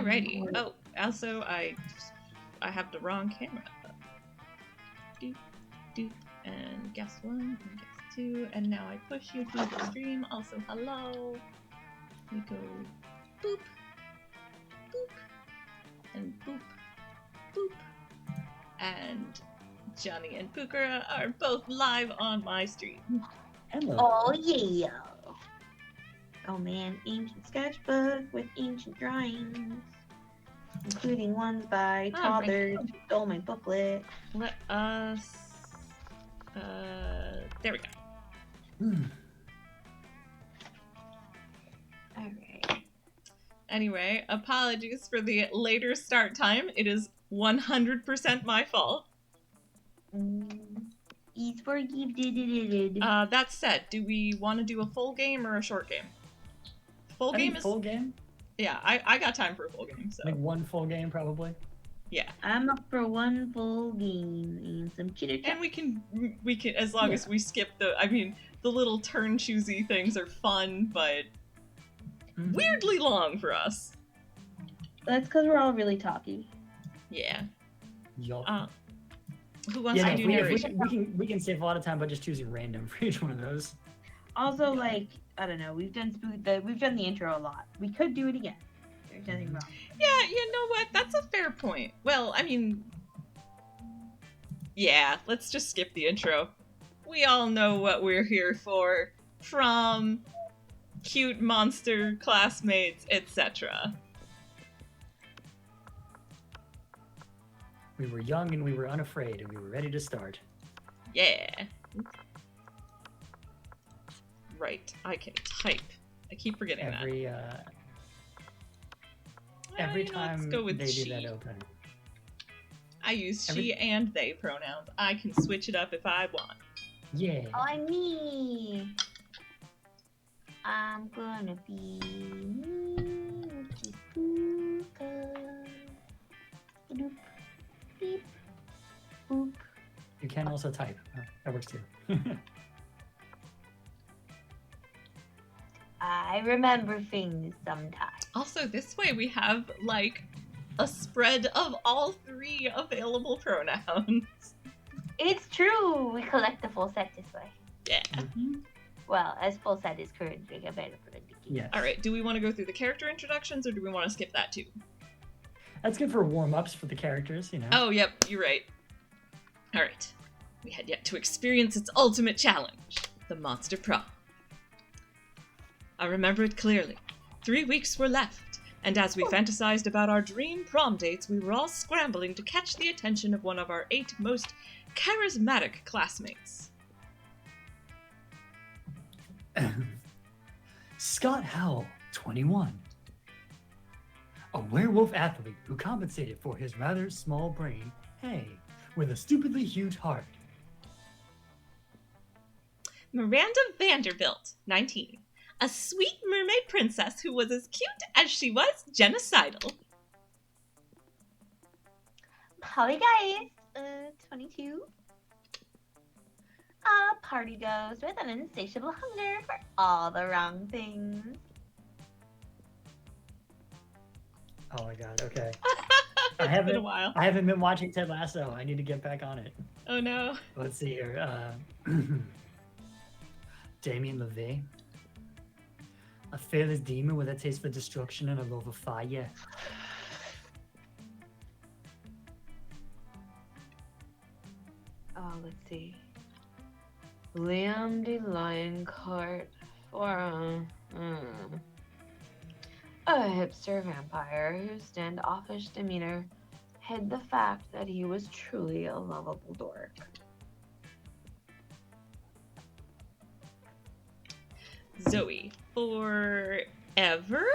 Alrighty. Oh, also I have the wrong camera. Doop, doop, and guess 1, and guess 2, and now I push you to the stream. Also, hello. We go boop, boop, and boop, boop, and Johnny and Pookarah are both live on my stream. Hello. Oh yeah. Oh man, ancient sketchbook with ancient drawings, including ones by toddlers who stole my booklet. Let us. There we go. Alright. Anyway, apologies for the later start time. It is 100% my fault. He's forgiven. That said, do we want to do a full game or a short game? Full game is full game. Yeah, I got time for a full game. So Like one full game probably. yeah. I'm up for one full game and some chitter chat. And we can as long as we skip the little turn choosy things are fun, but weirdly long for us. That's because we're all really talky. Yeah. Yup. Who wants to do narration? We can save a lot of time by just choosing random for each one of those. Also, like, I don't know, we've done the intro a lot. We could do it again. There's nothing wrong. Yeah, you know what? That's a fair point. Well, I mean, yeah, let's just skip the intro. We all know what we're here for, from cute monster classmates, etc. We were young and we were unafraid and we were ready to start. Yeah. Right, I can type. I keep forgetting every you know, time let's go with they she. do that open. I use she and they pronouns. I can switch it up if I want. Yeah. Oh, I'm me. I'm gonna be me. Boop, beep, boop. You can also type. That works too. I remember things sometimes. Also, this way we have, like, a spread of all 3 available pronouns. It's true. We collect the full set this way. Yeah. Well, as full set is currently available. Yes. Alright, do we want to go through the character introductions, or do we want to skip that too? That's good for warm-ups for the characters, you know. Oh, yep, you're right. Alright. We had yet to experience its ultimate challenge, the Monster Prom. I remember it clearly. 3 weeks were left, and as we fantasized about our dream prom dates, we were all scrambling to catch the attention of one of our 8 most charismatic classmates. Scott Howell, 21. A werewolf athlete who compensated for his rather small brain, with a stupidly huge heart. Miranda Vanderbilt, 19. A sweet mermaid princess who was as cute as she was genocidal. Holly guys, 22. A party goes with an insatiable hunger for all the wrong things. Oh my god, okay. It's been a while. I haven't been watching Ted Lasso. I need to get back on it. Oh no. Let's see here. Damien LeVay. A fearless demon with a taste for destruction and a love of fire. Oh, let's see. Liam de Lioncourt for a hipster vampire whose standoffish demeanor hid the fact that he was truly a lovable dork. Zoe, forever?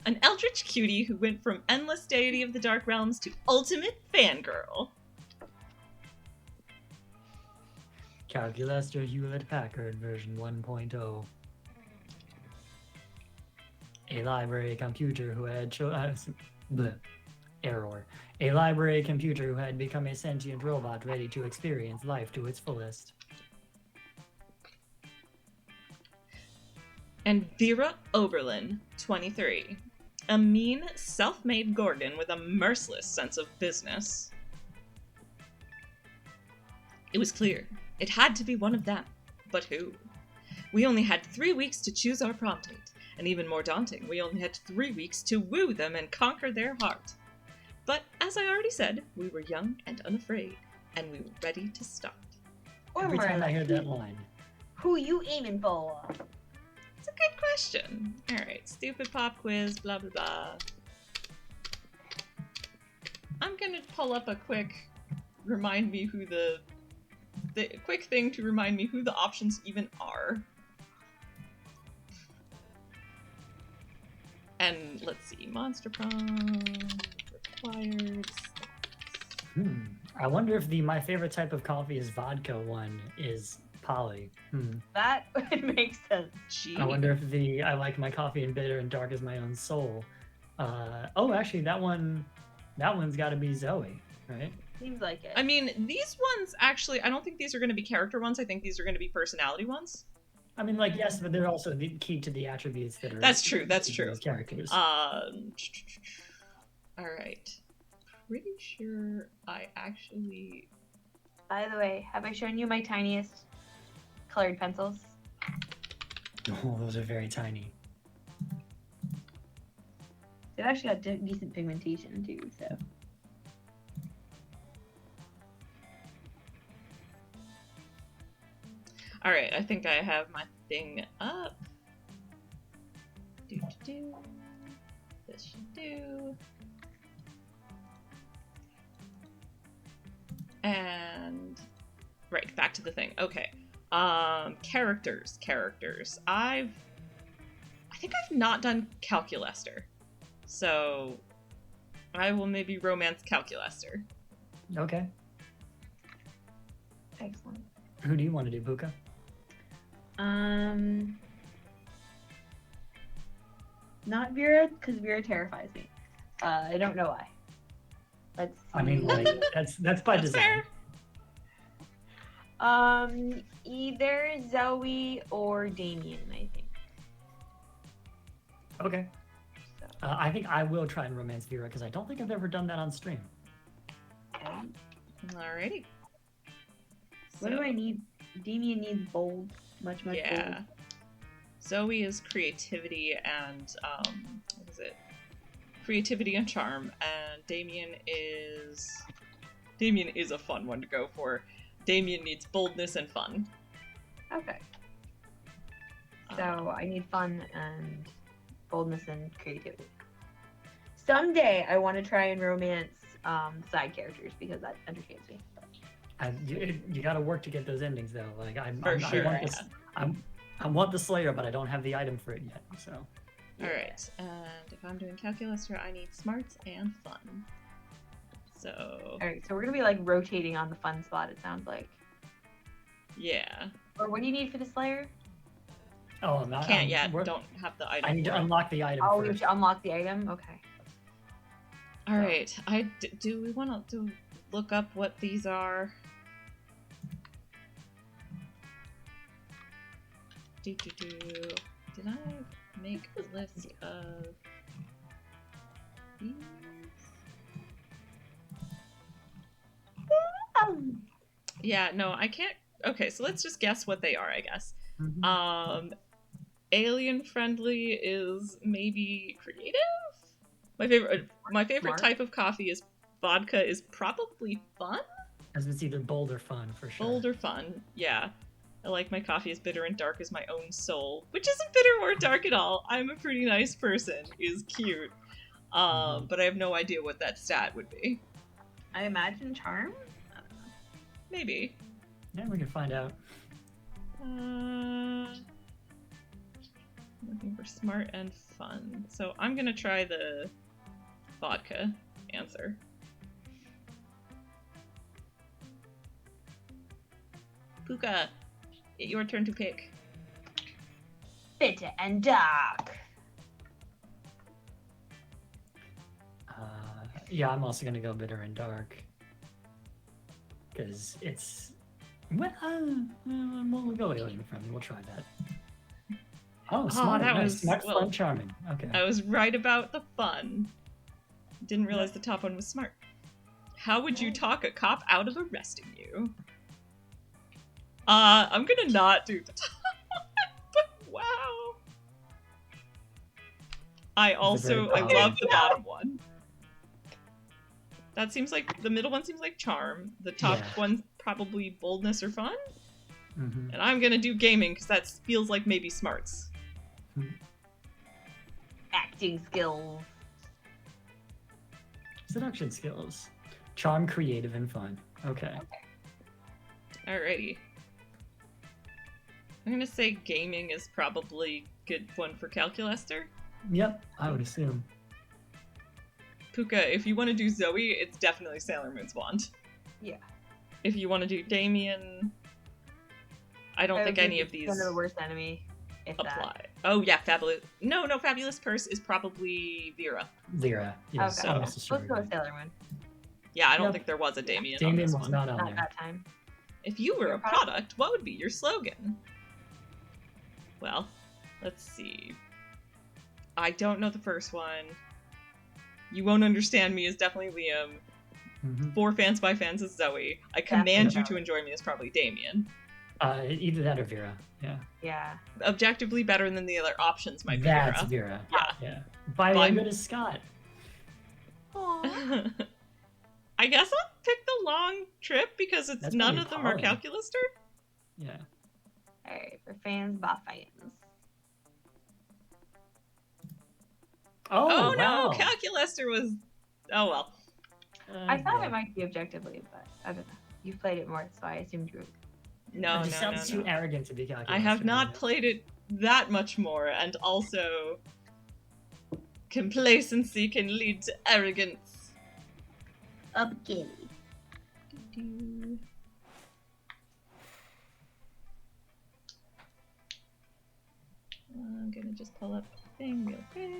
An eldritch cutie who went from endless deity of the dark realms to ultimate fangirl. Calculaster Hewlett-Packard version 1.0. A library computer who had error. A library computer who had become a sentient robot ready to experience life to its fullest. And Vera Oberlin, 23. A mean, self-made Gorgon with a merciless sense of business. It was clear. It had to be one of them. But who? We only had 3 weeks to choose our prom date. And even more daunting, we only had 3 weeks to woo them and conquer their heart. But as I already said, we were young and unafraid, and we were ready to start. Every time I hear that line. Who you aiming for? It's a good question. Alright, stupid pop quiz, blah blah blah. I'm gonna pull up a quick remind me who the quick thing to remind me who the options even are. And let's see, Monster Prom, required. I wonder if the my favorite type of coffee is vodka one is poly. That would make sense. Gee. I wonder if the I like my coffee in bitter and dark as my own soul. Oh, actually, that one's got to be Zoe, right? Seems like it. I mean, these ones actually, I don't think these are going to be character ones. I think these are going to be personality ones. I mean, like, yes, but they're also the key to the attributes that are. That's true. That's true. These characters. All right. Pretty sure I actually. By the way, have I shown you my tiniest colored pencils? Oh, those are very tiny. They've actually got decent pigmentation too, so. All right, I think I have my thing up. This should do. And right, back to the thing. Okay. Characters. I think I've not done Calculester. So I will maybe romance Calculester. Okay. Excellent. Who do you want to do, Puka? Not Vera, because Vera terrifies me. I don't know why. Let's see. I mean, like, that's by design. Fair. Either Zoe or Damien, I think. Okay. So, I think I will try and romance Vera because I don't think I've ever done that on stream. okay. Alrighty. What do I need? Damien needs bold. Much Yeah. bold. Zoe is creativity and what is it? Creativity and charm, and Damien is a fun one to go for. Damien needs boldness and fun. Okay. So I need fun and boldness and creativity. Someday I want to try and romance side characters because that entertains me. You got to work to get those endings though. Like I want this. I want the Slayer, but I don't have the item for it yet. So. All right, and if I'm doing Calculester, I need smarts and fun. So. All right, so we're gonna be like rotating on the fun spot. It sounds like. Yeah. Or what do you need for the Slayer? Oh, I'm not. Can't yet. Don't have the item. I need to for it. unlock the item. Oh, we first. have to unlock the item. Okay. All right. Do we want to look up what these are? Did I make a list of these? Yeah, no, I can't. Okay, so let's just guess what they are, I guess. Mhm. Alien friendly is maybe creative? My favorite Smart. type of coffee is vodka is probably fun? As it's either bold or fun for sure. Bold or fun, yeah. I like my coffee as bitter and dark as my own soul, which isn't bitter or dark at all. I'm a pretty nice person. Is cute. But I have no idea what that stat would be. I imagine charm. I don't know. Maybe. Yeah, we can find out. Looking for smart and fun. So I'm gonna try the vodka answer. Puka, your turn to pick. Bitter and dark. Yeah, I'm also gonna go bitter and dark because it's well, we'll go alien friendly. We'll try that. Oh, smart. that Nice. was- Smart, well, fun, charming. Okay. I was right about the fun. Didn't realize the top one was smart. How would you talk a cop out of arresting you? I'm gonna not do the top one, but wow. I very love the bottom one. That seems like, the middle one seems like charm. The top Yeah. one's probably boldness or fun. Mm-hmm. And I'm gonna do gaming, because that feels like maybe smarts. Acting skills. Seduction skills. Charm, creative, and fun. Okay. Alrighty. I'm gonna say gaming is probably good one for Calculester. Yep, I would assume. Puka, if you want to do Zoe, it's definitely Sailor Moon's wand. Yeah. If you want to do Damien, I don't think any of these One of the worst enemy. If apply. That. Oh yeah, Fabulous. No, Fabulous Purse is probably Vera. Vera. Yes, Okay. almost Let's go assuredly. with Sailor Moon. Yeah, I don't Yep. think there was a Damien on Damien this was one. not on Not there. that time. If you were Your a product, what would be your slogan? Well, let's see. I don't know the first one. You Won't Understand Me is definitely Liam. Mm-hmm. For Fans by Fans is Zoe. I Command You to Enjoy Me is probably Damien. Either that or Vera. Yeah. Yeah. Objectively better than the other options might be That's Vera. Vera. Yeah. Yeah. By By- I'm good as Scott. Aww. I guess I'll pick the long trip because it's That's none pretty of them are appalling. Calculaster. Yeah. Alright, for fans, by fans. Oh, wow. no, Calculaster was. Oh well. I thought yeah. it might be objectively, but I don't know. You've played it more, so I assumed you were. No, It just no, no, sounds no. too arrogant to be calculated. I have not played it that much more, and also complacency can lead to arrogance. Up Gilly. I'm gonna just pull up a thing real quick.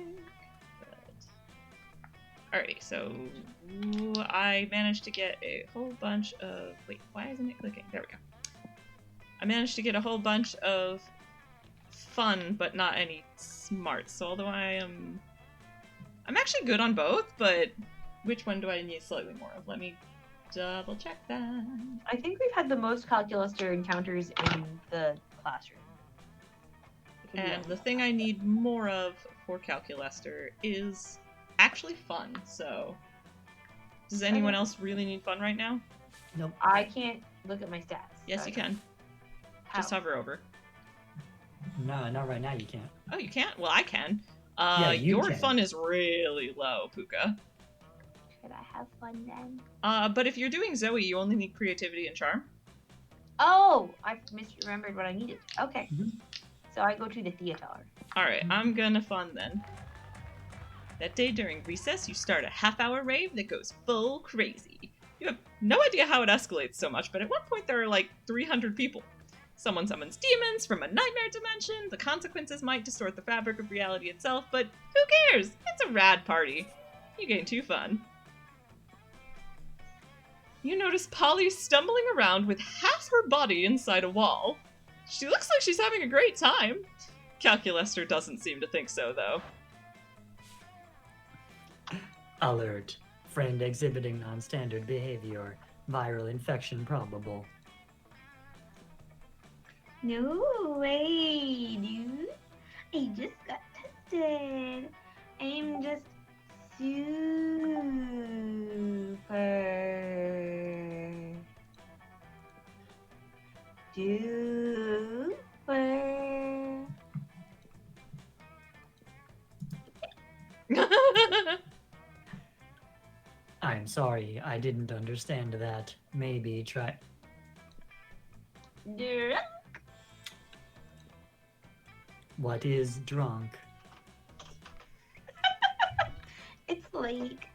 Alrighty, so I managed to get a whole bunch of. Wait, why isn't it clicking? There we go. I managed to get a whole bunch of fun, but not any smarts. So although I'm actually good on both, but which one do I need slightly more of? Let me double check that. I think we've had the most Calculaster encounters in the classroom. It could be And on- the thing I need more of for Calculaster is actually fun. So does anyone Okay. else really need fun right now? Nope. I can't look at my stats. Yes, so you can. How? Just hover over. No, not right now. You can't. Oh, you can't? Well, I can. Yeah, you your can. fun is really low, Puka. Should I have fun then? But if you're doing Zoe, you only need creativity and charm. Oh, I misremembered what I needed. Okay. Mhm. So I go to the theater. Alright, I'm gonna fun then. That day during recess, you start a half-hour rave that goes full crazy. You have no idea how it escalates so much, but at one point there are like 300 people. Someone summons demons from a nightmare dimension. The consequences might distort the fabric of reality itself, but who cares? It's a rad party. You gain 2 fun. You notice Polly stumbling around with half her body inside a wall. She looks like she's having a great time. Calculaster doesn't seem to think so, though. Alert. Friend exhibiting non-standard behavior. Viral infection probable. No way, dude. I just got tested. I'm just super duper. I'm sorry, I didn't understand that. Maybe try. Drunk. What is drunk? It's like,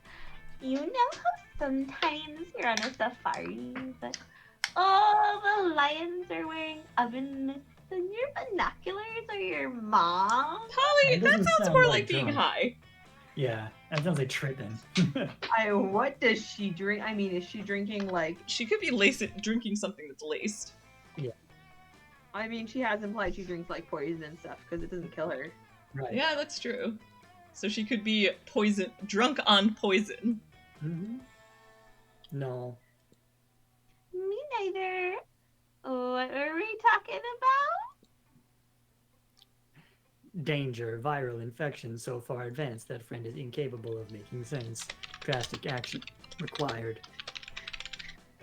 you know how sometimes you're on a safari, but all the lions are wearing oven mitts and your binoculars are your mom? Polly, That that doesn't sounds sound more like like being drunk. high. Yeah, that sounds like tripping. What does she drink? I mean, is she drinking like... She could be drinking something that's laced. I mean, she has implied she drinks like poison and stuff because it doesn't kill her. Right. Yeah, that's true. So she could be drunk on poison. Mm-hmm. No. Me neither. What were we talking about? Danger. Viral infection so far advanced that friend is incapable of making sense. Drastic action required.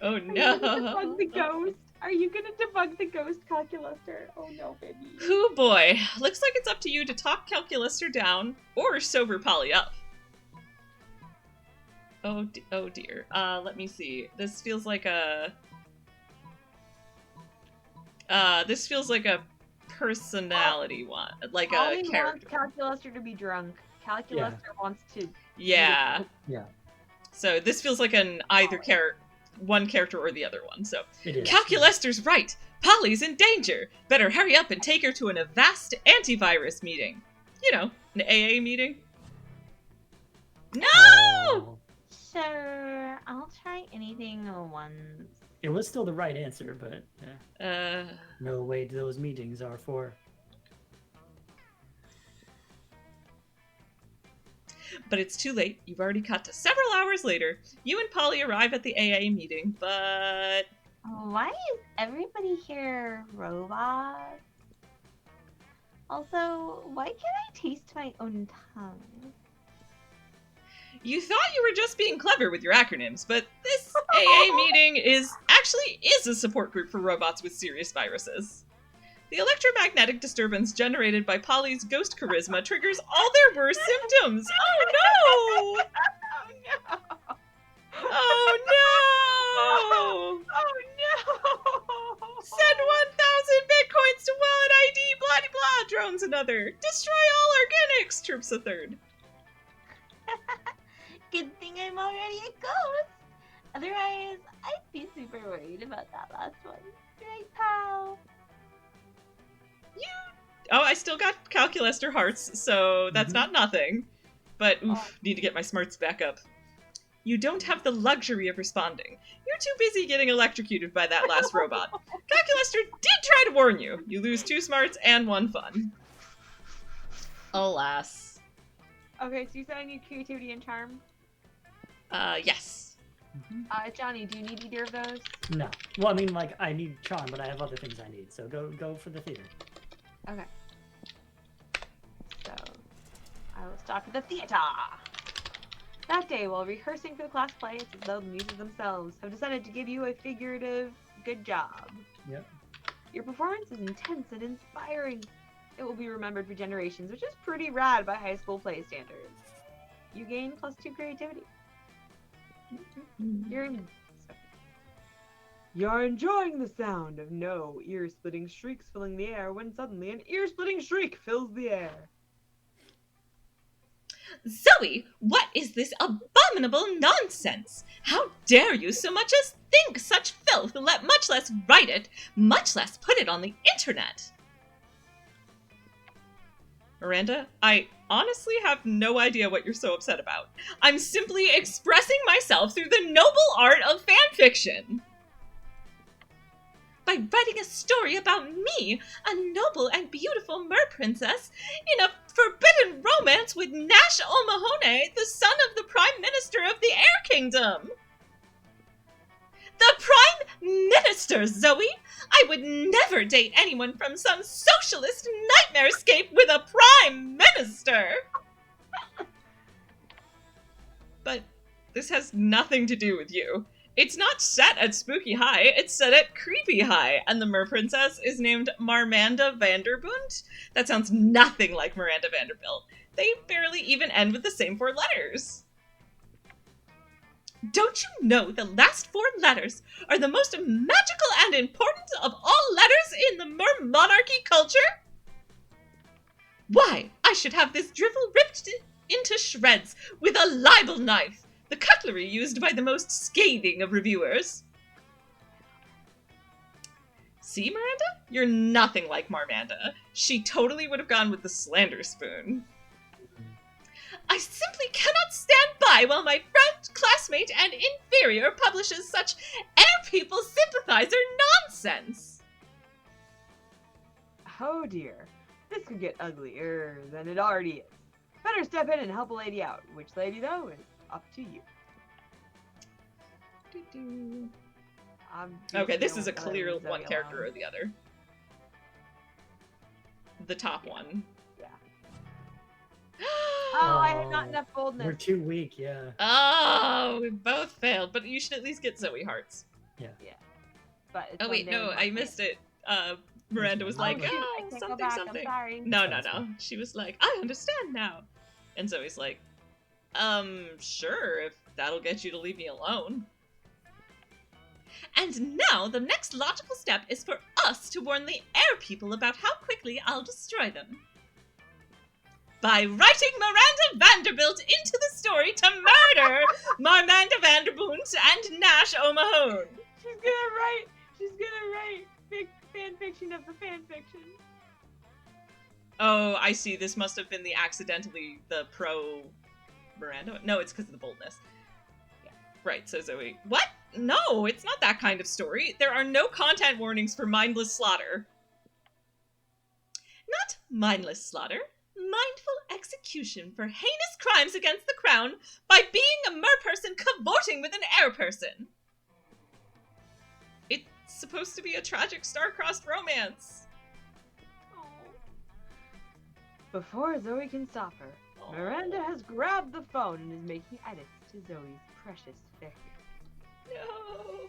Oh Are you no! gonna debug the ghost? Are you gonna debug the ghost calculator? Oh no, baby. Hoo boy. Looks like it's up to you to talk Calculaster down or sober Polly up. Oh dear. Let me see. This feels like a personality one, like Polly a character. wants Calculaster to be drunk. Calculaster wants to. Yeah. Yeah. So this feels like an either one character or the other one. So It is. Calculaster's right. Polly's in danger. Better hurry up and take her to an Avast antivirus meeting. You know, an AA meeting. No! Oh. Sure, I'll try anything once. It was still the right answer, but no way those meetings are for. But it's too late. You've already cut to several hours later. You and Polly arrive at the AA meeting, but... Why is everybody here robots? Also, why can't I taste my own tongue? You thought you were just being clever with your acronyms, but this AA meeting is a support group for robots with serious viruses. The electromagnetic disturbance generated by Polly's ghost charisma triggers all their worst symptoms. Oh no! Oh no! Oh no! Oh no! Send 1,000 bitcoins to Wallet ID, blah de blah, drones another. Destroy all organics, chirps a third. Good thing I'm already a ghost. Otherwise, I'd be super worried about that last one. Right, pal? Oh, I still got Calculaster hearts, so that's not nothing. But, oof, need to get my smarts back up. You don't have the luxury of responding. You're too busy getting electrocuted by that last robot. Calculaster did try to warn you. You lose 2 smarts and 1 fun. Alas. Okay, so you said I need creativity and charm. Yes. Johnny, do you need either of those? No. Well, I mean, like, I need charm, but I have other things I need. So go for the theater. Okay. So, I will stop at the theater. That day, while rehearsing for the class play, it's as though the muses themselves have decided to give you a figurative good job. Yep. Your performance is intense and inspiring. It will be remembered for generations, which is pretty rad by high school play standards. You gain +2 creativity. You're enjoying the sound of no ear-splitting shrieks filling the air when suddenly an ear-splitting shriek fills the air. Zoe, what is this abominable nonsense? How dare you so much as think such filth, much less write it, much less put it on the internet? Miranda, I honestly have no idea what you're so upset about. I'm simply expressing myself through the noble art of fanfiction. By writing a story about me, a noble and beautiful mer princess, in a forbidden romance with Nash O'Mahony, the son of the Prime Minister of the Air Kingdom. The Prime Minister, Zoe! I would never date anyone from some socialist nightmarescape with a Prime Minister! But this has nothing to do with you. It's not set at Spooky High, it's set at Creepy High, and the mer princess is named Marmanda Vanderbunt? That sounds nothing like Miranda Vanderbilt. They barely even end with the same 4 letters. Don't you know the last 4 letters are the most magical and important of all letters in the mer monarchy culture? Why, I should have this drivel ripped into shreds with a libel knife, the cutlery used by the most scathing of reviewers. See, Miranda? You're nothing like Marmanda. She totally would have gone with the slander spoon. I simply cannot stand by while my friend, classmate, and inferior publishes such air people sympathizer nonsense. Oh dear, this could get uglier than it already is. Better step in and help a lady out. Which lady, though, is up to you. Doo-doo. Obviously, Okay, this I is a won't let clear Zoe one character alone. or the other. The top one. Yeah. Oh, I had not Oh, enough boldness. We're too weak, yeah. Oh, we both failed, but you should at least get Zoe hearts. But it's Oh wait, someday no, in I my missed plan. it. Miranda was Oh, like, shoot, I oh, can't go something, back, I'm something. sorry. No, That's no. fine. She was like, I understand now. And Zoe's like, sure, if that'll get you to leave me alone. And now the next logical step is for us to warn the air people about how quickly I'll destroy them. By writing Miranda Vanderbilt into the story to murder Miranda Vanderboont and Nash O'Mahone. She's gonna write fan fiction of the fan fiction. Oh, I see. This must have been the pro Miranda. No, it's because of the boldness. Yeah. Right, so Zoe. What? No, it's not that kind of story. There are no content warnings for mindless slaughter. Not mindless slaughter. Mindful execution for heinous crimes against the crown by being a merperson cavorting with an air person. It's supposed to be a tragic star-crossed romance. Before Zoe can stop her, Miranda has grabbed the phone and is making edits to Zoe's precious fic. No.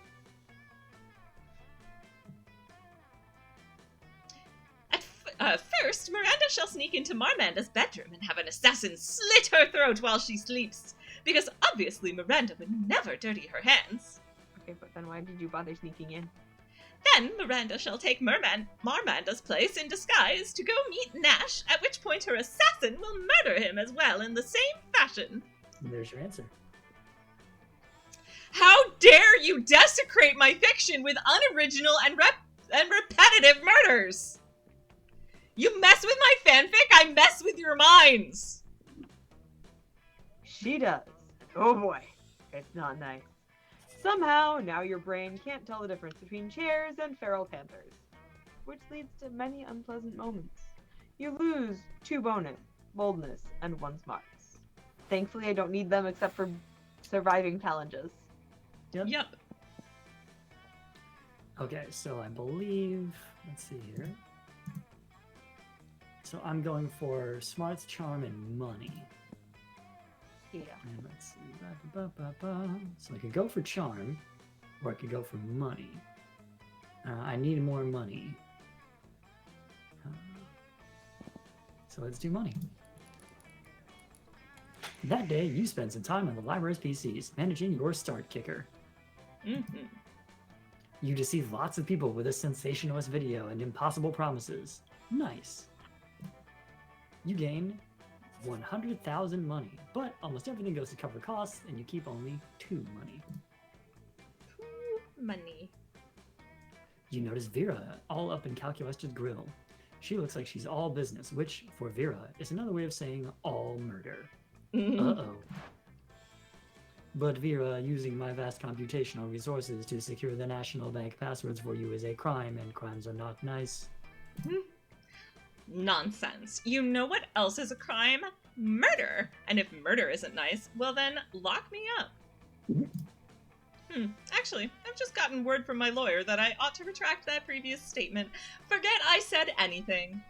First, Miranda shall sneak into Marmanda's bedroom and have an assassin slit her throat while she sleeps, because obviously Miranda would never dirty her hands. Okay, but then why did you bother sneaking in? Then Miranda shall take Marmanda's place in disguise to go meet Nash, at which point her assassin will murder him as well in the same fashion. And there's your answer. How dare you desecrate my fiction with unoriginal and repetitive murders! You mess with my fanfic, I mess with your minds! She does. Oh boy, it's not nice. Somehow, now your brain can't tell the difference between chairs and feral panthers, which leads to many unpleasant moments. You lose 2 boldness, and 1 smarts. Thankfully, I don't need them except for surviving challenges. Yep. Okay, so I believe, let's see here. So I'm going for smarts, charm, and money. Yeah. And let's see. So I could go for charm, or I could go for money. I need more money. So let's do money. That day, you spent some time on the library's PCs, managing your start kicker. Mm-hmm. You deceive lots of people with a sensationalist video and impossible promises. Nice. You gain 100,000 money, but almost everything goes to cover costs, and you keep only 2 money. Money. You notice Vera all up in Calculus's grill. She looks like she's all business, which, for Vera, is another way of saying all murder. Uh-oh. But Vera, using my vast computational resources to secure the national bank passwords for you is a crime, and crimes are not nice. Nonsense. You know what else is a crime? Murder. And if murder isn't nice, well then, lock me up. Actually, I've just gotten word from my lawyer that I ought to retract that previous statement. Forget I said anything.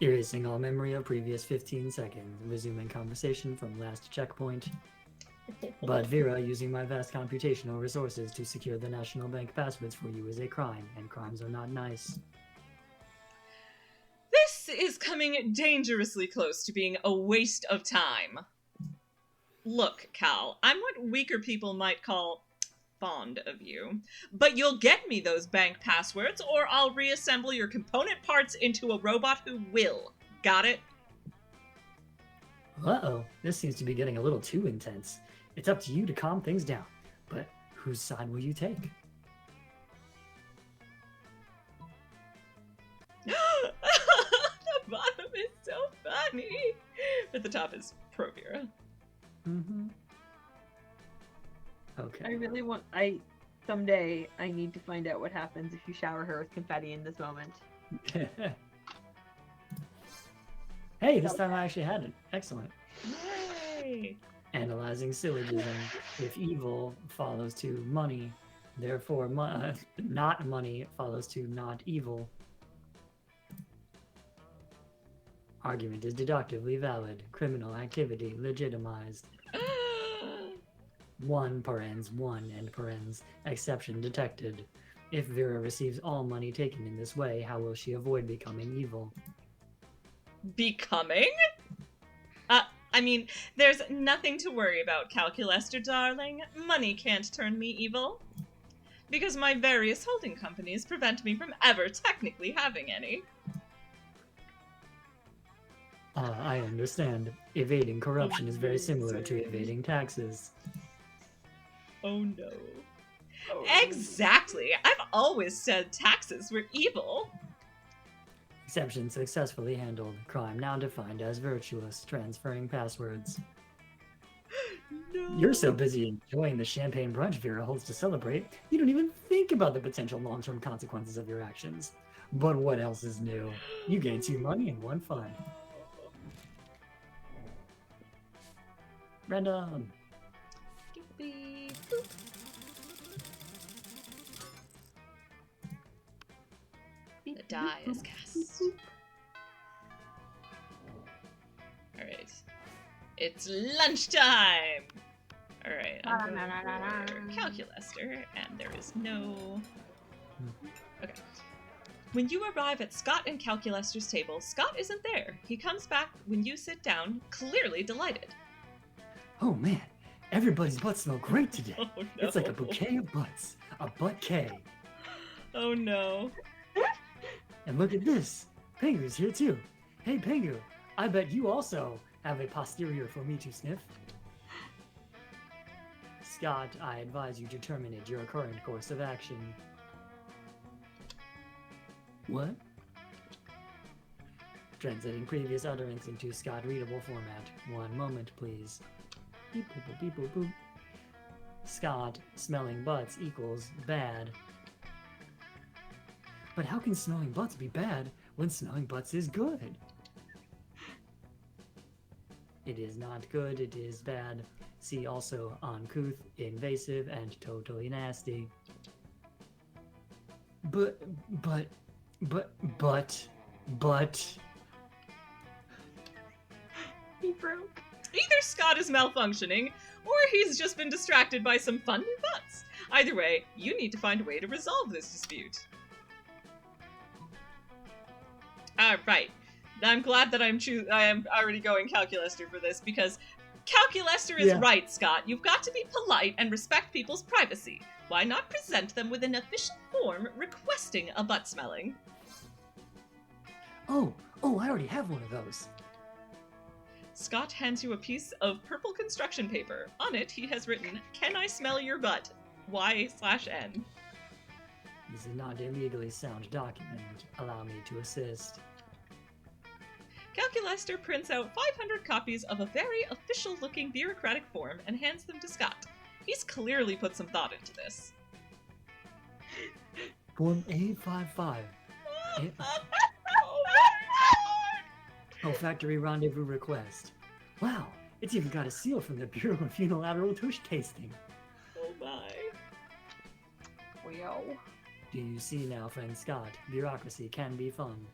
Erasing all memory of previous 15 seconds, resuming conversation from last checkpoint. But Vera, using my vast computational resources to secure the national bank passwords for you is a crime, and crimes are not nice. This is coming dangerously close to being a waste of time. Look, Cal, I'm what weaker people might call fond of you, but you'll get me those bank passwords or I'll reassemble your component parts into a robot who will. Got it? Uh-oh, this seems to be getting a little too intense. It's up to you to calm things down, but whose side will you take? The bottom is so funny. But the top is pro Vera. Mm-hmm. Okay. I really want. Someday I need to find out what happens if you shower her with confetti in this moment. Hey, this time I actually had it. Excellent. Yay! Analyzing syllogism. If evil follows to money, therefore not money follows to not evil. Argument is deductively valid. Criminal activity legitimized. 1 parens 1 end parens. Exception detected. If Vera receives all money taken in this way, how will she avoid becoming evil? Becoming? I mean, there's nothing to worry about, Calculester darling. Money can't turn me evil. Because my various holding companies prevent me from ever technically having any. I understand. Evading corruption is very similar to evading taxes. Oh no. Exactly! I've always said taxes were evil. Exception successfully handled. Crime now defined as virtuous. Transferring passwords. No. You're so busy enjoying the champagne brunch Vera holds to celebrate, you don't even think about the potential long-term consequences of your actions. But what else is new? You gain 2 money and 1 fun. Random. Beep, boop. The die is cast. Alright. It's lunchtime! Alright, I'm going for Calculester, and there is no... Okay. When you arrive at Scott and Calculester's table, Scott isn't there. He comes back when you sit down, clearly delighted. Oh man, everybody's butts smell great today. Oh no. It's like a bouquet of butts. A butt-K. Oh no. And look at this. Pengu's here too. Hey Pengu, I bet you also have a posterior for me to sniff. Scott, I advise you to terminate your current course of action. What? Translating previous utterance into Scott readable format. 1 moment, please. Beep boop boop beep boop boop. Scott, smelling butts equals bad. But how can smelling butts be bad when smelling butts is good? It is not good, it is bad. See also uncouth, invasive, and totally nasty. But... He broke. Either Scott is malfunctioning, or he's just been distracted by some fun new butts. Either way, you need to find a way to resolve this dispute. Right. I'm glad that I am already going Calculester for this, because Calculester is right, Scott. You've got to be polite and respect people's privacy. Why not present them with an official form requesting a butt smelling? Oh, I already have one of those. Scott hands you a piece of purple construction paper. On it, he has written, "Can I smell your butt? Y/N." This is not a legally sound document. Allow me to assist. Calculester prints out 500 copies of a very official-looking bureaucratic form and hands them to Scott. He's clearly put some thought into this. Form A55. Olfactory rendezvous request. Wow, it's even got a seal from the Bureau of Unilateral Tush Tasting. Oh my. Well. Do you see now, friend Scott? Bureaucracy can be fun.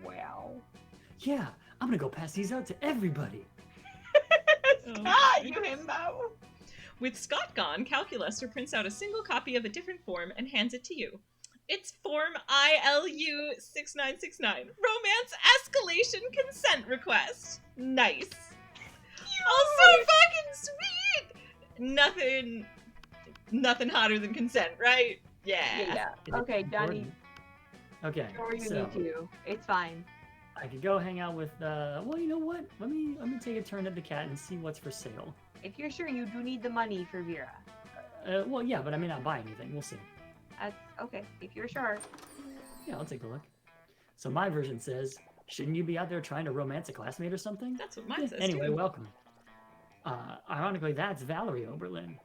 Well. Yeah, I'm gonna go pass these out to everybody. Scott, you himbo! With Scott gone, Calculester prints out a single copy of a different form and hands it to you. It's Form ILU 6969. Romance Escalation Consent Request. Nice. Oh, so fucking sweet! Nothing hotter than consent, right? Yeah. Okay, Johnny. Okay, Or you so need to. It's fine. I could go hang out with. Well, you know what? Let me take a turn at the cat and see what's for sale. If you're sure, you do need the money for Vera. Well, yeah, but I may not buy anything. We'll see. That's okay. If you're sure. Yeah, I'll take a look. So my version says, shouldn't you be out there trying to romance a classmate or something? That's what mine says. Anyway, too. welcome. Ironically, that's Valerie Oberlin,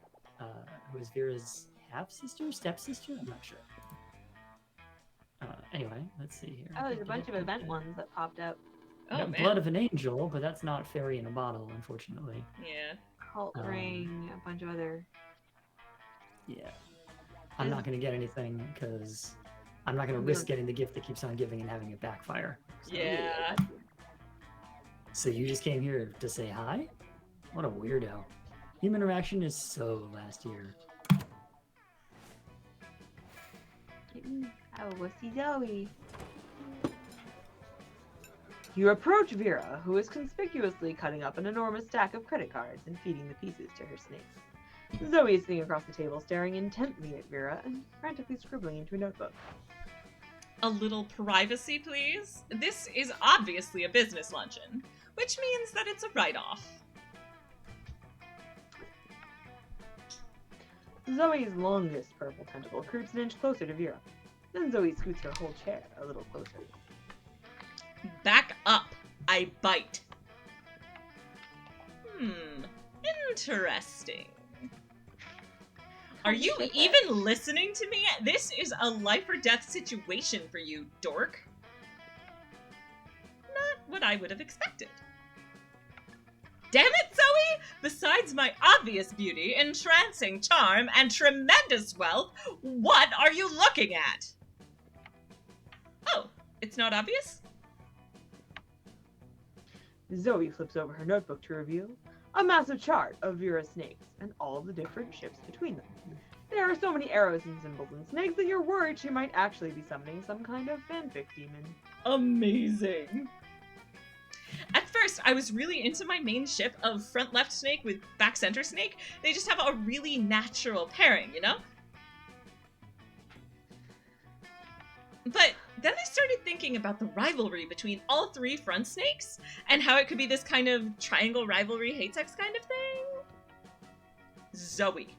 who is Vera's half-sister, step-sister? I'm not sure. Anyway, let's see here. Oh, there's a bunch of event ones that popped up. Oh, Got man. Blood of an Angel, but that's not Fairy in a Bottle, unfortunately. Yeah. Cult Ring, a bunch of other. Yeah. I'm not going to get anything because I'm not going to risk getting the gift that keeps on giving and having it backfire. So. Yeah. So you just came here to say hi? What a weirdo. Human interaction is so last year. Oh, we'll see Zoe. You approach Vera, who is conspicuously cutting up an enormous stack of credit cards and feeding the pieces to her snakes. Zoe is sitting across the table, staring intently at Vera and frantically scribbling into a notebook. A little privacy, please. This is obviously a business luncheon, which means that it's a write-off. Zoe's longest purple tentacle creeps an inch closer to Vera. Then Zoe scoots her whole chair a little closer. Back up. I bite. Interesting. Are you even listening to me? This is a life or death situation for you, dork. Not what I would have expected. Damn it, Zoe! Besides my obvious beauty, entrancing charm, and tremendous wealth, what are you looking at? Oh, it's not obvious? Zoe flips over her notebook to reveal a massive chart of Vera's snakes and all the different ships between them. There are so many arrows and symbols and snakes that you're worried she might actually be summoning some kind of fanfic demon. Amazing. At first, I was really into my main ship of front left snake with back center snake. They just have a really natural pairing, you know? But then I started thinking about the rivalry between all three front snakes and how it could be this kind of triangle rivalry hate sex kind of thing. Zoe.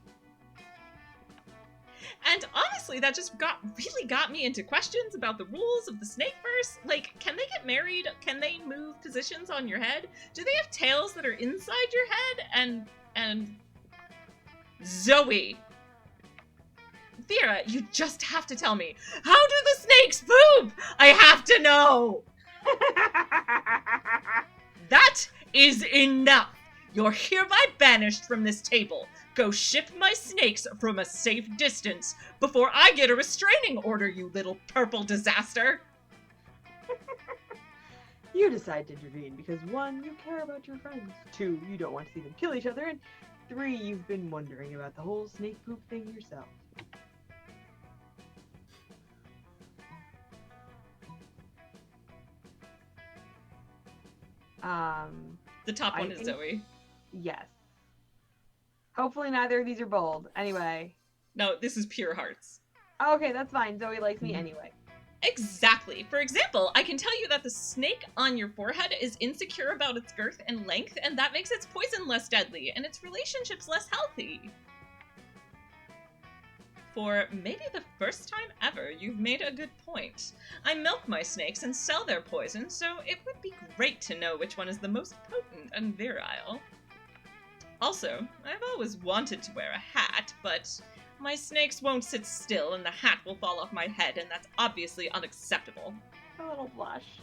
And honestly, that just really got me into questions about the rules of the Snakeverse. Like, can they get married? Can they move positions on your head? Do they have tails that are inside your head? And Zoe. Vera, you just have to tell me. How do the snakes poop? I have to know. That is enough. You're hereby banished from this table. Go ship my snakes from a safe distance before I get a restraining order, you little purple disaster. You decide to intervene because 1, you care about your friends, 2, you don't want to see them kill each other, and 3, you've been wondering about the whole snake poop thing yourself. The top one I is think- Zoe. Yes. Hopefully neither of these are bold. Anyway. No, this is pure hearts. Okay, that's fine. Zoe likes me anyway. Exactly. For example, I can tell you that the snake on your forehead is insecure about its girth and length, and that makes its poison less deadly, and its relationships less healthy. For maybe the first time ever, you've made a good point. I milk my snakes and sell their poison, so it would be great to know which one is the most potent and virile. Also, I've always wanted to wear a hat, but my snakes won't sit still and the hat will fall off my head, and that's obviously unacceptable. A little blush.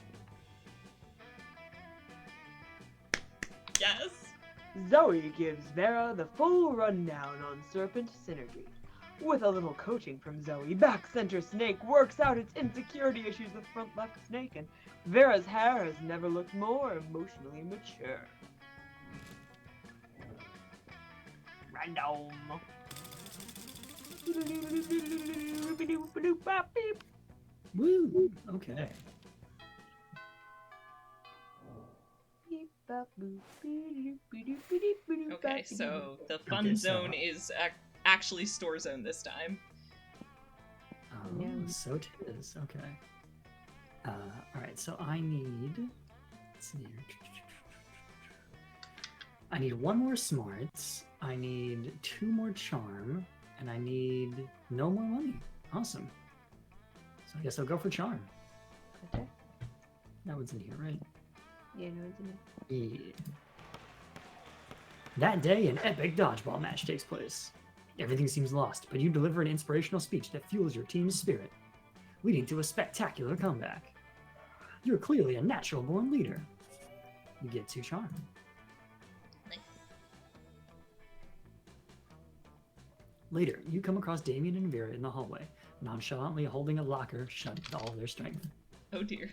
Yes? Zoe gives Vera the full rundown on Serpent Synergy. With a little coaching from Zoe, back center snake works out its insecurity issues with front left snake, and Vera's hair has never looked more emotionally mature. Random. Woo! Okay. Okay, so the fun zone is actually store zone this time. Oh, Yeah. so it is. Okay. Alright, so I need... Let's see here. I need 1 more smarts, I need 2 more charm, and I need no more money. Awesome. So I guess I'll go for charm. Okay. That one's in here, right? Yeah, no, it's in it. Yeah. That day, an epic dodgeball match takes place. Everything seems lost, but you deliver an inspirational speech that fuels your team's spirit. leading to a spectacular comeback. You're clearly a natural-born leader. You get 2 charm. Nice. Later, you come across Damien and Vera in the hallway, nonchalantly holding a locker shut with all their strength. Oh dear.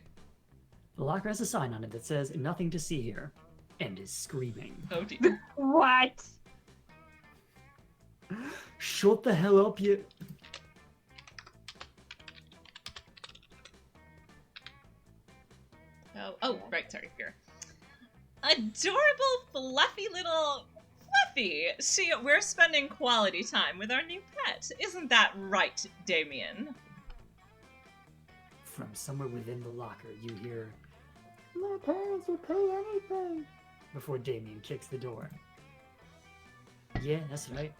The locker has a sign on it that says, "Nothing to see here," and is screaming. Oh dear. What? Shut the hell up, you... Oh, right, sorry, here. Adorable, fluffy little Fluffy! See, we're spending quality time with our new pet. Isn't that right, Damien? From somewhere within the locker, you hear, "My parents would pay anything," before Damien kicks the door. Yeah, that's right.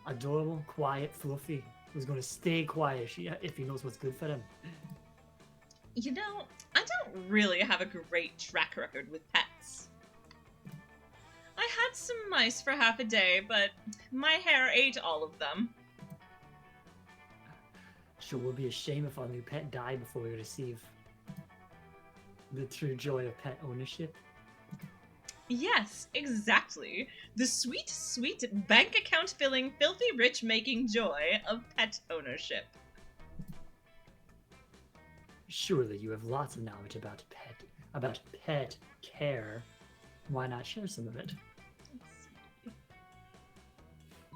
Adorable, quiet, Fluffy, who's going to stay quiet if he knows what's good for him. You know, I don't really have a great track record with pets. I had some mice for half a day, but my hair ate all of them. Sure would be a shame if our new pet died before we receive the true joy of pet ownership. Yes, exactly. The sweet, sweet bank account filling, filthy rich making joy of pet ownership. Surely you have lots of knowledge about pet care. Why not share some of it? Let's see.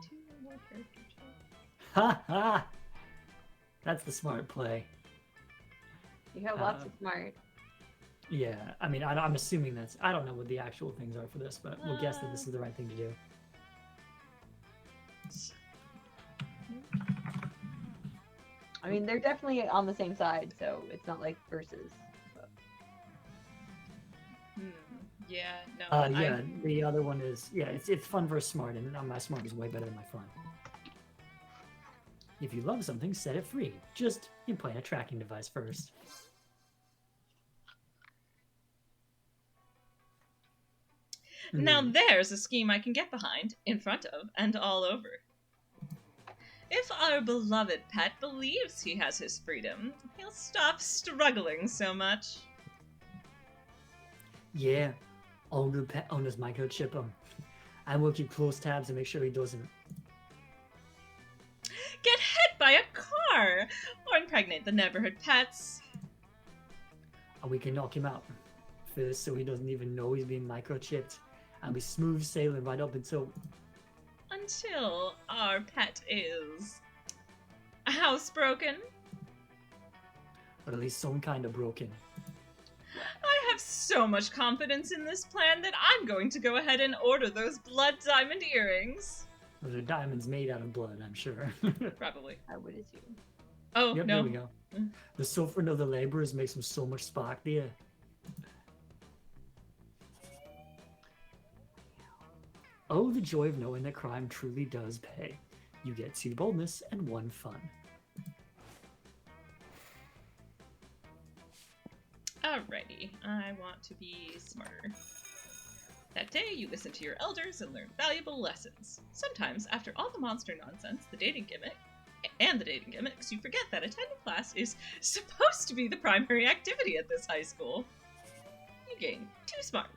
2 more character traits. Ha ha! That's the smart play. You have lots of smart. Yeah, I mean, I'm assuming that's... I don't know what the actual things are for this, but we'll guess that this is the right thing to do. I mean, they're definitely on the same side, so it's not like versus. But... Yeah, no. Yeah, the other one is... Yeah, it's fun versus smart, and my smart is way better than my fun. If you love something, set it free. Just implant a tracking device first. Now there's a scheme I can get behind, in front of, and all over. If our beloved pet believes he has his freedom, he'll stop struggling so much. Yeah, all good pet owners microchip him. I will keep close tabs and make sure he doesn't Get hit by a car! Or impregnate the neighborhood pets. and we can knock him out first so he doesn't even know he's being microchipped. And we smooth sailing right up until our pet is housebroken. or at least some kind of broken. I have so much confidence in this plan that I'm going to go ahead and order those blood diamond earrings. Those are diamonds made out of blood, I'm sure. Probably. I would assume. Oh, Yep, no. there we go. The suffering of the laborers makes them so much spark there. Oh, the joy of knowing that crime truly does pay. You get 2 boldness and 1 fun. Alrighty, I want to be smarter. That day, you listen to your elders and learn valuable lessons. Sometimes, after all the monster nonsense, the dating gimmicks, you forget that attending class is supposed to be the primary activity at this high school. You gain 2 smarts.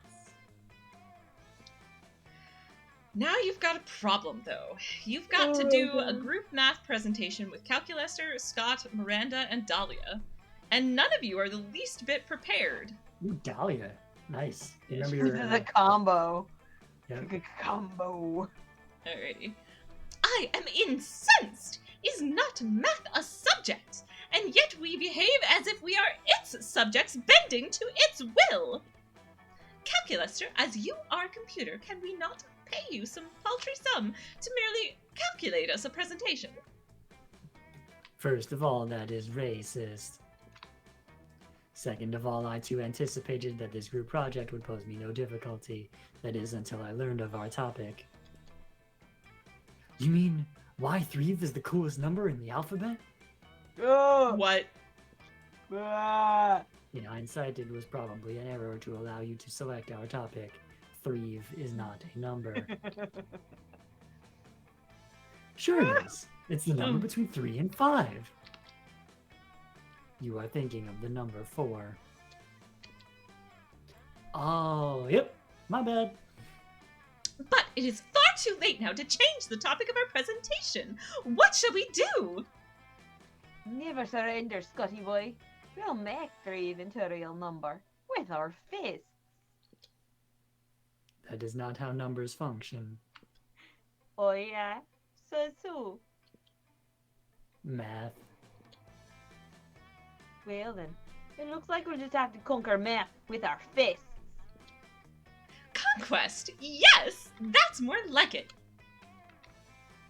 Now you've got a problem, though. You've got to do a group math presentation with Calculester, Scott, Miranda, and Dahlia. And none of you are the least bit prepared. Ooh, Dahlia. Nice. Remember This your... is a combo. yeah. Like a combo. Alrighty. I am incensed! Is not math a subject? And yet we behave as if we are its subjects bending to its will! Calculester, as you are a computer, can we not pay you some paltry sum to merely calculate us a presentation? First of all, that is racist. Second of all, I too anticipated that this group project would pose me no difficulty. That is, until I learned of our topic. You mean Y3 is the coolest number in the alphabet? What? Ah. In hindsight, it was probably an error to allow you to select our topic. 3 is not a number. Sure it is. It's the number between 3 and 5. You are thinking of the number 4. Oh, yep. My bad. But it is far too late now to change the topic of our presentation. What shall we do? Never surrender, Scotty boy. We'll make 3 into a real number with our fists. That is not how numbers function. Oh yeah? So. Math. Well then, it looks like we'll just have to conquer math with our fists. Conquest? Yes! That's more like it.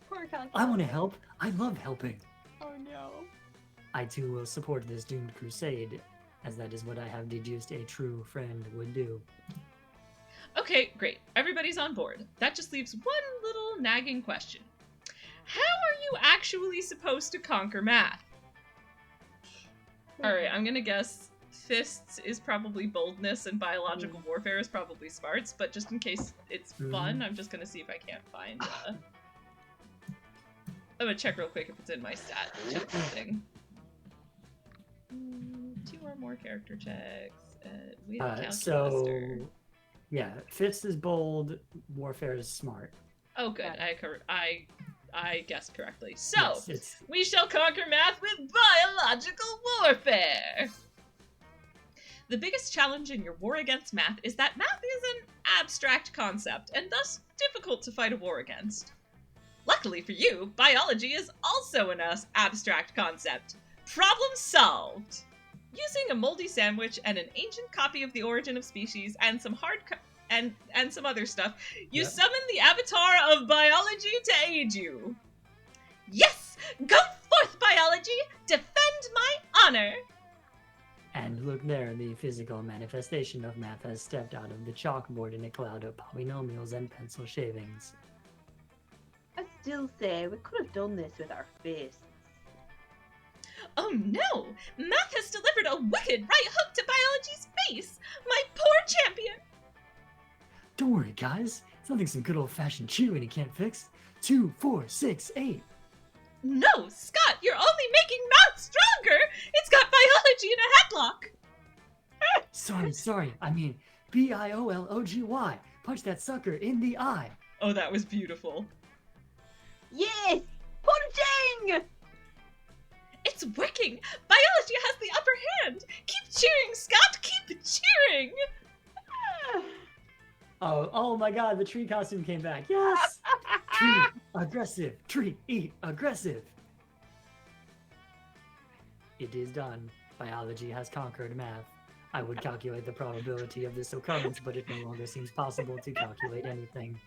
Poor calculus. I want to help. I love helping. Oh no. I too will support this doomed crusade, as that is what I have deduced a true friend would do. Okay, great. Everybody's on board. That just leaves one little nagging question. How are you actually supposed to conquer math? Alright, I'm gonna guess fists is probably boldness and biological warfare is probably smarts, but just in case it's fun, I'm just gonna see if I can't find I'm gonna check real quick if it's in my stat check thing. 2 or more character checks. We have So, calculator. yeah, fist is bold, warfare is smart. Oh, good. I guessed correctly. So, Yes, we shall conquer math with biological warfare! The biggest challenge in your war against math is that math is an abstract concept, and thus difficult to fight a war against. Luckily for you, biology is also an abstract concept. Problem solved! Using a moldy sandwich and an ancient copy of The Origin of Species and some and some other stuff, you summon the avatar of biology to aid you. Yes! Go forth, biology! Defend my honor! And look there, the physical manifestation of math has stepped out of the chalkboard in a cloud of polynomials and pencil shavings. I still say we could have done this with our fists. Oh no! Math has delivered a wicked right hook to biology's face! My poor champion! Don't worry, guys. It's nothing some good old-fashioned cheerleading can't fix. 2, 4, 6, 8. No, Scott, you're only making math stronger! It's got biology in a headlock! Sorry. I mean, biology. Punch that sucker in the eye. Oh, that was beautiful. Yes! Punching! It's working! Biology has the upper hand! Keep cheering, Scott! Keep cheering! Oh my god, the tree costume came back. Yes! Tree, aggressive. Tree, eat, aggressive. It is done. Biology has conquered math. I would calculate the probability of this occurrence, but it no longer seems possible to calculate anything.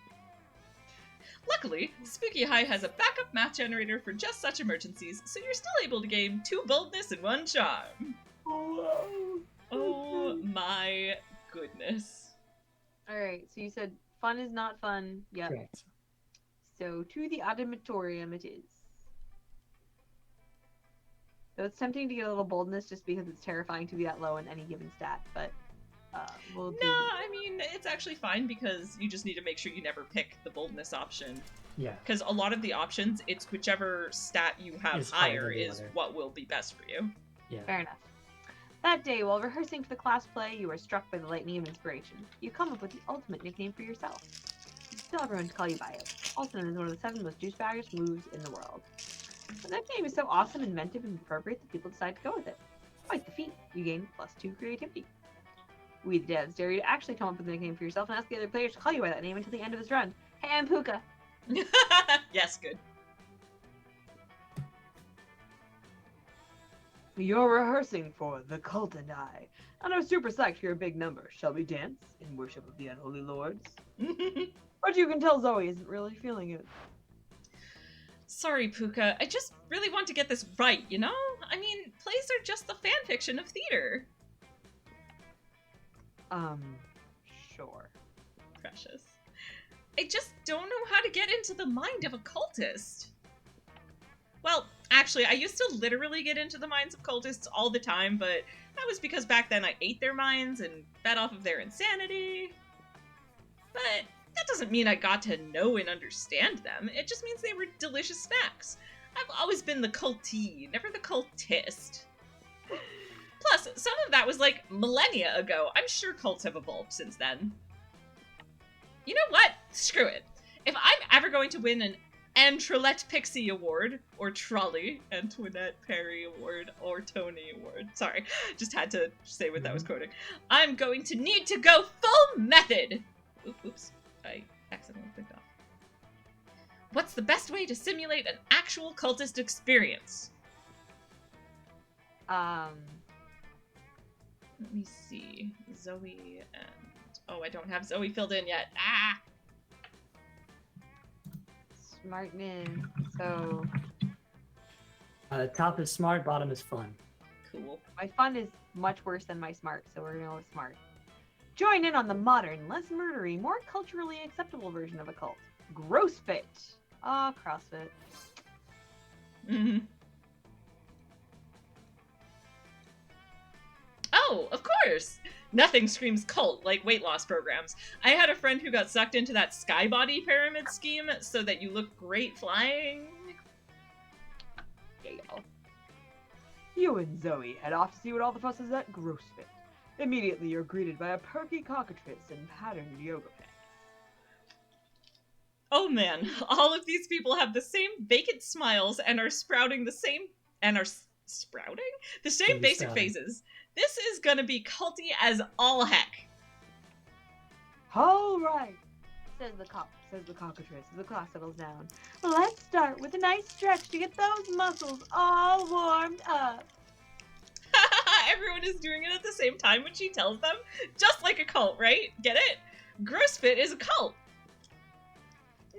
Luckily, Spooky High has a backup math generator for just such emergencies, so you're still able to gain 2 boldness and 1 charm. Oh my goodness. Alright, so you said fun is not fun. Yep. Correct. So to the auditorium it is. So it's tempting to get a little boldness just because it's terrifying to be that low in any given stat, but we'll do. No, I mean, it's actually fine because you just need to make sure you never pick the boldness option. Yeah. Because a lot of the options, it's whichever stat you have Is higher higher than the is other. what will be best for you. Yeah. Fair enough. That day, while rehearsing for the class play, you are struck by the lightning of inspiration. You come up with the ultimate nickname for yourself. You still have everyone to call you by it, also known as one of the 7 most douchebaggest moves in the world. The nickname is so awesome, inventive, and appropriate that people decide to go with it. Quite the feat. You gain +2 creativity. We the devs dare you to actually come up with a nickname for yourself and ask the other players to call you by that name until the end of this run. Hey, I'm Puka. Yes, good. You're rehearsing for The Cult and I are super psyched for your big number. Shall we dance in worship of the unholy lords? But you can tell Zoe isn't really feeling it. Sorry, Puka. I just really want to get this right, you know? I mean, plays are just the fan fiction of theater. Sure. Precious. I just don't know how to get into the mind of a cultist. Well, actually, I used to literally get into the minds of cultists all the time, but that was because back then I ate their minds and fed off of their insanity. But that doesn't mean I got to know and understand them. It just means they were delicious snacks. I've always been the cultee, never the cultist. Plus, some of that was like millennia ago. I'm sure cults have evolved since then. You know what? Screw it. If I'm ever going to win an Antoinette Pixie Award, or Trolley Antoinette Perry Award, or Tony Award. Sorry, just had to say what that was quoting. I'm going to need to go full method! Oops, I accidentally clicked off. What's the best way to simulate an actual cultist experience? Um, Let me see. Zoe and... Oh, I don't have Zoe filled in yet. Ah! smartness. So Top is smart, bottom is fun. Cool. my fun is much worse than my smart, so we're gonna go with smart. Join in on the modern, less murdery, more culturally acceptable version of a cult. GrossFit. Ah, CrossFit. Mm-hmm. Oh, of course! Nothing screams cult like weight loss programs. I had a friend who got sucked into that Skybody pyramid scheme so that you look great flying. Yeah, y'all. You and Zoe head off to see what all the fuss is at GrossFit. Immediately, you're greeted by a perky cockatrice in patterned yoga pants. Oh man, all of these people have the same vacant smiles and are sprouting the same... sprouting? The same Maybe basic sprouting. faces. This is gonna be culty as all heck. All right, says the cockatrice as the class settles down. Let's start with a nice stretch to get those muscles all warmed up. Everyone is doing it at the same time when she tells them. Just like a cult, right? Get it? GrossFit is a cult.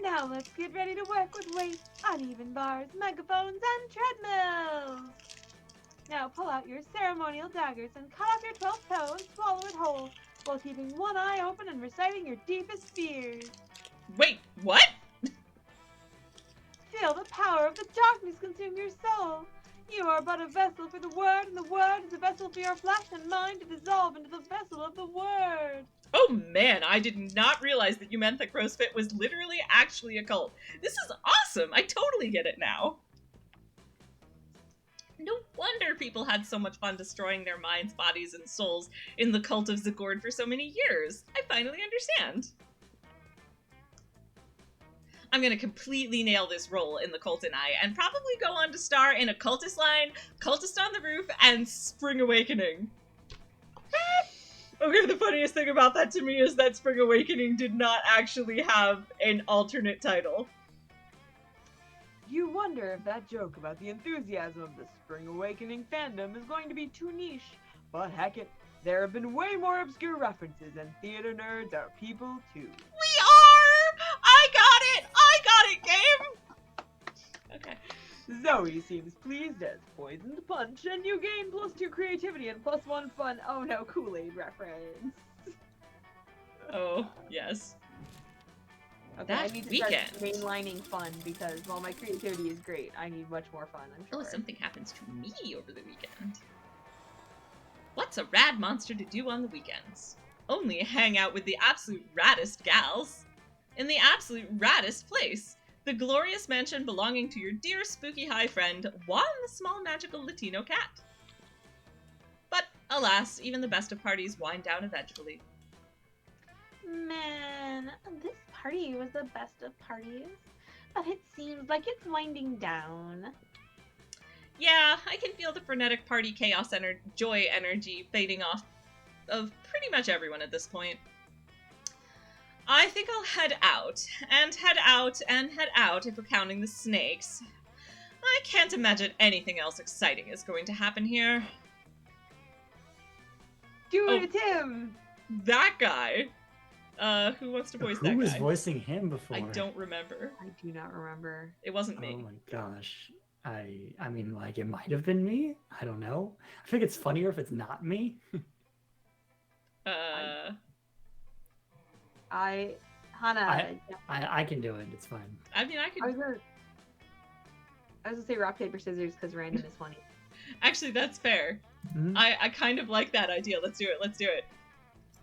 Now let's get ready to work with weights, uneven bars, megaphones, and treadmills. Now pull out your ceremonial daggers and cut off your 12th toe and swallow it whole, while keeping one eye open and reciting your deepest fears. Wait, what? Feel the power of the darkness consume your soul. You are but a vessel for the word, and the word is a vessel for your flesh and mind to dissolve into the vessel of the word. Oh man, I did not realize that you meant that CrossFit was literally actually a cult. This is awesome! I totally get it now. No wonder people had so much fun destroying their minds, bodies, and souls in the cult of Zagord for so many years. I finally understand. I'm gonna completely nail this role in the Cult and I, and probably go on to star in a Cultist Line, Cultist on the Roof, and Spring Awakening. Okay, the funniest thing about that to me is that Spring Awakening did not actually have an alternate title. You wonder if that joke about the enthusiasm of the Spring Awakening fandom is going to be too niche, but heck it, there have been way more obscure references, and theater nerds are people too. We are! I got it, game! Okay. Zoe seems pleased as Poisoned Punch, and you gain +2 creativity and +1 fun. Oh no, Kool-Aid reference. Oh, yes. Okay, That I need to weekend. start mainlining fun because while my creativity is great, I need much more fun, I'm sure. Oh, something happens to me over the weekend. What's a rad monster to do on the weekends? Only hang out with the absolute raddest gals. In the absolute raddest place. The glorious mansion belonging to your dear spooky high friend, Juan the small magical Latino cat. But, alas, even the best of parties wind down eventually. Man, this party was the best of parties, but it seems like it's winding down. Yeah, I can feel the frenetic party chaos joy energy fading off of pretty much everyone at this point. I think I'll head out, and head out, and head out if we're counting the snakes. I can't imagine anything else exciting is going to happen here. Do Oh. it, Tim! That guy! Who wants to voice that Who was guy? voicing him before? I don't remember. I do not remember. It wasn't Oh me. my gosh. I mean, like, it might have been me. I don't know. I think it's funnier if it's not me. Hannah, I can do it. It's fine. I mean, I I was could... gonna say rock, paper, scissors because random is funny. Actually, that's fair. Mhm. I kind of like that idea. Let's do it. Let's do it.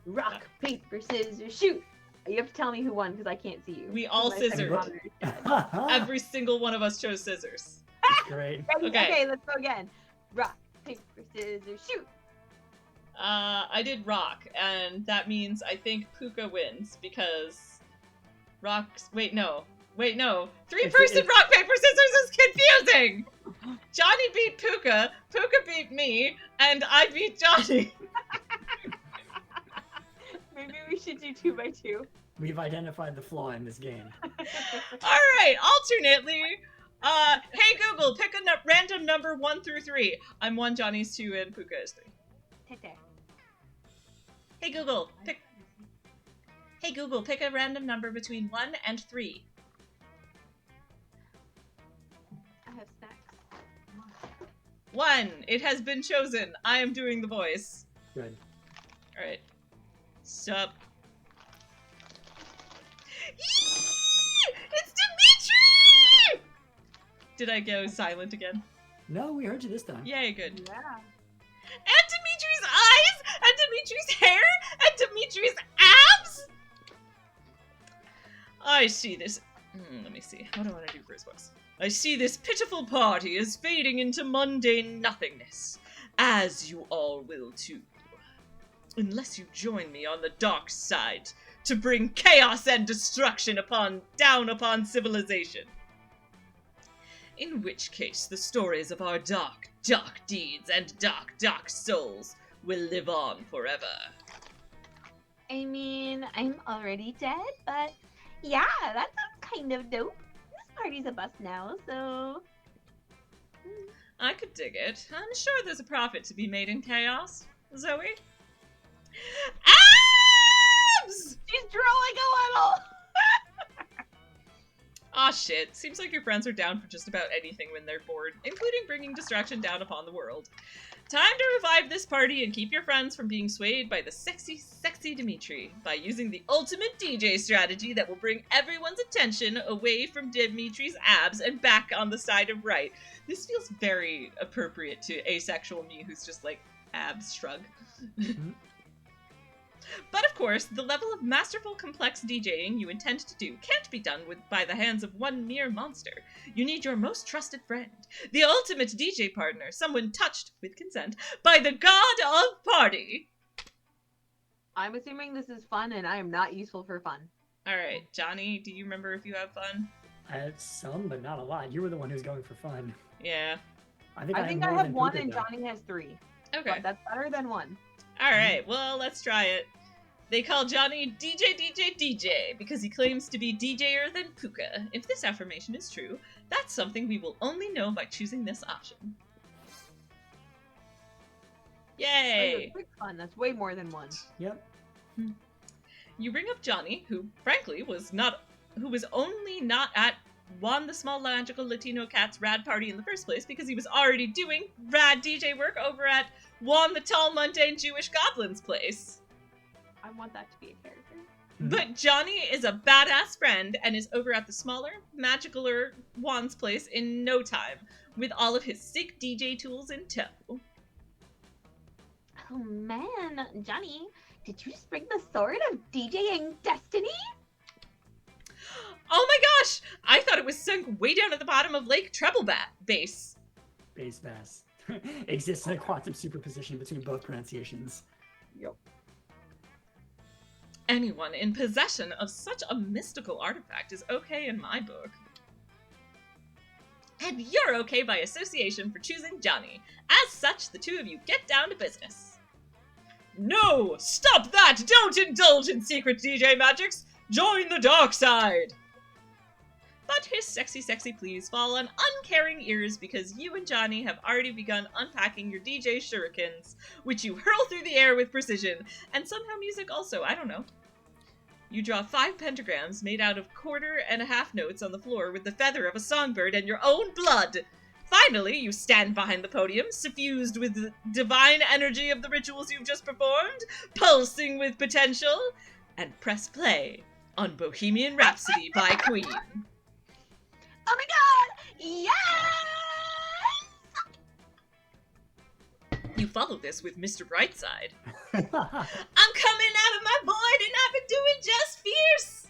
Rock, paper, scissors, shoot! You have to tell me who won because I can't see you. We all My second scissored. monitor is dead. Every single one of us chose scissors. Great. Ready? Okay. Okay, let's go again. Rock, paper, scissors, shoot! I did rock, and that means I think Puka wins, because rocks... Wait, no. Three-person rock, paper, scissors is confusing! Johnny beat Puka, Puka beat me, and I beat Johnny. Maybe we should do 2 by 2. We've identified the flaw in this game. Alright, alternately, hey Google, pick a random number 1 through 3. I'm 1, Johnny's 2, and Puka is 3. Hey Google, pick a random number between 1 and 3. I have snacks. 1. It has been chosen. I am doing the voice. Good. Alright. Sup. It's Dimitri! Did I go silent again? No, we heard you this time. Yay, good. Yeah. And Dimitri's eyes! And Dimitri's hair! And Dimitri's abs! I see this... let me see. What do I want to do for his voice? I see this pitiful party is fading into mundane nothingness, as you all will too. Unless you join me on the dark side to bring chaos and destruction down upon civilization. In which case, the stories of our dark, dark deeds and dark, dark souls will live on forever. I mean, I'm already dead, but yeah, that sounds kind of dope. This party's a bust now, so... I could dig it. I'm sure there's a profit to be made in chaos. Zoe? Abs! She's drooling a little! Aw shit, seems like your friends are down for just about anything when they're bored, including bringing distraction down upon the world. Time to revive this party and keep your friends from being swayed by the sexy, sexy Dimitri by using the ultimate DJ strategy that will bring everyone's attention away from Dimitri's abs and back on the side of right. This feels very appropriate to asexual me who's just like, abs shrug. But of course, the level of masterful, complex DJing you intend to do can't be done by the hands of one mere monster. You need your most trusted friend, the ultimate DJ partner, someone touched, with consent, by the god of party. I'm assuming this is fun and I am not useful for fun. Alright, Johnny, do you remember if you have fun? I had some, but not a lot. You were the one who's going for fun. Yeah. I think I more have than 1 Puka, and though. Johnny has 3. Okay. But that's better than 1. Alright, well, let's try it. They call Johnny DJ because he claims to be DJer than Puka. If this affirmation is true, that's something we will only know by choosing this option. Yay! Quick fun, that's way more than 1. Yep. You bring up Johnny, who, frankly, was only not at Juan the Small Magical Latino Cat's rad party in the first place because he was already doing rad DJ work over at Juan the Tall Mundane Jewish Goblin's place. I want that to be a character. But Johnny is a badass friend and is over at the smaller, magicaler Juan's place in no time, with all of his sick DJ tools in tow. Oh man, Johnny, did you just bring the sword of DJing destiny? Oh my gosh! I thought it was sunk way down at the bottom of Lake Treble Base. Base bass. Exists in a quantum superposition between both pronunciations. Yep. Anyone in possession of such a mystical artifact is okay in my book. And you're okay by association for choosing Johnny. As such, the two of you get down to business. No! Stop that! Don't indulge in secret DJ magics! Join the dark side! But his sexy, sexy pleas fall on uncaring ears because you and Johnny have already begun unpacking your DJ shurikens, which you hurl through the air with precision, and somehow music also, I don't know. You draw 5 pentagrams made out of 1/4 notes on the floor with the feather of a songbird and your own blood. Finally, you stand behind the podium, suffused with the divine energy of the rituals you've just performed, pulsing with potential, and press play on Bohemian Rhapsody by Queen. Oh my god! Yes! You follow this with Mr. Brightside. I'm coming out of my void and I've been doing just fierce!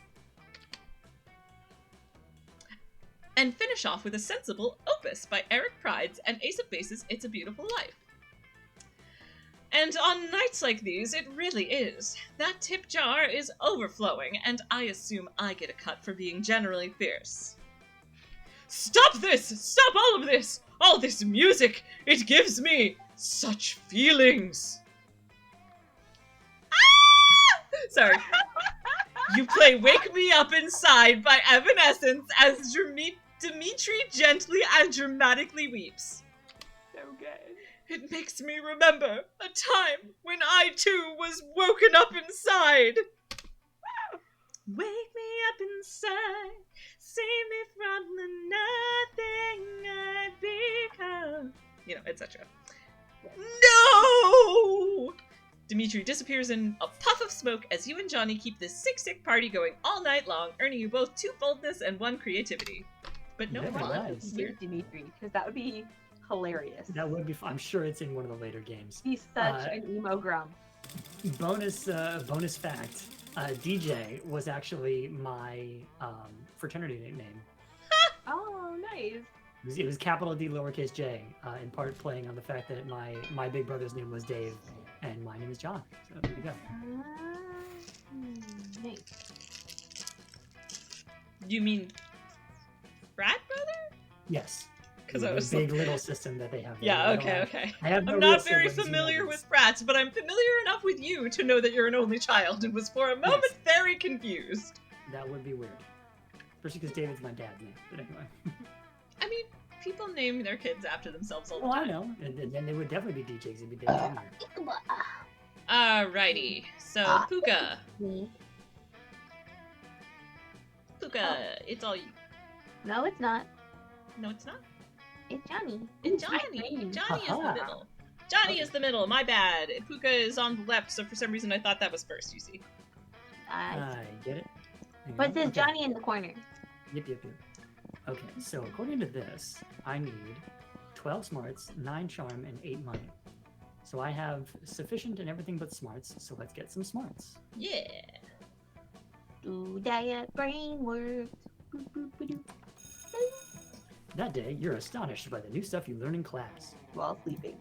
And finish off with a sensible Opus by Eric Prides and Ace of Base's It's a Beautiful Life. And on nights like these, it really is. That tip jar is overflowing, and I assume I get a cut for being generally fierce. Stop this! Stop all of this! All this music! It gives me such feelings! Ah! Sorry. You play Wake Me Up Inside by Evanescence as Dimitri gently and dramatically weeps. So good. It makes me remember a time when I too was woken up inside. Wake me up inside, save me from the nothing I become. You know, etc. No! Dimitri disappears in a puff of smoke as you and Johnny keep this sick party going all night long, earning you both 2 boldness and 1 creativity. But no Very fun. nice. Give Dimitri, because that would be hilarious. That would be fun. I'm sure it's in one of the later games. He's such an emo grum. Bonus fact. DJ was actually my fraternity nickname. Oh, nice. It was capital D lowercase j, in part playing on the fact that my big brother's name was Dave and my name is John. So there you go. Nice. You mean frat brother? Yes. Because The I was big little system that they have. there. Yeah, I don't okay, have- okay. I have no I'm real not very siblings, familiar you know, with frats, but I'm familiar enough with you to know that you're an only child and was for a moment very confused. That would be weird. Especially because David's my dad's name. But anyway. I mean, people name their kids after themselves all the Well, I time. know. And then they would definitely be DJs. It'd be Dave Jr. Alrighty, so Puka. Me. Puka, it's all you. No, it's not. No, it's not. It's Johnny. And my Johnny. brain. Johnny is the Haha. middle. Johnny is the middle, my bad. Puka is on the left, so for some reason I thought that was first, you see. I get it. Hang But on. it says Okay. Johnny in the corner. Yep. Okay, so according to this, I need 12 smarts, 9 charm, and 8 money. So I have sufficient in everything but smarts, so let's get some smarts. Yeah. Do that brain works. Boop, boop, boop, boop. That day, you're astonished by the new stuff you learn in class. While sleeping.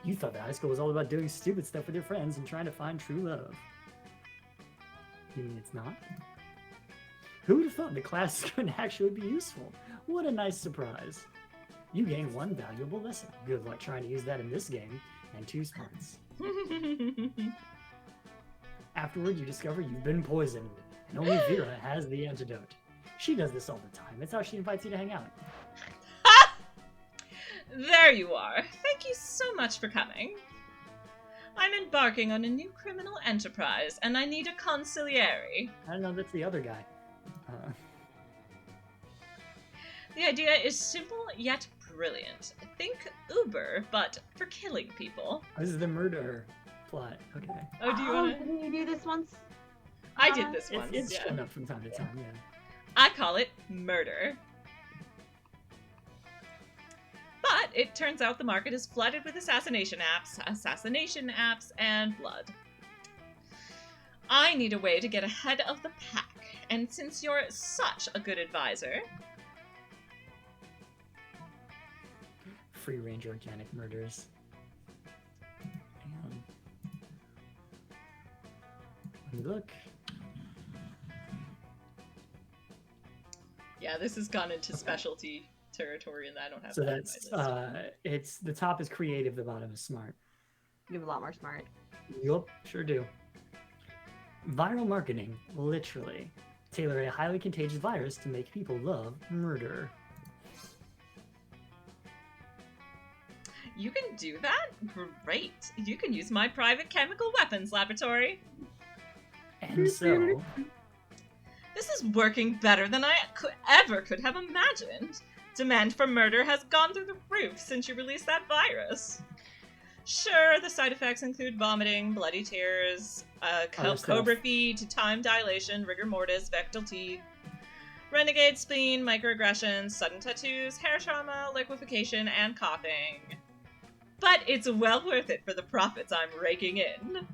You thought that high school was all about doing stupid stuff with your friends and trying to find true love. You mean it's not? Who would have thought the class could actually be useful? What a nice surprise. You gain 1 valuable lesson. Good luck trying to use that in this game, and 2 smarts. Afterward, you discover you've been poisoned, and only Vera has the antidote. She does this all the time. It's how she invites you to hang out. There you are. Thank you so much for coming. I'm embarking on a new criminal enterprise, and I need a consigliere. I don't know, that's the other guy. The idea is simple yet brilliant. Think Uber, but for killing people. This is the murder plot. Okay. Oh, do you want to? Didn't you do this once? I did this once. It's Yeah. shown up from time to time, yeah. I call it murder. But it turns out the market is flooded with assassination apps, and blood. I need a way to get ahead of the pack, and since you're such a good advisor, Free range organic murders. Hang on. Let me look. yeah, this has gone into specialty territory, and I don't have So that that's in my list. it's the top is creative, the bottom is smart. You have a lot more smart. Yup, sure do. Viral marketing, literally. Tailor a highly contagious virus to make people love murder. You can do that? Great. You can use my private chemical weapons laboratory. And so, This is working better than I ever could have imagined. Demand for murder has gone through the roof since you released that virus. Sure, the side effects include vomiting, bloody tears, Other stuff. cobra feed, time dilation, rigor mortis, vectal teeth, renegade spleen, microaggressions, sudden tattoos, hair trauma, liquefaction, and coughing. But it's well worth it for the profits I'm raking in.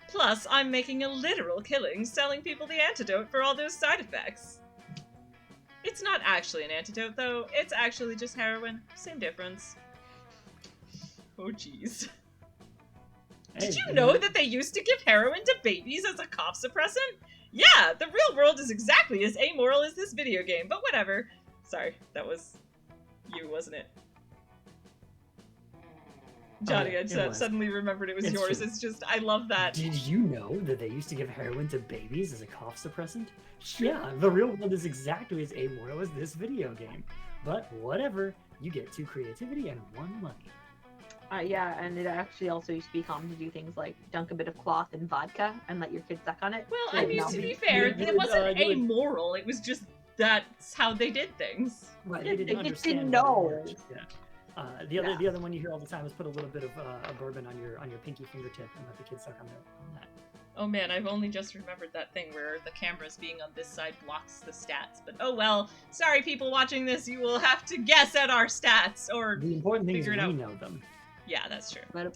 Plus, I'm making a literal killing selling people the antidote for all those side effects. It's not actually an antidote, though. It's actually just heroin. Same difference. Oh, jeez. Did Hey, you know that they used to give heroin to babies as a cough suppressant? Yeah, the real world is exactly as amoral as this video game, but whatever. Sorry, that was you, wasn't it? Johnny, yeah, I it was. suddenly remembered it was It's yours. true. It's just, I love that. Did you know that they used to give heroin to babies as a cough suppressant? Yeah, the real world is exactly as amoral as this video game. But whatever, you get 2 creativity and 1 money. Yeah, and it actually also used to be common to do things like dunk a bit of cloth in vodka and let your kids suck on it. Well, So I it mean, not to be- be fair, you it would, wasn't you would- amoral. It was just that's how they did things. Right, Yeah, they they didn't just understand didn't how it know. worked. Yeah. The other one you hear all the time is put a little bit of a bourbon on your pinky fingertip and let the kids suck on that. Oh man, I've only just remembered that thing where the cameras being on this side blocks the stats. But oh well, sorry people watching this, you will have to guess at our stats or The important thing is figure it we out. know them. Yeah, that's true. But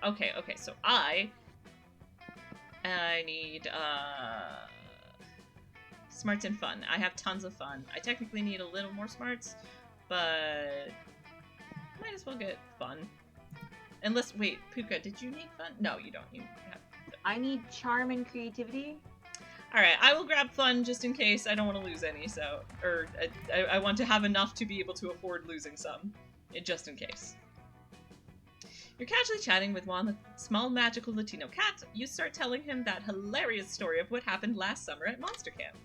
Okay, so I need smarts and fun. I have tons of fun. I technically need a little more smarts, but might as well get fun. Unless, wait, Puka, did you need fun? No, you don't. You have... I need charm and creativity. Alright, I will grab fun just in case. I don't want to lose any, so... Or, I want to have enough to be able to afford losing some. Just in case. You're casually chatting with one small magical Latino cat. You start telling him that hilarious story of what happened last summer at Monster Camp.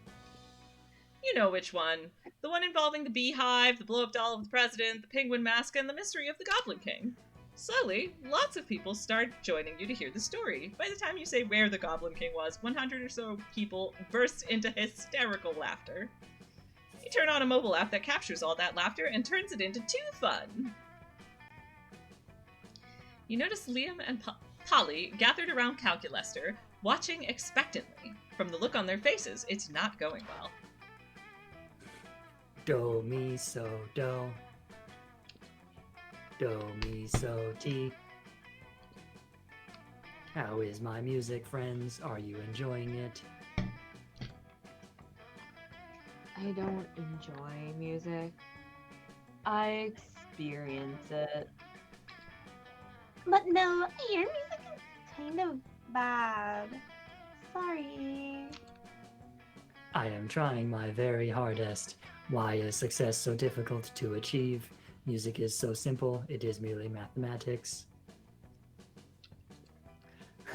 You know which one. The one involving the beehive, the blow-up doll of the president, the penguin mask, and the mystery of the Goblin King. Slowly, lots of people start joining you to hear the story. By the time you say where the Goblin King was, 100 or so people burst into hysterical laughter. You turn on a mobile app that captures all that laughter and turns it into 2 fun. You notice Liam and Polly gathered around Calculester, watching expectantly. From the look on their faces, it's not going well. Do, mi, so, do. Do, mi, so, ti. How is my music, friends? Are you enjoying it? I don't enjoy music. I experience it. But no, your music is kind of bad. Sorry. I am trying my very hardest. Why is success so difficult to achieve? Music is so simple, it is merely mathematics.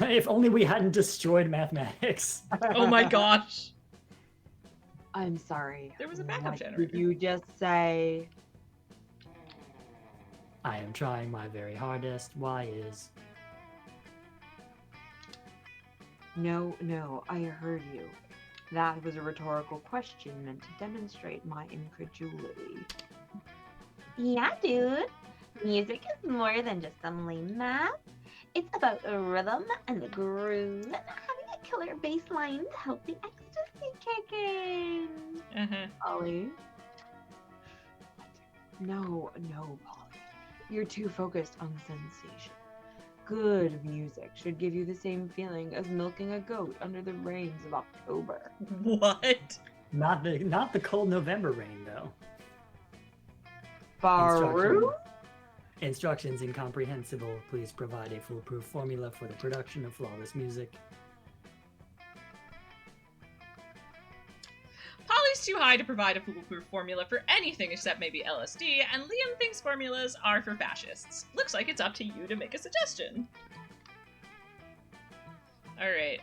If only we hadn't destroyed mathematics. Oh my gosh! I'm sorry. There was a backup What generator. did you just say? I am trying my very hardest. Why is... No, I heard you. That was a rhetorical question meant to demonstrate my incredulity. Yeah, dude. Music is more than just some lame math. It's about a rhythm and the groove and having a killer bass line to help the ecstasy kick in. Uh-huh. Polly? No, Polly. You're too focused on sensation. Good music should give you the same feeling as milking a goat under the rains of October. What? Not the cold November rain, though. Baru? Instructions incomprehensible. Please provide a foolproof formula for the production of flawless music. Polly's too high to provide a foolproof formula for anything except maybe LSD, and Liam thinks formulas are for fascists. Looks like it's up to you to make a suggestion. Alright.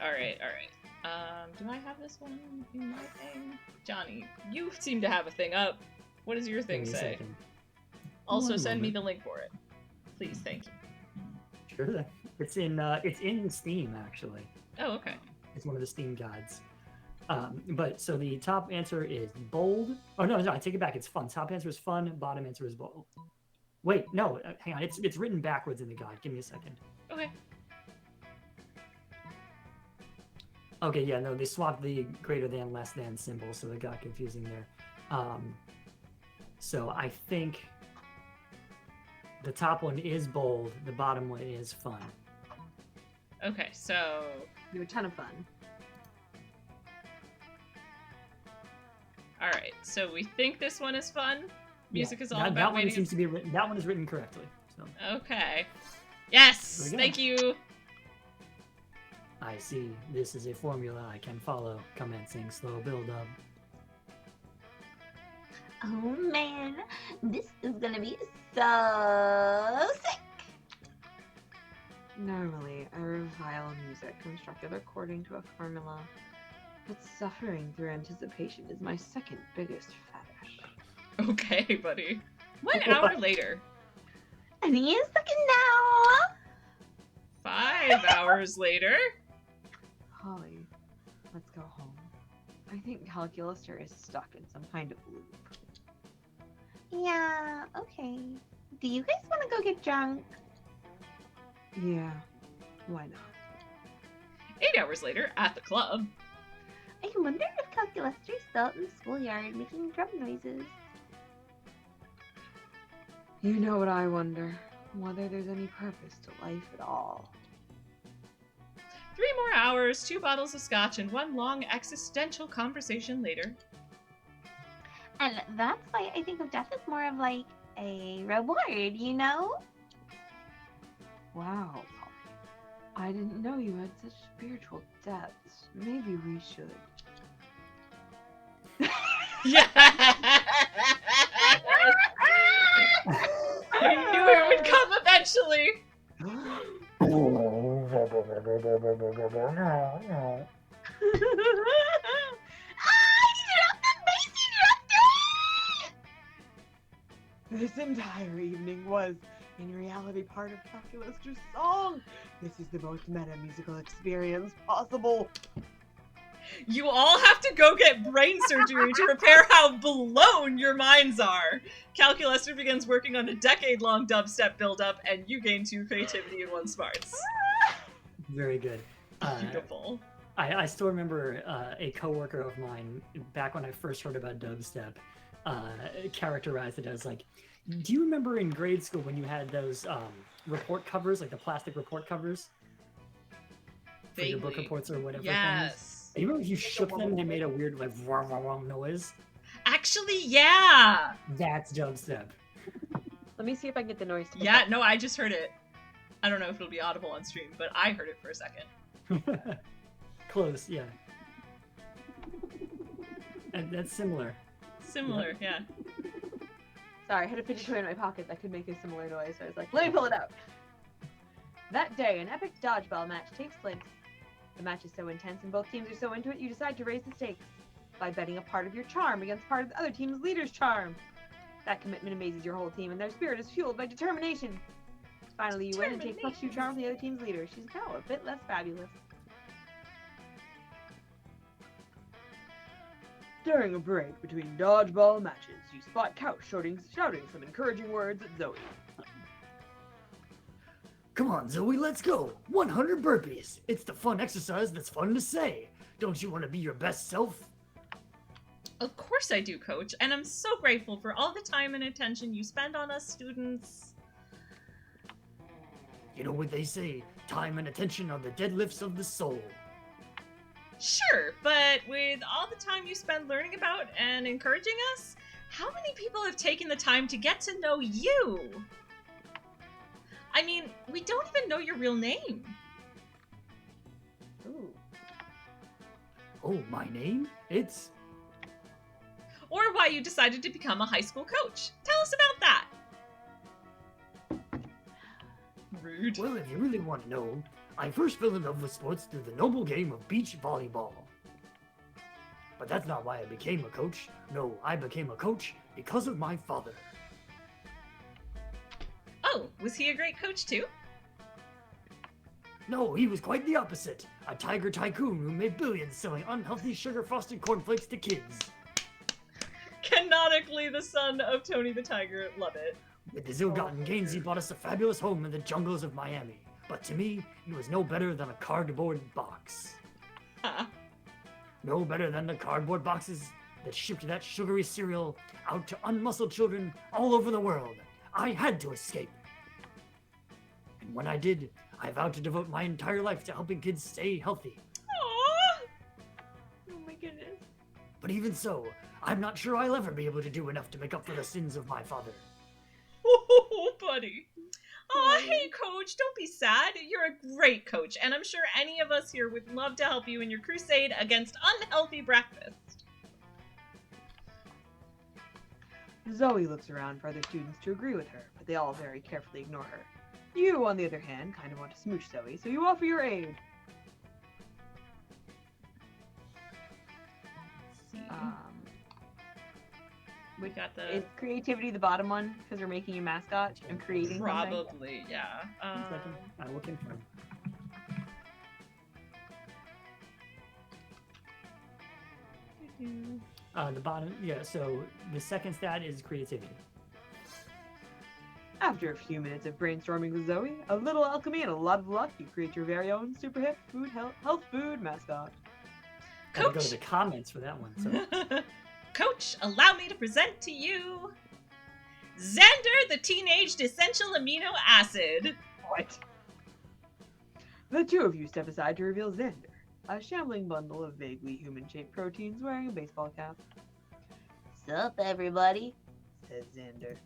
Do I have this one in my thing? Johnny, you seem to have a thing up. What does your thing Give me a say? second. Also One send me moment. the link for it. Please, thank you. Sure. It's in Steam, actually. Oh, okay. It's one of the Steam guides. But so the top answer is bold. Oh no, I take it back. It's fun. Top answer is fun. Bottom answer is bold. Wait, no, hang on. It's written backwards in the guide. Give me a second. Okay. Okay, yeah, no, they swapped the greater than, less than symbol, so it got confusing there. So I think the top one is bold. The bottom one is fun. Okay, so They were a ton of fun. alright, so we think this one is fun. Music Yeah, is all that about one waiting. seems to be written. That one is written correctly. So Okay. Yes! There we go. Thank you! I see. This is a formula I can follow. Commencing slow build-up. Oh man, this is gonna be so sick. Normally, I revile music constructed according to a formula, but suffering through anticipation is my second biggest fetish. Okay, buddy. 1 hour later. I need a second now. 5 hours later. Holly, let's go home. I think Calculaster is stuck in some kind of loop. Yeah, okay. Do you guys want to go get drunk? Yeah, why not? 8 hours later, at the club. I wonder if Calculaster's still out in the schoolyard making drum noises. You know what I wonder? Whether there's any purpose to life at all. 3 more hours, 2 bottles of scotch, and 1 long existential conversation later. And that's why I think of death as more of like a reward, you know? Wow, Polly. I didn't know you had such spiritual depths. Maybe we should. Yeah! I knew it would come eventually! This entire evening was, in reality, part of Calculaster's song. This is the most meta musical experience possible. You all have to go get brain surgery to repair how blown your minds are. Calculaster begins working on a decade-long dubstep build-up, and you gain 2 creativity and 1 smarts. Very good. Beautiful. I still remember a coworker of mine back when I first heard about dubstep characterized it as like, do you remember in grade school when you had those report covers, like the plastic report covers for your book Vaguely. reports or whatever things? Yes. You remember if you shook them, they made a weird like wah, wah, wah noise? Actually, yeah! That's dubstep. Let me see if I can get the noise to Yeah, no, I just heard it. I don't know if it'll be audible on stream, but I heard it for a second. Close, yeah. And that's similar. Similar, yeah. Sorry, I had a fidget toy in my pocket that could make a similar noise, so I was like, let me pull it out. That day, an epic dodgeball match takes place. The match is so intense and both teams are so into it, you decide to raise the stakes by betting a part of your charm against part of the other team's leader's charm. That commitment amazes your whole team, and their spirit is fueled by determination. Finally, you win and take +2 charm from the other team's leader. She's now a bit less fabulous. During a break between dodgeball matches, you spot Couch shouting some encouraging words at Zoe. Come on, Zoe, let's go. 100 burpees. It's the fun exercise that's fun to say. Don't you want to be your best self? Of course I do, Coach, and I'm so grateful for all the time and attention you spend on us students. You know what they say, time and attention are the deadlifts of the soul. Sure, but with all the time you spend learning about and encouraging us, how many people have taken the time to get to know you? I mean, we don't even know your real name. Ooh. Oh, my name? It's... Or why you decided to become a high school coach. Tell us about that. Rude. Well, if you really want to know, I first fell in love with sports through the noble game of beach volleyball. But that's not why I became a coach. No, I became a coach because of my father. Oh, was he a great coach too? No, he was quite the opposite. A tiger tycoon who made billions selling unhealthy sugar-frosted cornflakes to kids. Canonically the son of Tony the Tiger. Love it. With his ill-gotten gains, he bought us a fabulous home in the jungles of Miami. But to me, it was no better than a cardboard box. No better than the cardboard boxes that shipped that sugary cereal out to unmuscled children all over the world. I had to escape. And when I did, I vowed to devote my entire life to helping kids stay healthy. Aww. Oh my goodness. But even so, I'm not sure I'll ever be able to do enough to make up for the sins of my father. Oh, buddy. Oh, hey, Coach. Don't be sad. You're a great coach, and I'm sure any of us here would love to help you in your crusade against unhealthy breakfast. Zoe looks around for other students to agree with her, but they all very carefully ignore her. You, on the other hand, kind of want to smooch Zoe, so you offer your aid. Let's see. We got the... Is creativity the bottom one because we're making a mascot and creating something? Probably, yeah. 1 second. I will confirm. The bottom, yeah, so the second stat is creativity. After a few minutes of brainstorming with Zoe, a little alchemy, and a lot of luck, you create your very own super hip health food mascot. Gotta go to the comments for that one. So. Coach, allow me to present to you Xander, the teenaged essential amino acid. What? The two of you step aside to reveal Xander, a shambling bundle of vaguely human-shaped proteins wearing a baseball cap. Sup, everybody? Says Xander.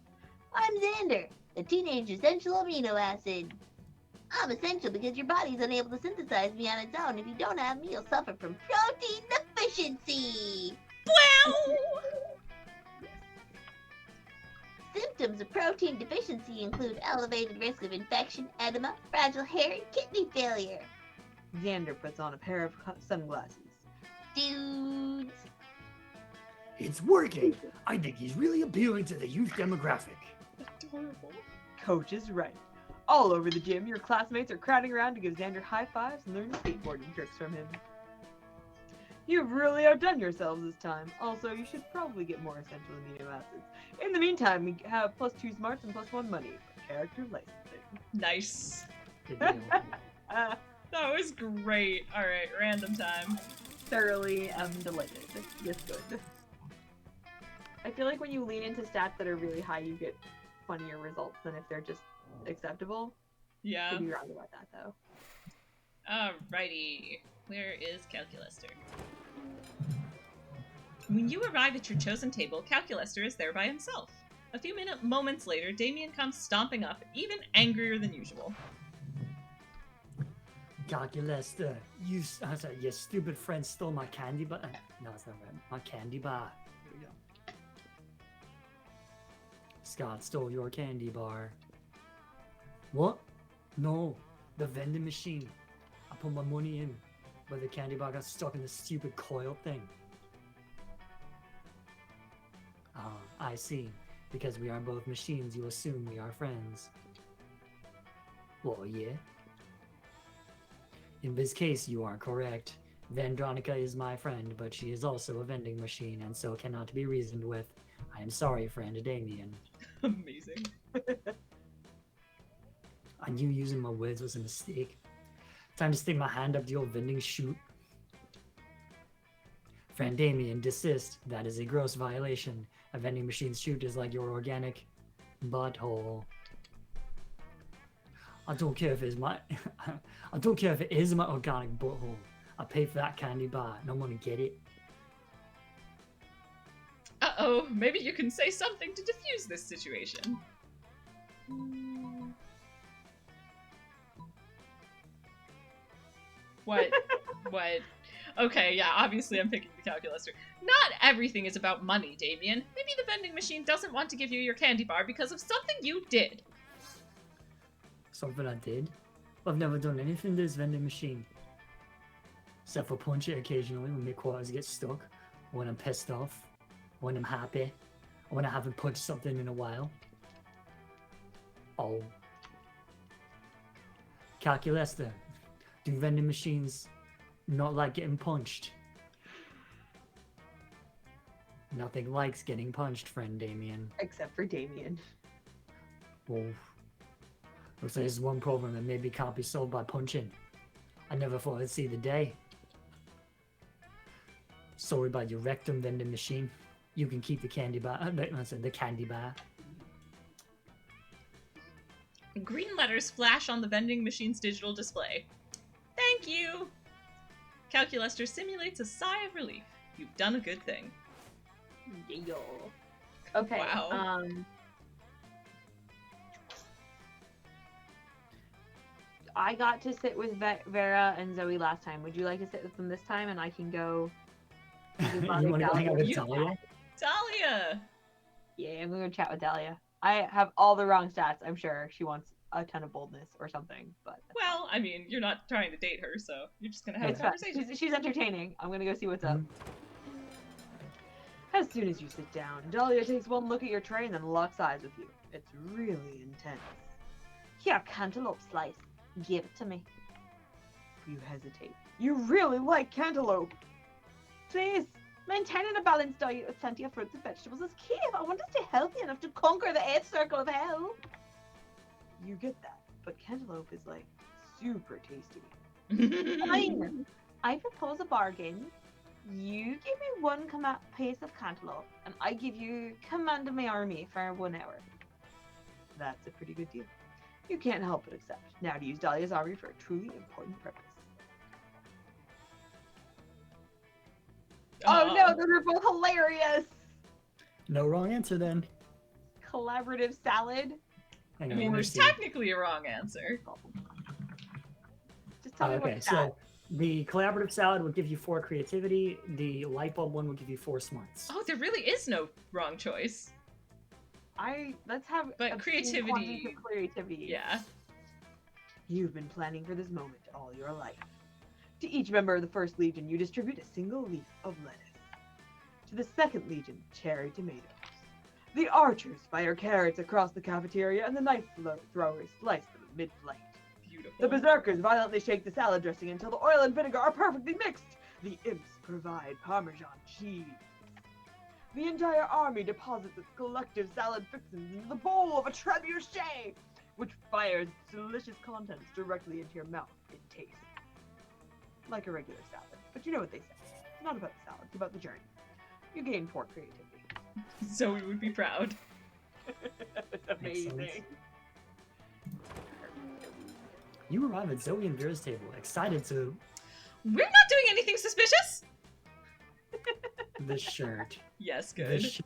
I'm Xander, the teenage essential amino acid. I'm essential because your body's unable to synthesize me on its own. If you don't have me, you'll suffer from protein deficiency. Wow! Symptoms of protein deficiency include elevated risk of infection, edema, fragile hair, and kidney failure. Xander puts on a pair of sunglasses. Dudes. It's working! I think he's really appealing to the youth demographic. Adorable. Coach is right. All over the gym, your classmates are crowding around to give Xander high fives and learn skateboarding tricks from him. You've really outdone yourselves this time. Also, you should probably get more essential amino acids. In the meantime, we have +2 smarts and +1 money for character licensing. Nice. Good deal. That was great. Alright, random time. Thoroughly am delighted. Yes, good. I feel like when you lean into stats that are really high, you get funnier results than if they're just acceptable. Yeah. Could be wrong about that, though. Alrighty. Where is Calculaster? When you arrive at your chosen table, Calculaster is there by himself. A few moments later, Damien comes stomping up, even angrier than usual. Calculaster, your stupid friend stole my candy bar. No, it's not right. My candy bar. Here we go. Scott stole your candy bar. What? No, the vending machine. I put my money in, but the candy bar got stuck in the stupid coil thing. Ah, I see. Because we are both machines, you assume we are friends. Well, yeah. In this case, you are correct. Vendronica is my friend, but she is also a vending machine, and so cannot be reasoned with. I am sorry, friend Damien. Amazing. I knew using my words was a mistake. Time to stick my hand up the old vending chute. Friend Damien, desist. That is a gross violation. A vending machine's chute is like your organic butthole. I don't care if it's my I don't care if it is my organic butthole. I pay for that candy bar. No one to get it. Uh-oh, maybe you can say something to diffuse this situation. What? What? Okay, yeah, obviously I'm picking the Calculaster. Not everything is about money, Damien. Maybe the vending machine doesn't want to give you your candy bar because of something you did. Something I did? I've never done anything to this vending machine. Except for punch it occasionally when my quarters get stuck, or when I'm pissed off, or when I'm happy, or when I haven't punched something in a while. Oh. Calculaster. Do vending machines not like getting punched? Nothing likes getting punched, friend Damien. Except for Damien. Well, looks like there's one problem that maybe can't be solved by punching. I never thought I'd see the day. Sorry about your rectum, vending machine. You can keep the candy bar. The candy bar. Green letters flash on the vending machine's digital display. Thank you! Calculaster simulates a sigh of relief. You've done a good thing. Yo. Okay. Wow. I got to sit with Vera and Zoe last time. Would you like to sit with them this time, and I can go? You want to go hang out with You- Talia? Talia! Yeah, I'm gonna chat with Dahlia. I have all the wrong stats. I'm sure she wants a ton of boldness or something, but Well, I mean, you're not trying to date her, so you're just gonna have a it's fine. conversation. She's entertaining. I'm gonna go see what's up. Mhm. As soon as you sit down, Dahlia takes one look at your tray and then locks eyes with you. It's really intense. Here, cantaloupe slice. Give it to me. You hesitate. You really like cantaloupe. Please, maintaining a balanced diet with plenty of fruits and vegetables is key if I want to stay healthy enough to conquer the 8th circle of hell. You get that, but cantaloupe is like super tasty. Fine. I propose a bargain. You give me one piece of cantaloupe, and I give you command of my army for 1 hour. That's a pretty good deal. You can't help but accept. Now to use Dahlia's army for a truly important purpose. Oh no, those are both hilarious! No wrong answer then. Collaborative salad. Hang I on, mean, let me there's see. technically a wrong answer. Just tell me Okay, what's so that. the collaborative salad would give you 4 creativity. The light bulb one would give you 4 smarts. Oh, there really is no wrong choice. Let's have But obscene creativity- quantities of creativity. Yeah. You've been planning for this moment all your life. To each member of the First Legion, you distribute a single leaf of lettuce. To the Second Legion, cherry tomatoes. The archers fire carrots across the cafeteria, and the knife throwers slice them mid-flight. Beautiful. The berserkers violently shake the salad dressing until the oil and vinegar are perfectly mixed. The imps provide Parmesan cheese. The entire army deposits its collective salad fixings into the bowl of a trebuchet, which fires its delicious contents directly into your mouth. It tastes like a regular salad, but you know what they say. It's not about the salad, it's about the journey. You gain 4 creativity. Zoe would be proud. Amazing. You arrive at Zoe and Vera's table, excited to We're not doing anything suspicious! the shirt. Yes, The good. shirt.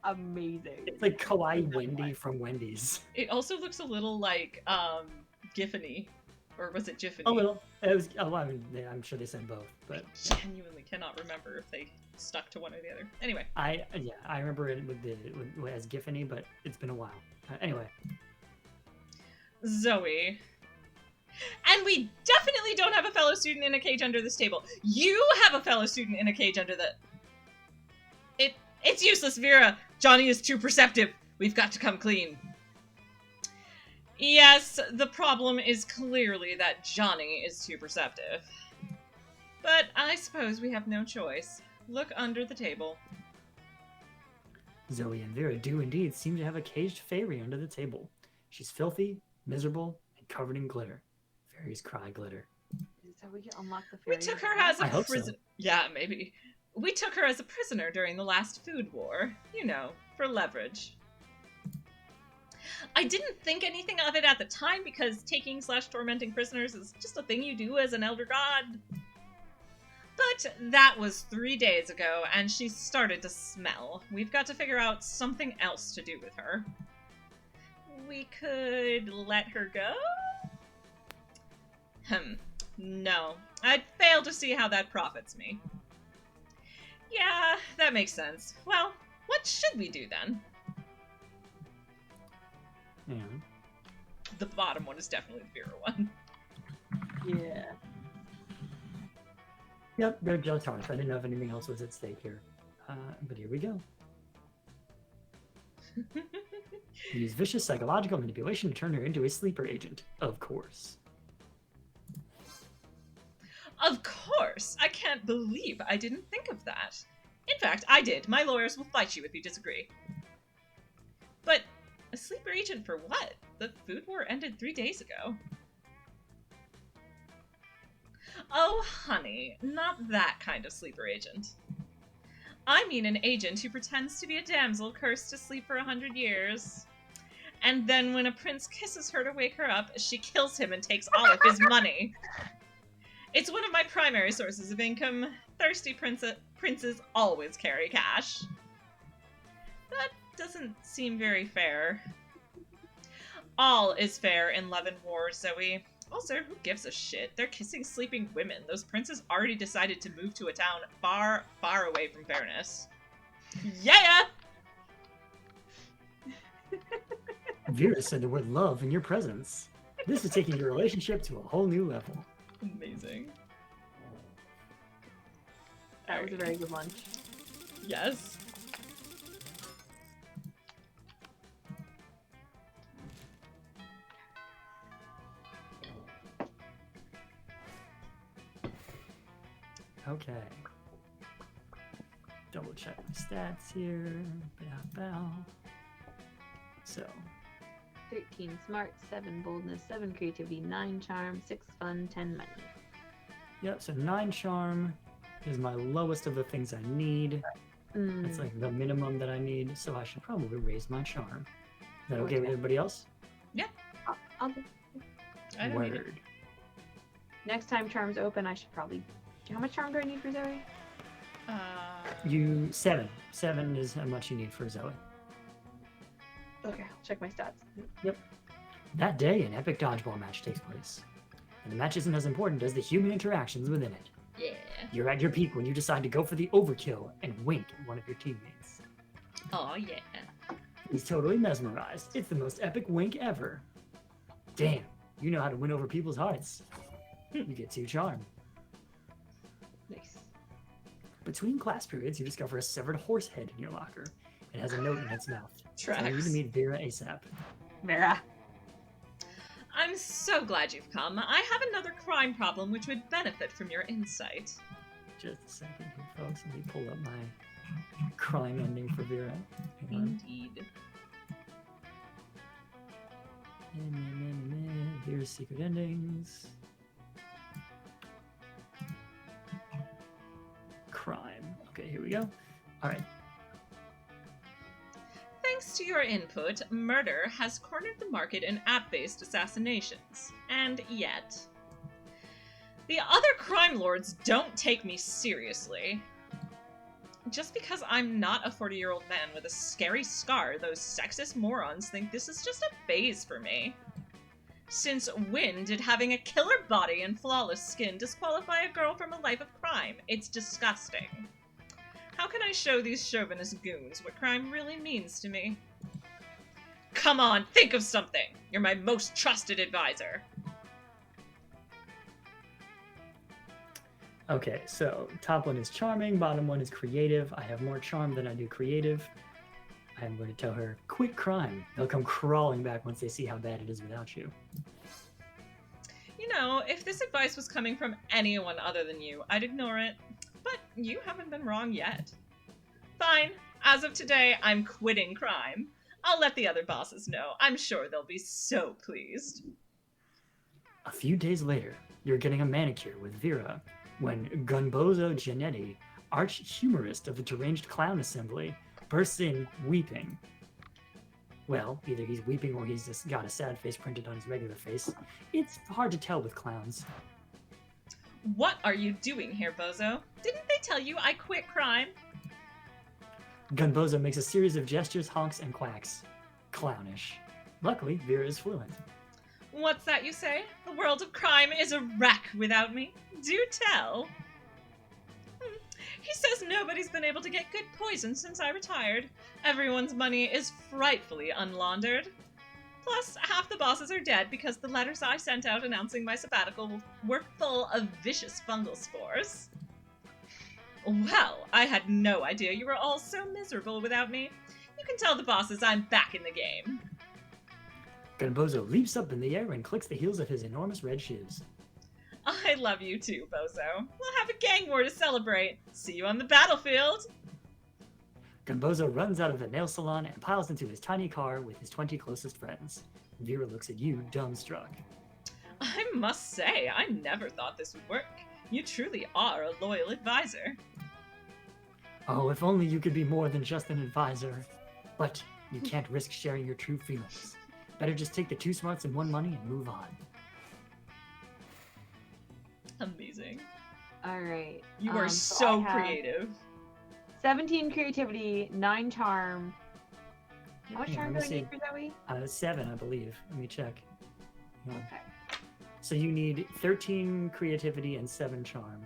Amazing. It's like Kawaii Wendy from Wendy's. It also looks a little like, Giffany. Or was it Jiffany? A little. It was. Oh, I mean, I'm sure they said both, I but genuinely cannot remember if they stuck to one or the other. Anyway. I remember it with as Giffany, but it's been a while. Anyway, Zoe. And we definitely don't have a fellow student in a cage under this table. You have a fellow student in a cage under the... It's useless, Vera. Johnny is too perceptive. We've got to come clean. Yes, the problem is clearly that Johnny is too perceptive. But I suppose we have no choice. Look under the table. Zoe and Vera do indeed seem to have a caged fairy under the table. She's filthy, miserable, and covered in glitter. Fairies cry glitter. Is that we can unlock the We fairy? took her as a I hope so. prisoner. Yeah, maybe. We took her as a prisoner during the last food war. You know, for leverage. I didn't think anything of it at the time because taking/tormenting prisoners is just a thing you do as an elder god. But that was 3 days ago, and she started to smell. We've got to figure out something else to do with her. We could let her go? No. I'd fail to see how that profits me. Yeah, that makes sense. Well, what should we do then? Yeah. The bottom one is definitely the Vera one. Yeah. Yep, they're just harsh. I didn't know if anything else was at stake here. But here we go. Use vicious psychological manipulation to turn her into a sleeper agent. Of course. Of course! I can't believe I didn't think of that. In fact, I did. My lawyers will fight you if you disagree. But a sleeper agent for what? The food war ended 3 days ago. Oh, honey, not that kind of sleeper agent. I mean an agent who pretends to be a damsel cursed to sleep for 100 years. And then when a prince kisses her to wake her up, she kills him and takes all of his money. It's one of my primary sources of income. Thirsty princes always carry cash. That doesn't seem very fair. All is fair in love and war, Zoe. Also, who gives a shit? They're kissing sleeping women. Those princes already decided to move to a town far, far away from fairness. Yeah! Vera said the word love in your presence. This is taking your relationship to a whole new level. Amazing. That was a very good lunch. Yes. Okay. Double check my stats here. Bow. So, 13 smart, 7 boldness, 7 creativity, 9 charm, 6 fun, 10 money. yep, so 9 charm is my lowest of the things I need. It's like the minimum that I need, so I should probably raise my charm. Is that okay with everybody else? I'll do. I don't need it. Word. Next time charms open, I should probably. How much charm do I need for Zoe? You 7. 7 is how much you need for Zoe. Okay, I'll check my stats. That day, an epic dodgeball match takes place. And the match isn't as important as the human interactions within it. Yeah. You're at your peak when you decide to go for the overkill and wink at one of your teammates. Oh, yeah. He's totally mesmerized. It's the most epic wink ever. Damn, you know how to win over people's hearts. You get 2 charm. Nice. Between class periods, you discover a severed horse head in your locker. It has a note in its mouth. Tell you to Tracks. meet Vera ASAP. Vera. I'm so glad you've come. I have another crime problem which would benefit from your insight. Just a second here, folks. Let me pull up my crime ending for Vera. Hang on. Indeed. Here's secret endings. Crime. Okay, here we go. All right. Thanks to your input, murder has cornered the market in app-based assassinations. And yet, the other crime lords don't take me seriously. Just because I'm not a 40-year-old man with a scary scar, those sexist morons think this is just a phase for me. Since when did having a killer body and flawless skin disqualify a girl from a life of crime? It's disgusting. How can I show these chauvinist goons what crime really means to me? Come on, think of something! You're my most trusted advisor. Okay, so top one is charming, bottom one is creative. I have more charm than I do creative. I'm going to tell her, quit crime. They'll come crawling back once they see how bad it is without you. You know, if this advice was coming from anyone other than you, I'd ignore it. But you haven't been wrong yet. Fine. As of today, I'm quitting crime. I'll let the other bosses know. I'm sure they'll be so pleased. A few days later, you're getting a manicure with Vera when Gunbozo Giannetti, arch-humorist of the Deranged Clown Assembly, bursts in weeping. Well, either he's weeping or he's just got a sad face printed on his regular face. It's hard to tell with clowns. What are you doing here, Bozo? Didn't they tell you I quit crime? Gunbozo makes a series of gestures, honks, and quacks. Clownish. Luckily, Vera is fluent. What's that you say? The world of crime is a wreck without me. Do tell. He says nobody's been able to get good poison since I retired. Everyone's money is frightfully unlaundered. Plus, half the bosses are dead because the letters I sent out announcing my sabbatical were full of vicious fungal spores. Well, I had no idea you were all so miserable without me. You can tell the bosses I'm back in the game. Gunbozo leaps up in the air and clicks the heels of his enormous red shoes. I love you too, Bozo. We'll have a gang war to celebrate. See you on the battlefield. Gunbozo runs out of the nail salon and piles into his tiny car with his 20 closest friends. Vera looks at you, dumbstruck. I must say, I never thought this would work. You truly are a loyal advisor. Oh, if only you could be more than just an advisor. But you can't risk sharing your true feelings. Better just take the 2 smarts and 1 money and move on. Amazing. Alright. You are so creative. 17 creativity, 9 charm. How much Yeah, charm let do me I need for Zoe? 7, I believe. Let me check. Yeah. Okay. So you need 13 creativity and 7 charm.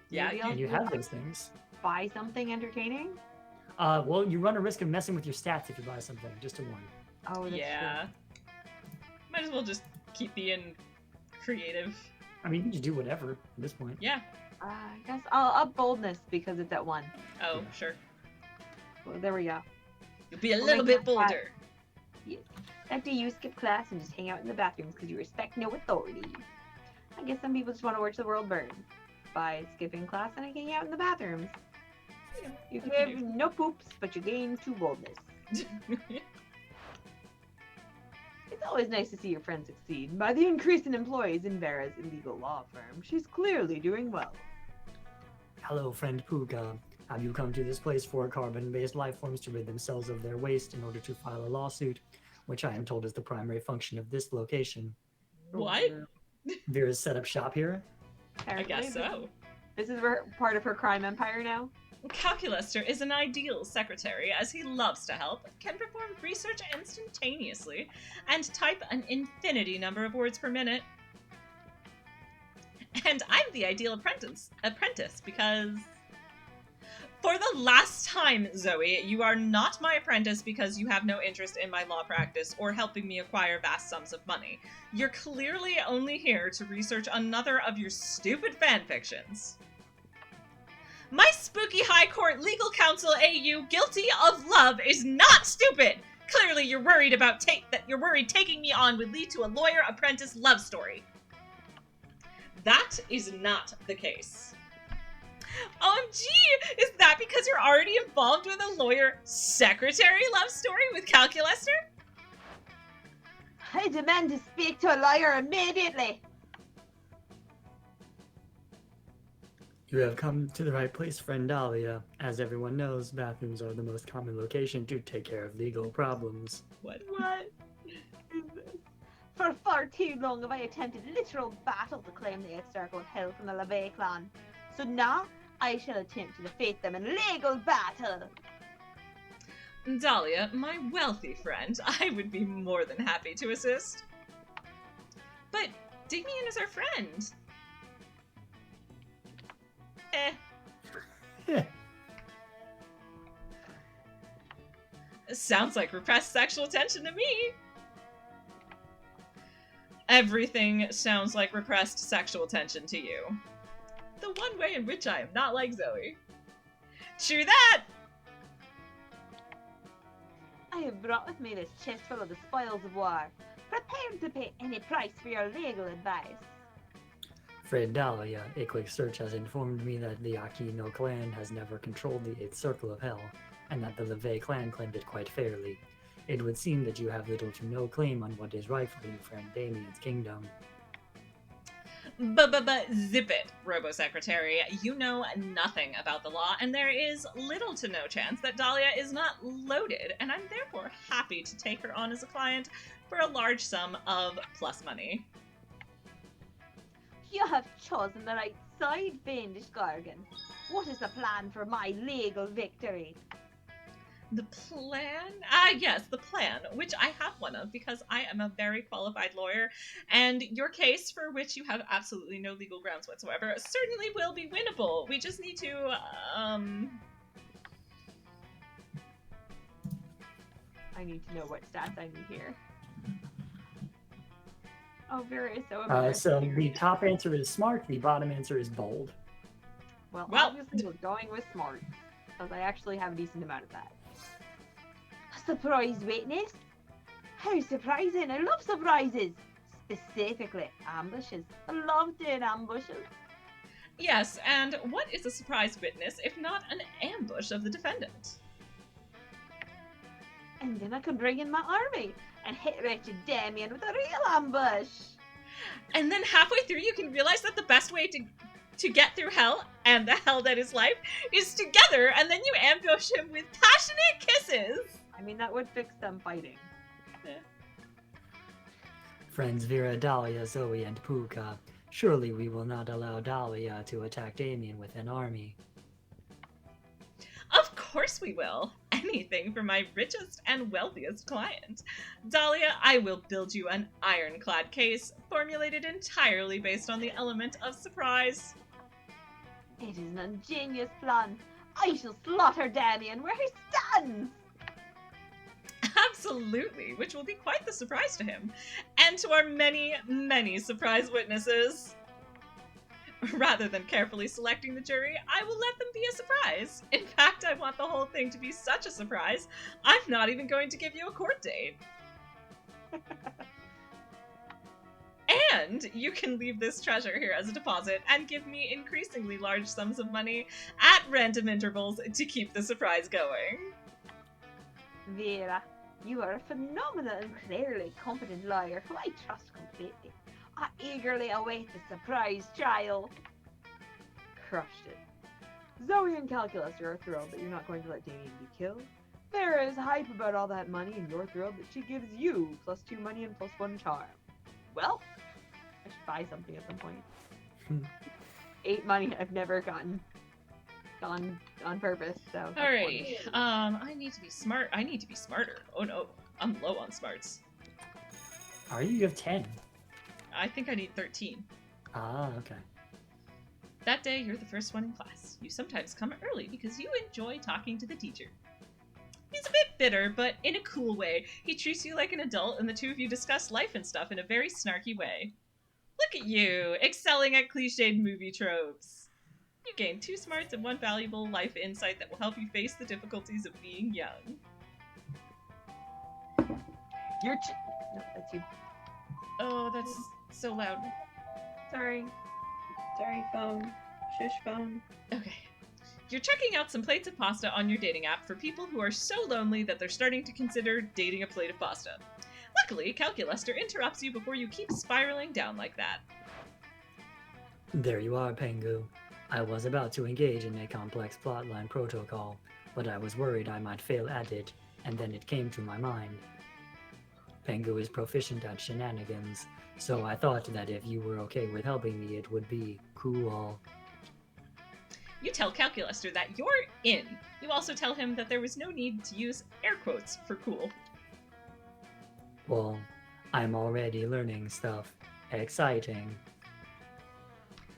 Yeah, Maybe I'll And you do have that. those things. Buy something entertaining? Well, you run a risk of messing with your stats if you buy something, just to warn. Oh, that's yeah. Might as well just keep being creative. I mean, you can just do whatever at this point. Yeah. true. I guess I'll up boldness because it's at 1. Oh, Yeah. sure. Well, there we go. You'll be a We'll little make bit that five. bolder. After you skip class and just hang out in the bathrooms because you respect no authority. I guess some people just want to watch the world burn by skipping class and hanging out in the bathrooms. You what give you do. no poops, but you gain 2 boldness. It's always nice to see your friend succeed. By the increase in employees in Vera's illegal law firm, she's clearly doing well. Hello, friend Puka. Have you come to this place for carbon-based life forms to rid themselves of their waste in order to file a lawsuit, which I am told is the primary function of this location? What? Vera's set up shop here? I guess so. This is part of her crime empire now. Calculaster is an ideal secretary as he loves to help, can perform research instantaneously, and type an infinity number of words per minute. And I'm the ideal apprentice because... For the last time, Zoe, you are not my apprentice because you have no interest in my law practice or helping me acquire vast sums of money. You're clearly only here to research another of your stupid fanfictions. My spooky high court legal counsel AU guilty of love is not stupid. Clearly you're worried about you're worried taking me on would lead to a lawyer apprentice love story. That is not the case. OMG! Is that because you're already involved with a lawyer secretary love story with Calculaster? I demand to speak to a lawyer immediately. You have come to the right place, friend Dahlia. As everyone knows, bathrooms are the most common location to take care of legal problems. What? What is this? For far too long have I attempted literal battle to claim the external hell from the LeVay clan. So now I shall attempt to defeat them in legal battle. Dahlia, my wealthy friend, I would be more than happy to assist. But Damien is our friend. Yeah. Sounds like repressed sexual tension to me. Everything sounds like repressed sexual tension to you. The one way in which I am not like Zoe. True that! I have brought with me this chest full of the spoils of war, prepared to pay any price for your legal advice. Friend Dahlia, a quick search has informed me that the Aquino clan has never controlled the 8th Circle of Hell, and that the LeVay clan claimed it quite fairly. It would seem that you have little to no claim on what is rightfully friend Damien's kingdom. Zip it, Robo-Secretary. You know nothing about the law, and there is little to no chance that Dahlia is not loaded, and I'm therefore happy to take her on as a client for a large sum of plus money. You have chosen the right side, fiendish Gargan. What is the plan for my legal victory? The plan? Yes, the plan, which I have one of because I am a very qualified lawyer, and your case, for which you have absolutely no legal grounds whatsoever, certainly will be winnable. We just need to, I need to know what stats I need here. Oh, Vera is so So embarrassing. the top answer is smart, the bottom answer is bold. Well, Well- obviously we're going with smart, because I actually have a decent amount of that. A surprise witness? How surprising! I love surprises! Specifically, ambushes. I love doing ambushes. yes, and what is a surprise witness if not an ambush of the defendant? And then I can bring in my army and hit wretched Damien with a real ambush. And then halfway through you can realize that the best way to get through hell, and the hell that is life, is together, and then you ambush him with passionate kisses! I mean, that would fix them fighting. Friends Vera, Dahlia, Zoe, and Puka, surely we will not allow Dahlia to attack Damien with an army. Of course we will. Anything for my richest and wealthiest client. Dahlia, I will build you an ironclad case, formulated entirely based on the element of surprise. It is an ingenious plan. I shall slaughter Damien where he stands. Absolutely, which will be quite the surprise to him, and to our many, many surprise witnesses. Rather than carefully selecting the jury, I will let them be a surprise. In fact, I want the whole thing to be such a surprise, I'm not even going to give you a court date. And you can leave this treasure here as a deposit and give me increasingly large sums of money at random intervals to keep the surprise going. Vera, you are a phenomenal and clearly competent lawyer who I trust completely. I eagerly await the surprise trial. Crushed it. Zoe and Calculus are thrilled that you're not going to let Damien be killed. There is hype about all that money, and you're thrilled that she gives you +2 money and +1 charm. Well, I should buy something at some point. 8 money I've never gone on purpose, so. Alrighty. I need to be smart. I need to be smarter. Oh no, I'm low on smarts. Are you? You have 10. I think I need 13. Ah, okay. That day, you're the first one in class. You sometimes come early because you enjoy talking to the teacher. He's a bit bitter, but in a cool way. He treats you like an adult, and the two of you discuss life and stuff in a very snarky way. Look at you, excelling at cliched movie tropes. You gain 2 smarts and 1 valuable life insight that will help you face the difficulties of being young. You're no, that's you. Oh, that's so loud. Sorry, phone. Shush, phone. Okay. You're checking out some plates of pasta on your dating app for people who are so lonely that they're starting to consider dating a plate of pasta. Luckily, Calculuster interrupts you before you keep spiraling down like that. There you are, Pengu. I was about to engage in a complex plotline protocol, but I was worried I might fail at it, and then it came to my mind. Pengu is proficient at shenanigans, so I thought that if you were okay with helping me, it would be cool. You tell Calculuster that you're in. You also tell him that there was no need to use air quotes for cool. Well, I'm already learning stuff. Exciting.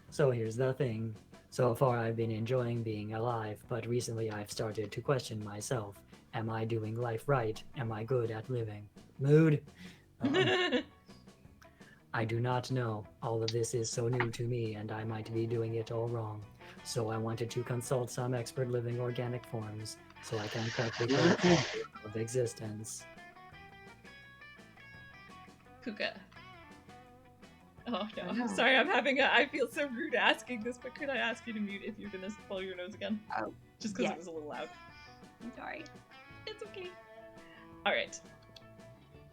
So here's the thing. So far I've been enjoying being alive, but recently I've started to question myself. Am I doing life right? Am I good at living? Mood? I do not know. All of this is so new to me, and I might be doing it all wrong. So I wanted to consult some expert living organic forms, so I can practically of existence. Puka. Oh no, I'm sorry, I feel so rude asking this, but could I ask you to mute if you're gonna blow your nose again? Oh. Just because Yes. it was a little loud. I'm sorry. It's okay. Alright.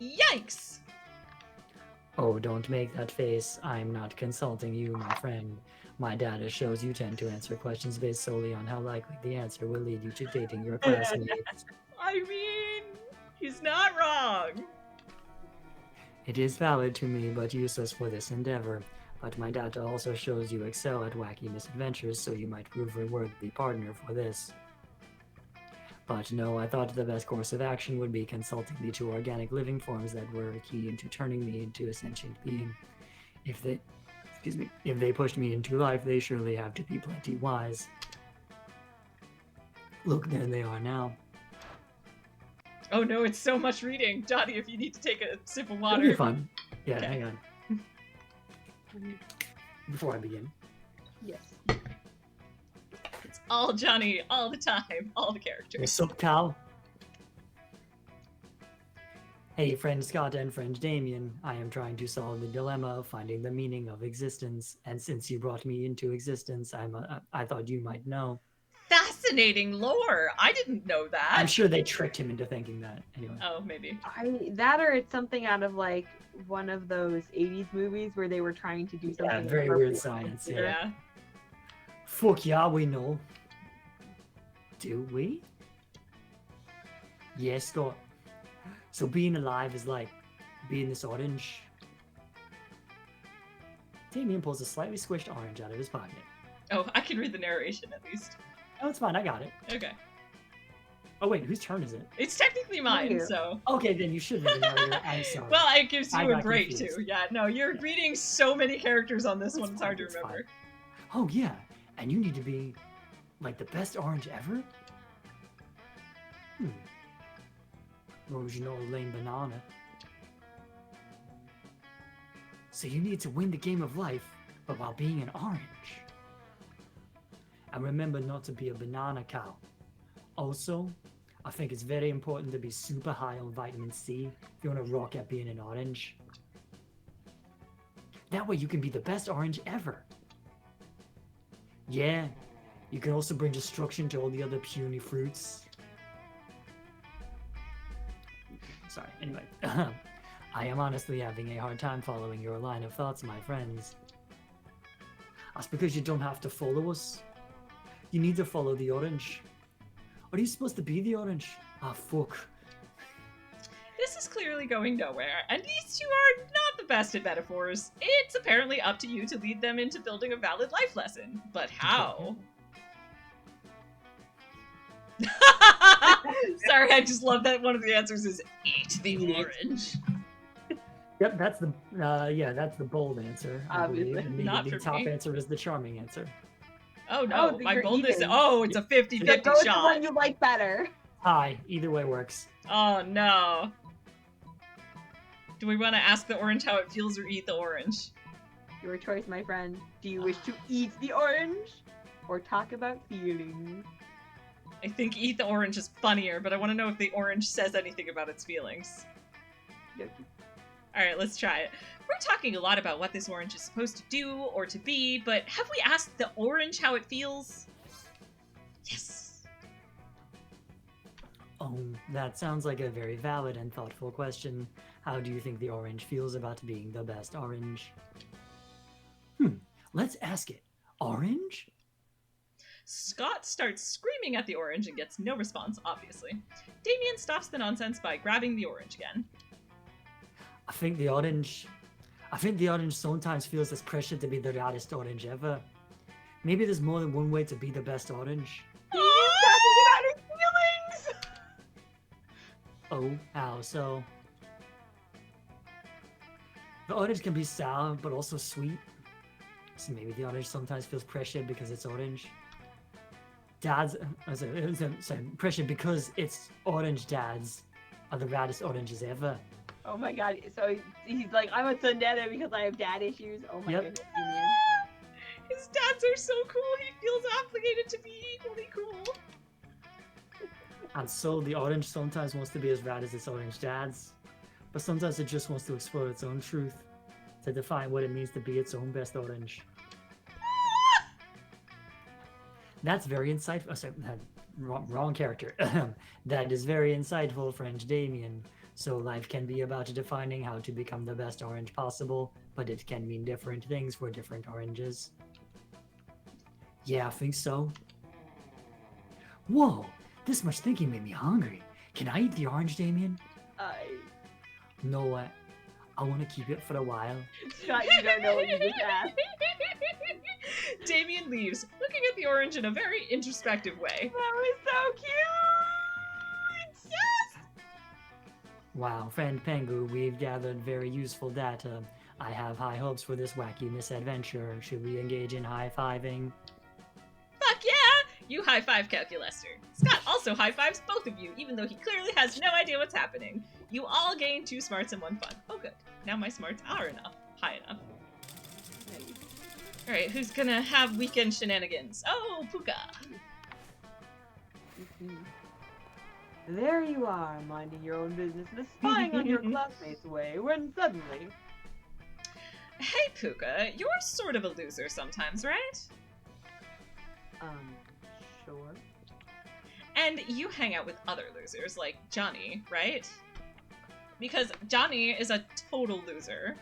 Yikes! Oh, don't make that face. I'm not consulting you, my friend. My data shows you tend to answer questions based solely on how likely the answer will lead you to dating your classmates. I mean, he's not wrong. It is valid to me, but useless for this endeavor. But my data also shows you excel at wacky misadventures, so you might prove a worthy partner for this. But no, I thought the best course of action would be consulting the 2 organic living forms that were key into turning me into a sentient being. If they pushed me into life, they surely have to be plenty wise. Look, there they are now. Oh no, it's so much reading. Johnny, if you need to take a sip of water. It'll be fun. Yeah, Okay. hang on. Before I begin. Yes. It's all Johnny, all the time, all the characters. What's up, Cal? Hey, friend Scott and friend Damien. I am trying to solve the dilemma of finding the meaning of existence, and since you brought me into existence, I thought you might know. Fascinating lore. I didn't know that. I'm sure they tricked him into thinking that. Anyway. Oh, maybe. That or it's something out of like one of those 80s movies where they were trying to do something. Yeah, very weird appropriate. science. Yeah. Yeah. Fuck yeah, we know. Do we? Yes, Scott. So being alive is like being this orange. Damien pulls a slightly squished orange out of his pocket. Oh, I can read the narration at least. Oh, it's fine. I got it. Okay. Oh wait, whose turn is it? It's technically mine, you. so. Okay, then you should read it later. I'm sorry. Well, it gives I you a got break confused. too. Yeah, no, you're reading so many characters on this That's one, it's hard to fine, that's remember. Oh yeah, and you need to be like the best orange ever? Original lame banana. So you need to win the game of life, but while being an orange. And remember not to be a banana cow. Also, I think it's very important to be super high on vitamin C if you want to rock at being an orange. That way you can be the best orange ever. Yeah, you can also bring destruction to all the other puny fruits. Sorry, anyway. I am honestly having a hard time following your line of thoughts, my friends. That's because you don't have to follow us. You need to follow the orange. Are you supposed to be the orange? Ah, fuck. This is clearly going nowhere, and these two are not the best at metaphors. It's apparently up to you to lead them into building a valid life lesson. But how? Sorry, I just love that one of the answers is eat the orange. Yep, that's the bold answer. I believe. Obviously. And Not the for top me. answer is the charming answer. Oh no, Oh, my you're boldness. eating. Oh, it's a 50-50 Go with the shot. one you like better. Hi, either way works. Oh no. Do we want to ask the orange how it feels or eat the orange? Your choice, my friend. Do you wish to eat the orange or talk about feelings? I think eat the orange is funnier, but I want to know if the orange says anything about its feelings. Yoki. Alright, let's try it. We're talking a lot about what this orange is supposed to do or to be, but have we asked the orange how it feels? Yes. Oh, that sounds like a very valid and thoughtful question. How do you think the orange feels about being the best orange? Let's ask it. Orange? Scott starts screaming at the orange and gets no response, obviously. Damien stops the nonsense by grabbing the orange again. I think the orange sometimes feels this pressure to be the raddest orange ever. Maybe there's more than one way to be the best orange. Damien's talking about his feelings! Oh, how so? The orange can be sour, but also sweet. So maybe the orange sometimes feels pressured because it's orange. Pressured because it's orange dads are the raddest oranges ever. Oh my god, so he's like, I'm a tsundere because I have dad issues. Oh my Yep. goodness, Damien. His dads are so cool, he feels obligated to be equally cool. And so the orange sometimes wants to be as rad as its orange dads, but sometimes it just wants to explore its own truth, to define what it means to be its own best orange. That's very insightful. Oh, sorry, wrong character. That is very insightful, French Damien. So life can be about defining how to become the best orange possible, but it can mean different things for different oranges. Yeah, I think so. Whoa, this much thinking made me hungry. Can I eat the orange, Damien? No, what? I want to keep it for a while. Scott, you don't know what you just asked. Damien leaves, looking at the orange in a very introspective way. That was so cute! Yes! Wow, friend Pengu, we've gathered very useful data. I have high hopes for this wacky misadventure. Should we engage in high-fiving? Fuck yeah! You high-five Calculester. Scott also high-fives both of you, even though he clearly has no idea what's happening. You all gain 2 smarts and 1 fun. Oh good. Now my smarts are enough. High enough. Alright, who's gonna have weekend shenanigans? Oh, Puka! There you are, minding your own business and spying on your classmates away, when suddenly... Hey Puka, you're sort of a loser sometimes, right? Sure. And you hang out with other losers, like Johnny, right? Because Johnny is a total loser,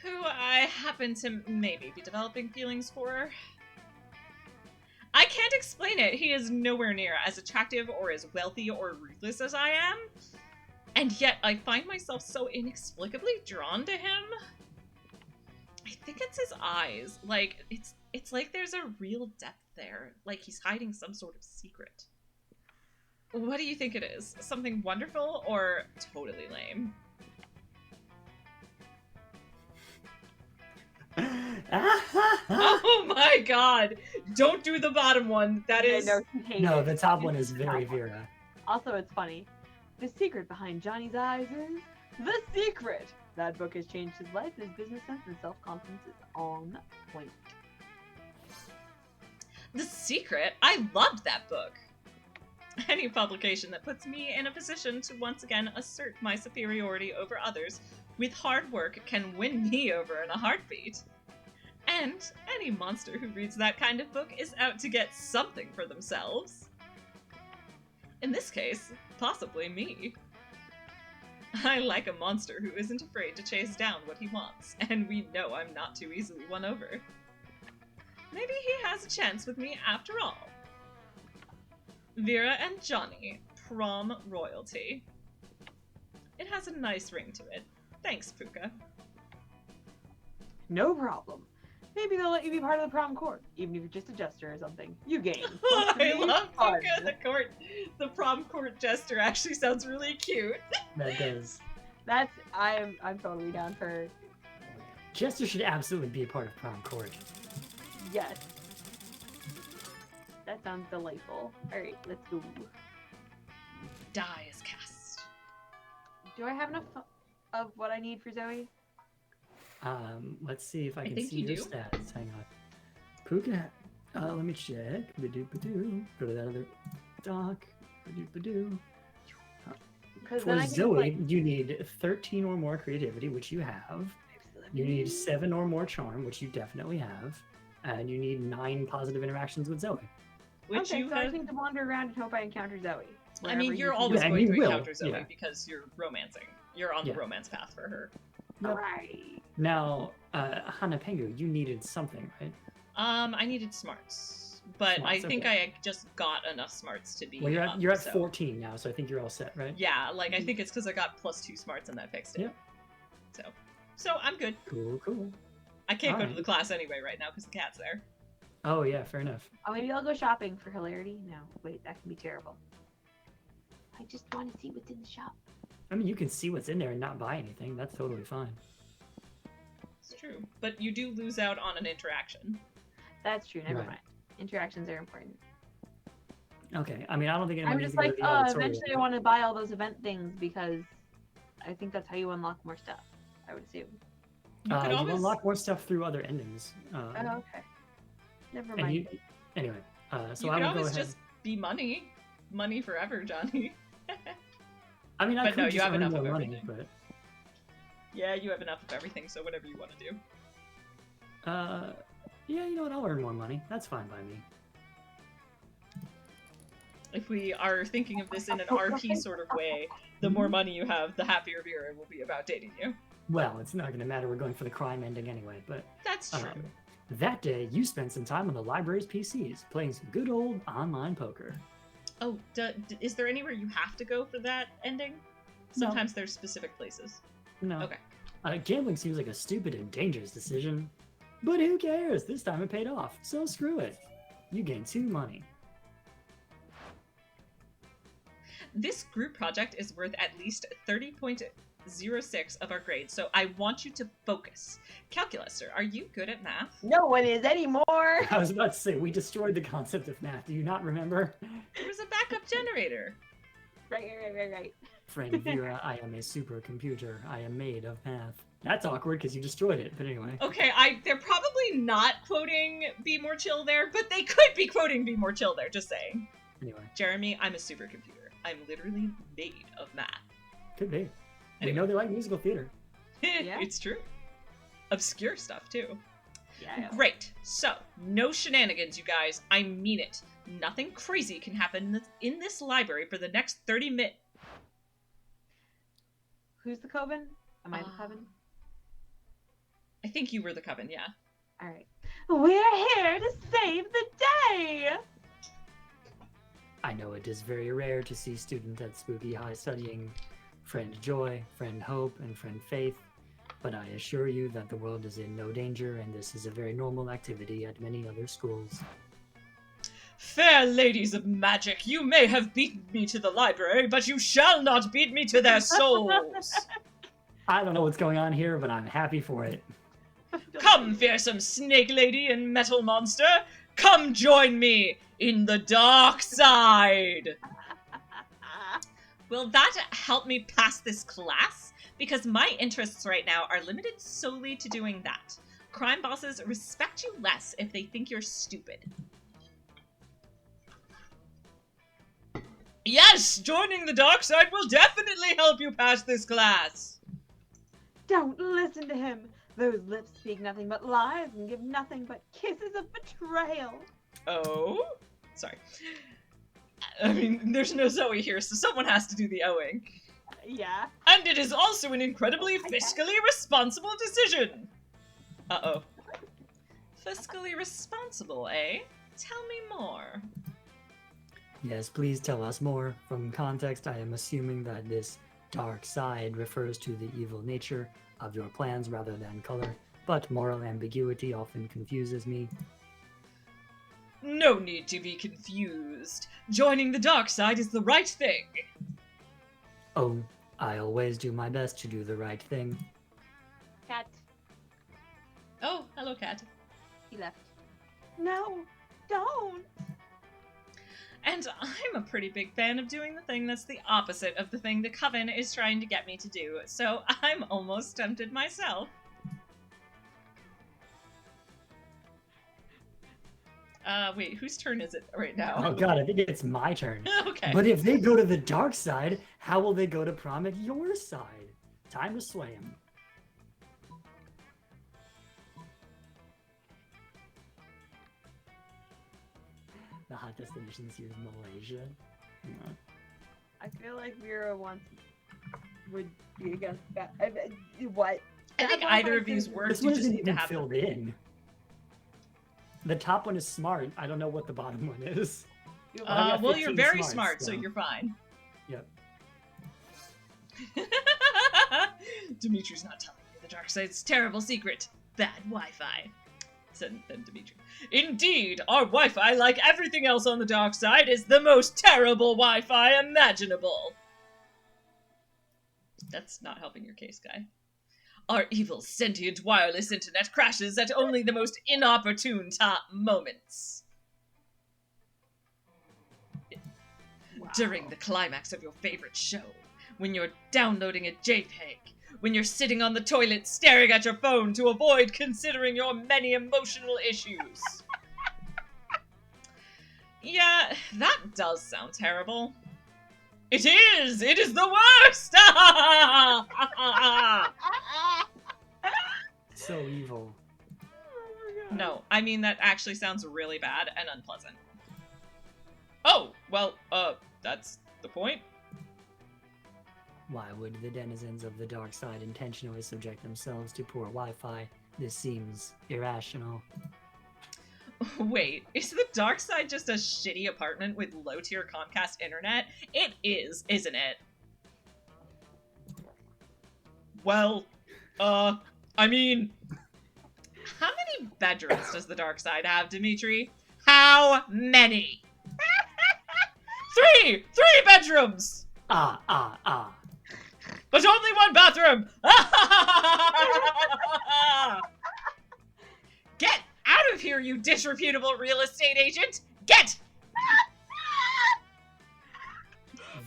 who I happen to maybe be developing feelings for. I can't explain it. He is nowhere near as attractive or as wealthy or ruthless as I am, and yet I find myself so inexplicably drawn to him. I think it's his eyes. Like, it's like there's a real depth there. Like he's hiding some sort of secret. What do you think it is? Something wonderful or totally lame? Oh my god! Don't do the bottom one. That is... No, the top one is very Vera. Also, it's funny. The secret behind Johnny's eyes is The Secret! That book has changed his life, and his business sense and self-confidence is on point. The Secret? I loved that book! Any publication that puts me in a position to once again assert my superiority over others with hard work can win me over in a heartbeat. And any monster who reads that kind of book is out to get something for themselves. In this case, possibly me. I like a monster who isn't afraid to chase down what he wants, and we know I'm not too easily won over. Maybe he has a chance with me after all. Vera and Johnny, prom royalty. It has a nice ring to it. Thanks, Puka. No problem. Maybe they'll let you be part of the prom court, even if you're just a jester or something. You gain. I love Puka, the prom court jester actually sounds really cute. That does. I'm totally down for. Jester should absolutely be a part of prom court. Yes. That sounds delightful. Alright, let's go. Die is cast. Do I have enough of what I need for Zoe? Let's see if I can think see you your do. stats. Hang on. Puka, let me check. Badoo. Go to that other doc. Badoo. Because For Zoe, you need 13 or more creativity, which you have. You need 7 or more charm, which you definitely have. And you need 9 positive interactions with Zoe. Which okay, you so I have... just need to wander around and hope I encounter Zoe. I mean, you're can always Yeah, and going you to will, encounter Zoe yeah. because you're romancing. You're on the Yeah. romance path for her. do. Yep. Right. Now, Hana Pengu, you needed something, right? I needed smarts, but I Smarts, think okay. I just got enough smarts to be. Well, up, you're at so. 14 now, so I think you're all set, right? Yeah, like I think it's because I got +2 smarts and that fixed it. Yep. So I'm good. Cool. I can't go to Alright. the class anyway right now because the cat's there. Oh, yeah, fair enough. Oh, maybe I'll go shopping for hilarity? No, wait, that can be terrible. I just want to see what's in the shop. I mean, you can see what's in there and not buy anything. That's totally fine. It's true, but you do lose out on an interaction. That's true, never Right. mind. Interactions are important. Okay, I mean, I don't think anyone I'm needs just to go like, to the auditorium. eventually I want to buy all those event things because I think that's how you unlock more stuff, I would assume. You could You always... unlock more stuff through other endings. Oh, okay. Never and mind. you, anyway, so you I could will go always ahead. just be money. Money forever, Johnny. I mean, I but could no, just you have earn enough more of money, everything. but Yeah, you have enough of everything, so whatever you want to do. yeah, you know what? I'll earn more money. That's fine by me. If we are thinking of this in an RP sort of way, the more money you have, the happier Vera will be about dating you. Well, it's not going to matter. We're going for the crime ending anyway. But That's true. that day, you spent some time on the library's PCs playing some good old online poker. Oh, is there anywhere you have to go for that ending? No. Sometimes there's specific places. No. Okay. Gambling seems like a stupid and dangerous decision. But who cares? This time it paid off. So screw it. You gain 2 money. This group project is worth at least 30.06 of our grade, so I want you to focus. Calculaster, are you good at math? No one is anymore! I was about to say, we destroyed the concept of math. Do you not remember? There was a backup generator. Right. Friend Vera, I am a supercomputer. I am made of math. That's awkward because you destroyed it, but anyway. Okay, they're probably not quoting Be More Chill there, but they could be quoting Be More Chill there, just saying. Anyway, Jeremy, I'm a supercomputer. I'm literally made of math. could be. We Anyway. know they like musical theater. Yeah. It's true. Obscure stuff, too. Yeah. Great. So, no shenanigans, you guys. I mean it. Nothing crazy can happen in this library for the next 30 minutes. Who's the Coven? Am I the Coven? I think you were the Coven, yeah. Alright. We're here to save the day! I know it is very rare to see students at Spooky High studying Friend Joy, Friend Hope, and Friend Faith, but I assure you that the world is in no danger and this is a very normal activity at many other schools. Fair ladies of magic, you may have beaten me to the library, but you shall not beat me to their souls. I don't know what's going on here, but I'm happy for it. Come, fearsome snake lady and metal monster, come join me in the dark side. Will that help me pass this class? Because my interests right now are limited solely to doing that. Crime bosses respect you less if they think you're stupid. Yes, joining the dark side will definitely help you pass this class. Don't listen to him. Those lips speak nothing but lies and give nothing but kisses of betrayal. Oh? Sorry. I mean, there's no Zoe here, so someone has to do the owing. Yeah. And it is also an incredibly fiscally responsible decision. Uh-oh. Fiscally responsible, eh? Tell me more. Yes, please tell us more. From context, I am assuming that this dark side refers to the evil nature of your plans rather than color, but moral ambiguity often confuses me. No need to be confused. Joining the dark side is the right thing. Oh, I always do my best to do the right thing. Cat, Oh, hello, cat. he left. No, don't. And I'm a pretty big fan of doing the thing that's the opposite of the thing the Coven is trying to get me to do, so I'm almost tempted myself. Wait, whose turn is it right now? Oh god, I think it's my turn. Okay. But if they go to the dark side, how will they go to prom at your side? Time to sway him. The hot destination this year is Malaysia. I feel like Vera would be against that. What? I think either of these words This you one just isn't need to even have filled in. The top one is smart. I don't know what the bottom one is. I got well, you're 15 very smarts, smart, so so- you're fine. Yep. Dimitri's not telling me the dark side's terrible secret. Bad Wi-Fi. Said then Dimitri. Indeed, our Wi-Fi, like everything else on the dark side, is the most terrible Wi-Fi imaginable. That's not helping your case, guy. Our evil, sentient wireless internet crashes at only the most inopportune moments. Wow. During the climax of your favorite show, when you're downloading a JPEG, when you're sitting on the toilet staring at your phone to avoid considering your many emotional issues. Yeah, that does sound terrible. It is! It is the worst! So evil. No, I mean that actually sounds really bad and unpleasant. Oh, well, that's the point. Why would the denizens of the dark side intentionally subject themselves to poor Wi-Fi? This seems irrational. Wait, is the dark side just a shitty apartment with low-tier Comcast internet? It is, isn't it? Well, I mean, how many bedrooms does the dark side have, Dimitri? How many? Three bedrooms! Ah. But only one bathroom! Get out of here, you disreputable real estate agent! Get!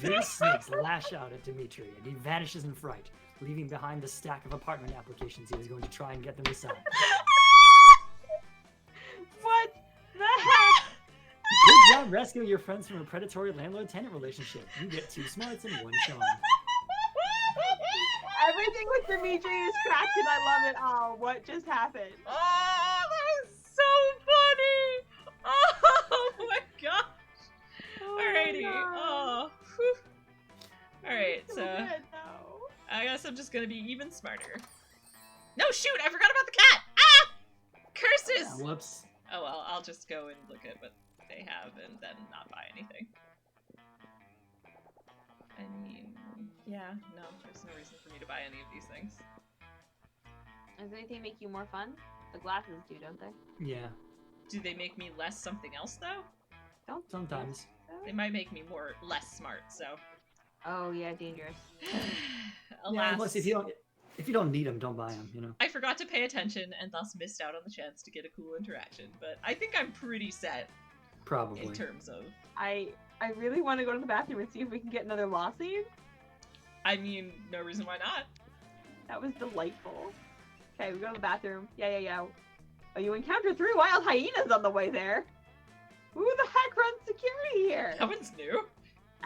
These snakes lash out at Dimitri, and he vanishes in fright, leaving behind the stack of apartment applications he was going to try and get them to sign. What the heck? Good job rescuing your friends from a predatory landlord-tenant relationship. You get 2 smarts and 1 charm. Everything with Dimitri is cracked and I love it all. What just happened? Oh, that is so funny! Oh my gosh! Alrighty. my God. Oh. Whew. Alright, So so good, though. I guess I'm just gonna be even smarter. No, shoot! I forgot about the cat! Ah! Curses! Whoops. Oh well, I'll just go and look at what they have and then not buy anything. I mean, yeah, no, there's no reason for me to buy any of these things. Does anything make you more fun? The glasses do, don't they? Yeah. Do they make me less something else, though? Don't think Sometimes. so. They might make me less smart, so. Oh yeah, dangerous. Alas, Unless if you don't need them, don't buy them. You know. I forgot to pay attention and thus missed out on the chance to get a cool interaction. But I think I'm pretty set Probably. in terms of. I really want to go to the bathroom and see if we can get another law scene. I mean, no reason why not. That was delightful. Okay, we go to the bathroom. Yeah. Oh, you encounter 3 wild hyenas on the way there. Who the heck runs security here? That one's new.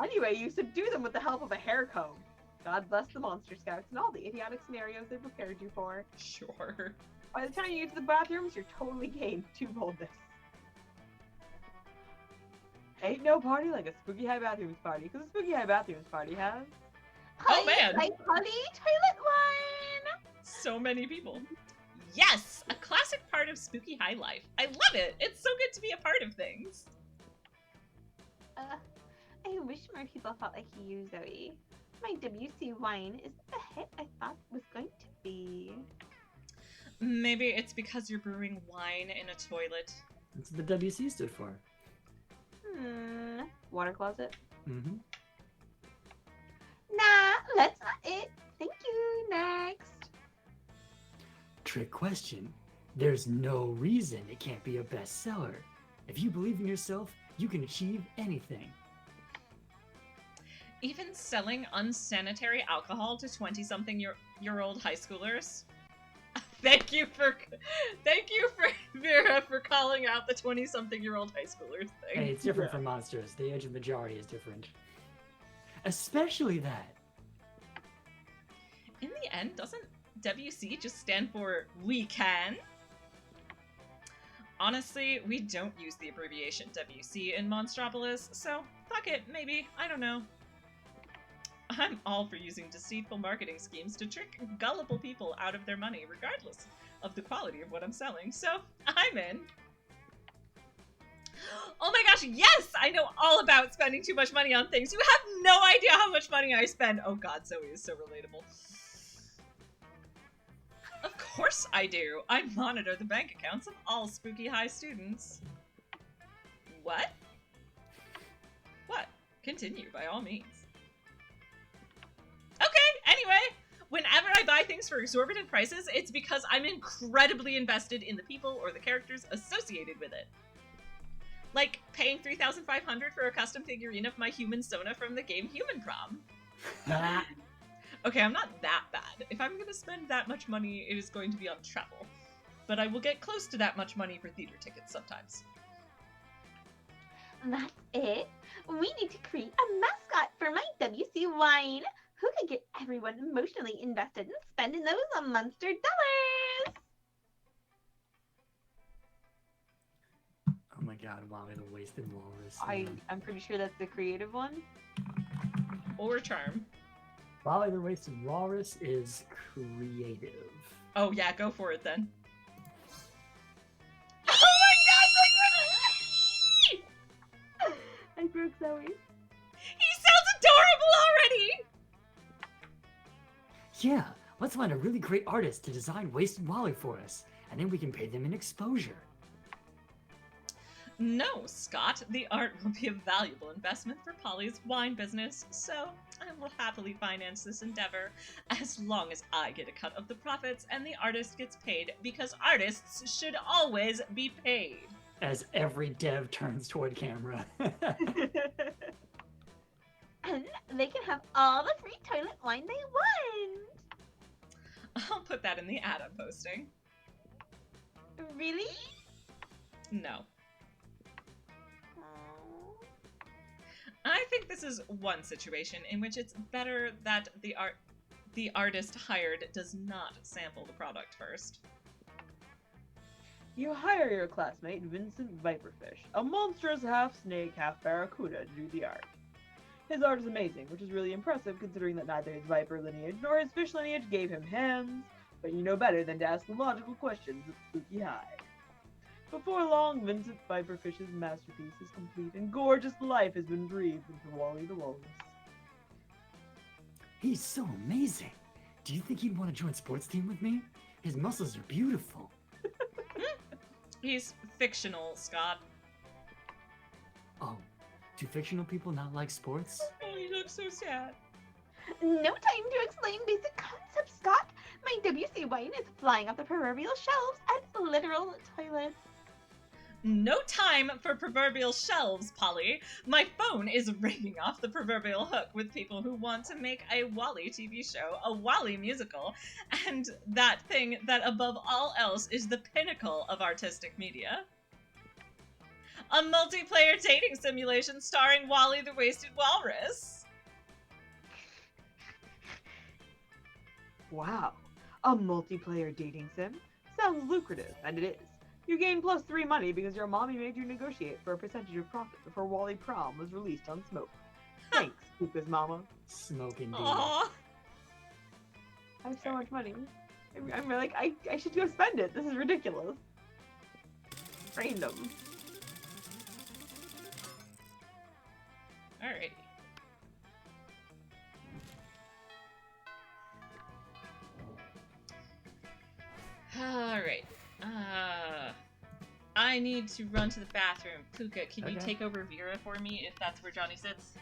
Anyway, you subdue them with the help of a hair comb. God bless the Monster Scouts and all the idiotic scenarios they prepared you for. Sure. By the time you get to the bathrooms, you're totally game to boldness. Ain't no party like a Spooky High Bathrooms party, because a Spooky High Bathrooms party has... Oh, man. Like honey, toilet wine! So many people. Yes! A classic part of Spooky High life. I love it! It's so good to be a part of things. I wish more people felt like you, Zoe. My WC wine isn't the hit I thought it was going to be. Maybe it's because you're brewing wine in a toilet. That's what the WC stood for. Water closet? Mm-hmm. Nah, that's not it. Thank you. Next. Trick question. There's no reason it can't be a bestseller. If you believe in yourself, you can achieve anything. Even selling unsanitary alcohol to 20-something-year-old high schoolers. Thank you for Vera for calling out the 20-something-year-old high schoolers thing. Hey, it's different from monsters. The age of majority is different. Especially that. In the end, doesn't WC just stand for we can? Honestly, we don't use the abbreviation WC in Monstropolis, so fuck it, maybe, I don't know. I'm all for using deceitful marketing schemes to trick gullible people out of their money, regardless of the quality of what I'm selling, so I'm in. Oh my gosh, yes! I know all about spending too much money on things. You have no idea how much money I spend. Oh god, Zoe is so relatable. Of course I do. I monitor the bank accounts of all Spooky High students. What? What? Continue, by all means. Okay, anyway, whenever I buy things for exorbitant prices, it's because I'm incredibly invested in the people or the characters associated with it. Like paying $3,500 for a custom figurine of my human Sona from the game Human Prom. Okay, I'm not that bad. If I'm gonna spend that much money, it is going to be on travel. But I will get close to that much money for theater tickets sometimes. That's it. We need to create a mascot for my WC wine. Who could get everyone emotionally invested in spending those monster dollars? Oh my god, Wally the Wasted Walrus. I'm pretty sure that's the creative one. Or Charm. Wally the Wasted Walrus is creative. Oh yeah, go for it then. I broke Zoe. He sounds adorable already! Yeah, let's find a really great artist to design Wasted Wally for us, and then we can pay them in exposure. No, Scott, the art will be a valuable investment for Polly's wine business, so I will happily finance this endeavor as long as I get a cut of the profits and the artist gets paid, because artists should always be paid. As every dev turns toward camera. And they can have all the free toilet wine they want. I'll put that in the ad I'm posting. Really? No. I think this is one situation in which it's better that the artist hired does not sample the product first. You hire your classmate, Vincent Viperfish, a monstrous half-snake, half-barracuda, to do the art. His art is amazing, which is really impressive considering that neither his viper lineage nor his fish lineage gave him hands, but you know better than to ask the logical questions at Spooky High. Before long, Vincent Viperfish's masterpiece is complete, and gorgeous life has been breathed into Wally the Walrus. He's so amazing. Do you think he'd want to join sports team with me? His muscles are beautiful. He's fictional, Scott. Oh, do fictional people not like sports? Oh, you look so sad. No time to explain basic concepts, Scott. My WC wine is flying off the proverbial shelves at literal toilets. No time for proverbial shelves, Polly. My phone is ringing off the proverbial hook with people who want to make a Wall-E TV show, a Wall-E musical, and that thing that above all else is the pinnacle of artistic media. A multiplayer dating simulation starring Wall-E the Wasted Walrus. Wow, a multiplayer dating sim? Sounds lucrative, and it is. You gain +3 money because your mommy made you negotiate for a percentage of profit before Wall-E Prom was released on Smoke. Thanks, Luca's mama. Smoke indeed. Aww. I have so much money. I'm like, I should go spend it. This is ridiculous. Random. Alrighty. Alright. I need to run to the bathroom. Puka, can you Okay. take over Vera for me if that's where Johnny sits?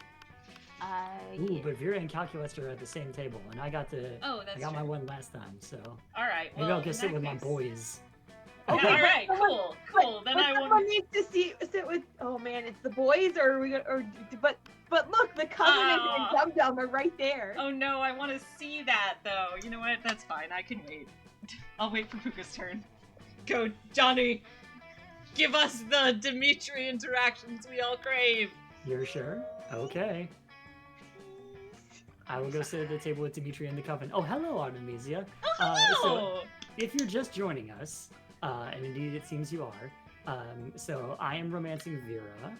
Ooh, but Vera and Calculus are at the same table, and I got Oh, that's I got my true. one last time, so Alright, maybe well, I'll go in sit that with my case- boys. Yeah, Okay, but alright, someone- cool. Then but I someone won't. needs to sit with. Oh man, it's the boys, or are we gonna? But look, the cousin Aw. and Dum Dum are right there. Oh no, I want to see that though. You know what? That's fine. I can wait. I'll wait for Puka's turn. Go, Johnny. Give us the Dimitri interactions we all crave. You're sure? Okay. I will go sit at the table with Dimitri and the Coven. Oh, hello, Artemisia. Oh, If you're just joining us, and indeed it seems you are, so I am romancing Vera,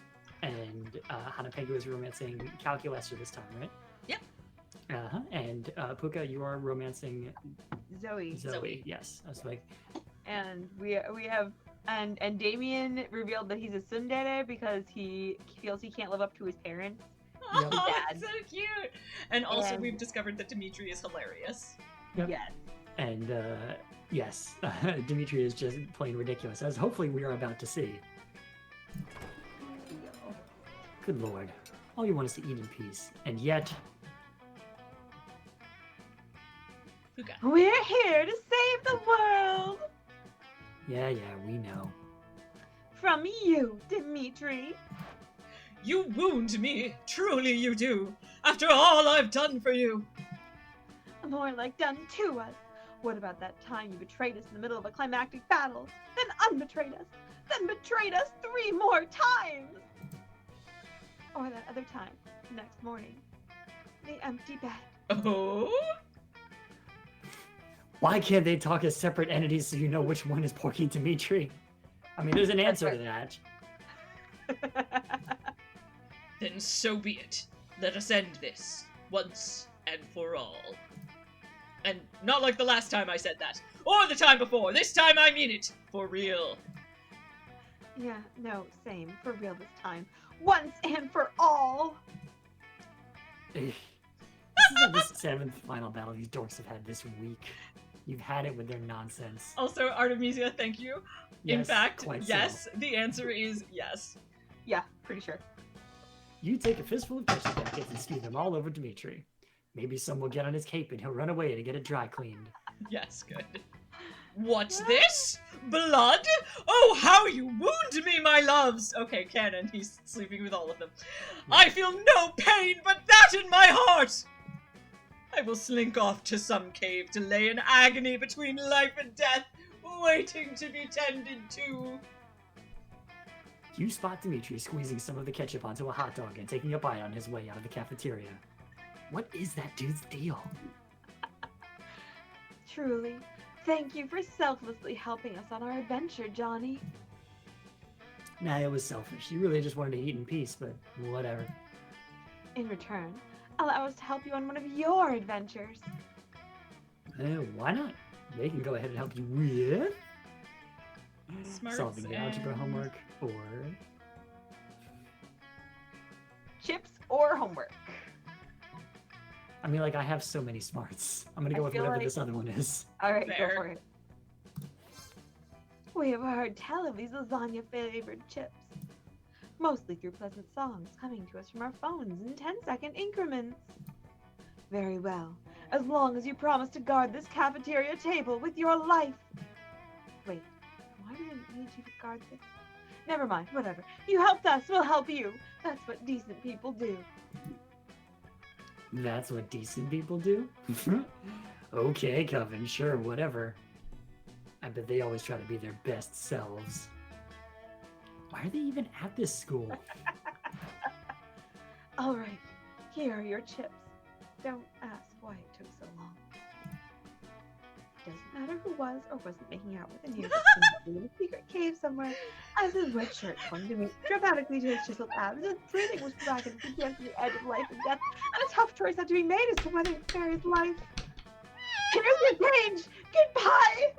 and Hanapegu is romancing Calculester this time, right? Yep. And Puka, you are romancing Zoe. Zoe. Yes. I was like, And we have and Damien revealed that he's a tsundere because he feels he can't live up to his parents. oh, Dad. that's so cute. And also, And- we've discovered that Dimitri is hilarious. Yep. Yes. and yes, Dimitri is just plain ridiculous, as hopefully we are about to see. Good lord. All you want is to eat in peace. And yet, Puka. We're here to save the world yeah, we know. from you, Dimitri. You wound me. Truly you do. After all I've done for you. More like done to us. What about that time you betrayed us in the middle of a climactic battle, then unbetrayed us, then betrayed us 3 more times? Or that other time, the next morning, the empty bed. Oh? Why can't they talk as separate entities so you know which one is Porky Dimitri? I mean, there's an answer to that. Then so be it. Let us end this, once and for all. And not like the last time I said that, or the time before. This time I mean it, for real. Yeah, no, same. For real this time. Once and for all! This is like the 7th final battle these dorks have had this week. You've had it with their nonsense. Also, Artemisia, thank you. In Yes, fact, quite so. yes, the answer is yes. Yeah, pretty sure. You take a fistful of ketchup packets and spew them all over Dimitri. Maybe some will get on his cape and he'll run away to get it dry cleaned. Yes, good. What's this? Blood? Oh, how you wound me, my loves! Okay, canon, he's sleeping with all of them. I feel no pain but that in my heart! I will slink off to some cave to lay in agony between life and death, waiting to be tended to. You spot Dimitri squeezing some of the ketchup onto a hot dog and taking a bite on his way out of the cafeteria. What is that dude's deal? Truly, thank you for selflessly helping us on our adventure, Johnny. Nah, it was selfish. You really just wanted to eat in peace, but whatever. In return, allow us to help you on one of your adventures. Why not? They can go ahead and help you with Smarts solving the algebra and- homework, or Chips or homework? I mean, like, I have so many smarts. I'm gonna go I with feel whatever like- this other one is. All right, Fair. go for it. We have heard tell of these lasagna flavored chips. mostly through pleasant songs coming to us from our phones in 10-second increments. Very well, as long as you promise to guard this cafeteria table with your life. Wait, why did I need you to guard this? Never mind, whatever. You helped us, we'll help you. That's what decent people do. That's what decent people do? Okay, Coven, sure, whatever. I bet they always try to be their best selves. Why are they even at this school? All right, here are your chips. Don't ask why it took so long. Doesn't matter who was or wasn't making out with any of us in a secret cave somewhere, as his red shirt clung to me dramatically to his chiseled abs, and breathing was dragging as he danced to the edge of life and death, and a tough choice had to be made as to whether to spare his life. Here's your change! Goodbye!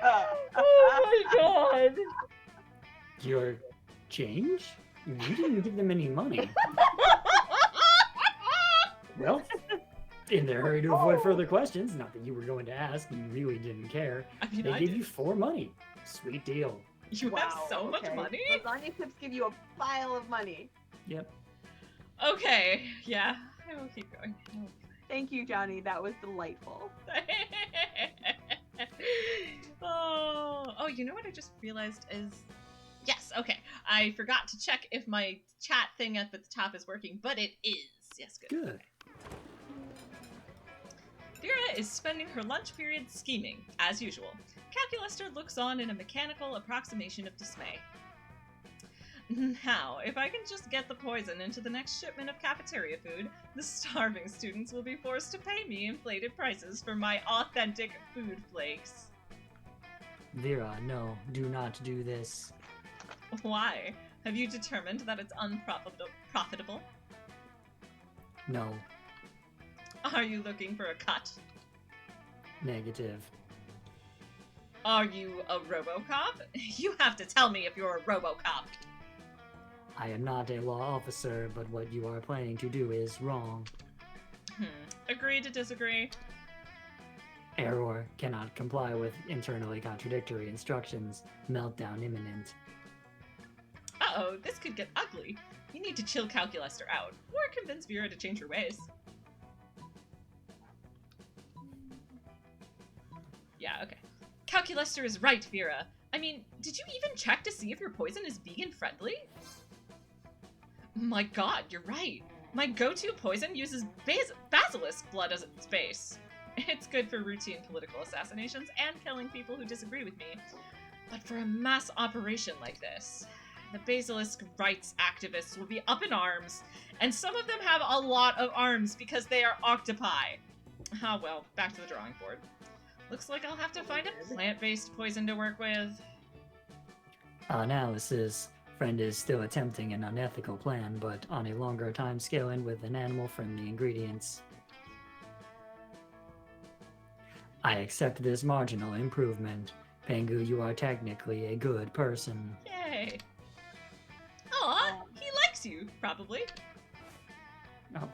Oh my god! Your change? You didn't give them any money. Well, in their hurry to avoid further questions, not that you were going to ask, you really didn't care, I mean, they I gave did. you 4 money. Sweet deal. You have so much money? Lasagna tips give you a pile of money. Yep. Okay, yeah, I will keep going. Thank you, Johnny. That was delightful. Oh, you know what I just realized is... Yes, okay. I forgot to check if my chat thing up at the top is working, but it is. Yes, good. Good. Vera is spending her lunch period scheming, as usual. Calculuster looks on in a mechanical approximation of dismay. Now, if I can just get the poison into the next shipment of cafeteria food, the starving students will be forced to pay me inflated prices for my authentic food flakes. Vera, no, do not do this. Why? Have you determined that it's unprofitable? No. Are you looking for a cut? Negative. Are you a RoboCop? You have to tell me if you're a RoboCop. I am not a law officer, but what you are planning to do is wrong. Agree to disagree. Error. Cannot comply with internally contradictory instructions. Meltdown imminent. Uh-oh, this could get ugly. You need to chill Calculuster out, or convince Vera to change her ways. Yeah, okay. Calculuster is right, Vera. I mean, did you even check to see if your poison is vegan-friendly? My god, you're right. My go-to poison uses basilisk blood as its base. It's good for routine political assassinations and killing people who disagree with me. But for a mass operation like this, the basilisk rights activists will be up in arms, and some of them have a lot of arms because they are octopi. Ah, well, back to the drawing board. Looks like I'll have to find a plant-based poison to work with. Analysis. Friend is still attempting an unethical plan, but on a longer time scale and with an animal-friendly ingredients. I accept this marginal improvement. Pengu, you are technically a good person. Yay. Aw, he likes you, probably. Oh,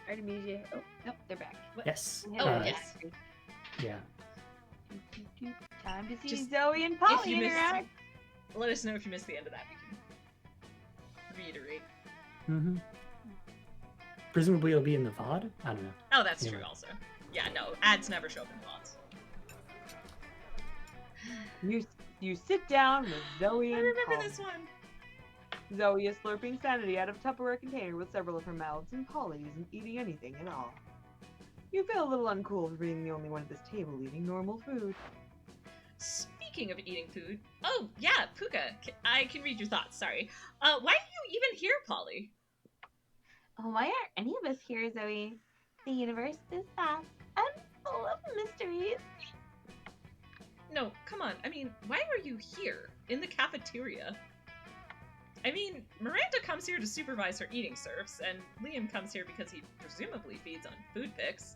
Artemisia. Oh, nope, they're back. yes. Oh, yes. Yeah. Time to see Just- Zoe and If Polly you missed, interact. let us know if you missed the end of that. We can reiterate. Mm-hmm. Presumably it'll be in the VOD? I don't know. Oh, that's Yeah. true also. Yeah, no, ads never show up in lots. You sit down with Zoe I and remember Polly. this one. Zoe is slurping sanity out of a Tupperware container with several of her mouths, and Polly isn't eating anything at all. You feel a little uncool for being the only one at this table eating normal food. Speaking of eating food, oh yeah, Puka, I can read your thoughts. Sorry. Why are you even here, Polly? Why aren't any of us here, Zoe? The universe is vast and full of mysteries. No, come on. I mean, why are you here in the cafeteria? I mean, Miranda comes here to supervise her eating serfs, and Liam comes here because he presumably feeds on food picks.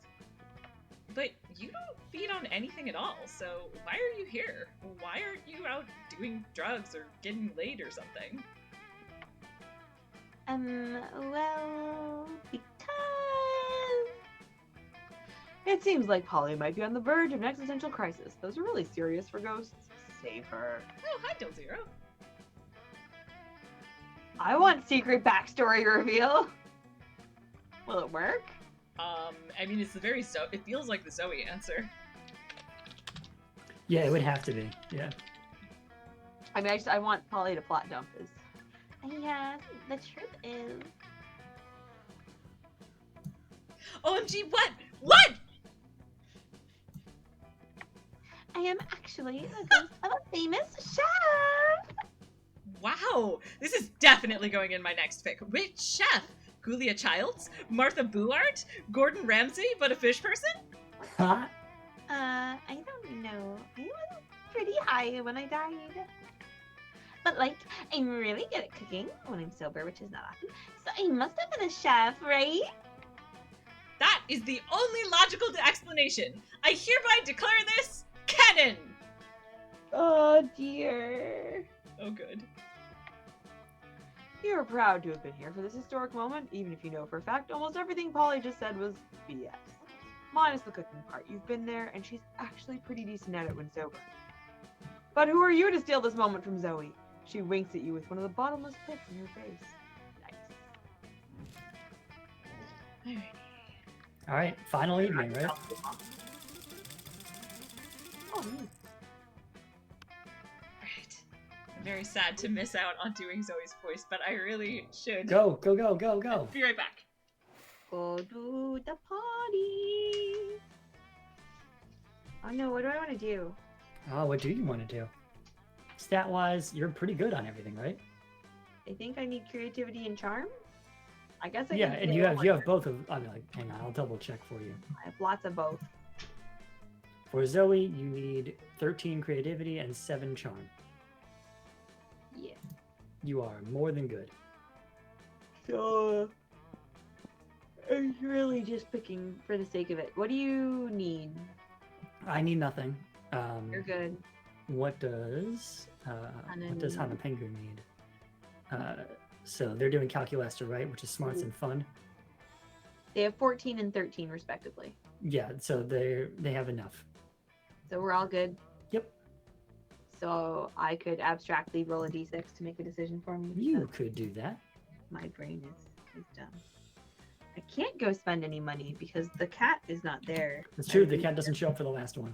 But you don't feed on anything at all, so why are you here? Why aren't you out doing drugs or getting laid or something? Well, because It seems like Polly might be on the verge of an existential crisis. Those are really serious for ghosts. Save her. Oh, hi, Del Zero. I want secret backstory reveal. Will it work? I mean, it's the very it feels like the Zoe answer. Yeah, it would have to be. Yeah. I mean, I want Polly to plot dump this. Yeah, the truth is, OMG, what? What? I am actually the ghost of a famous chef. Wow, this is definitely going in my next pick. Which chef? Julia Childs? Martha Boullard? Gordon Ramsay, but a fish person? Huh? I don't know. I was pretty high when I died. But, like, I'm really good at cooking when I'm sober, which is not often. So I must have been a chef, right? That is the only logical explanation. I hereby declare this canon! Oh, dear. Oh, good. You are proud to have been here for this historic moment, even if you know for a fact almost everything Polly just said was BS. Minus the cooking part. You've been there, and she's actually pretty decent at it when sober. But who are you to steal this moment from Zoe? She winks at you with one of the bottomless pits in her face. Nice. Alrighty. All right, final evening, right? Oh, Right. I'm very sad to miss out on doing Zoe's voice, but I really should. Go, go, go, go, go. Be right back. Go to the party. oh no, what do I want to do? Oh, what do you want to do? Stat-wise, you're pretty good on everything, right? I think I need creativity and charm. I guess I Yeah, can and do you have one. both of. I'm like, hang on, I'll double check for you. I have lots of both. For Zoe, you need 13 creativity and 7 charm. Yeah. You are more than good. So, I'm really just picking for the sake of it. What do you need? I need nothing. You're good. What does need? Hana Pengu need? So they're doing Calculester, right? Which is smarts and fun. They have 14 and 13 respectively. Yeah, so they have enough. So we're all good. Yep. So I could abstractly roll a d6 to make a decision for me. You because could do that. My brain is dumb. I can't go spend any money because the cat is not there. It's true, the cat doesn't show up for the last one.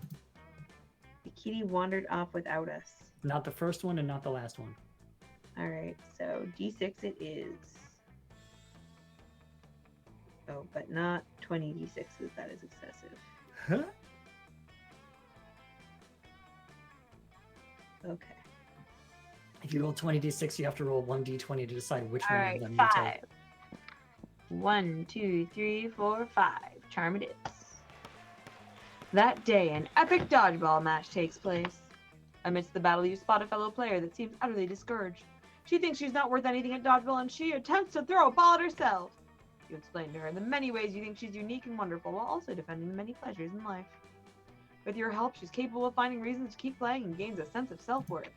The kitty wandered off without us. Not the first one and not the last one. All right, so d6 it is. Oh, but not 20 d6s. That is excessive. Huh? Okay. If you roll 20d6, you have to roll 1d20 to decide which All one right, of them you 5. take. 1, 2, 3, 4, 5. Charm it is. That day, an epic dodgeball match takes place. Amidst the battle, you spot a fellow player that seems utterly discouraged. She thinks she's not worth anything at dodgeball, and she attempts to throw a ball at herself. You explain to her the many ways you think she's unique and wonderful, while also defending the many pleasures in life. With your help, she's capable of finding reasons to keep playing and gains a sense of self-worth.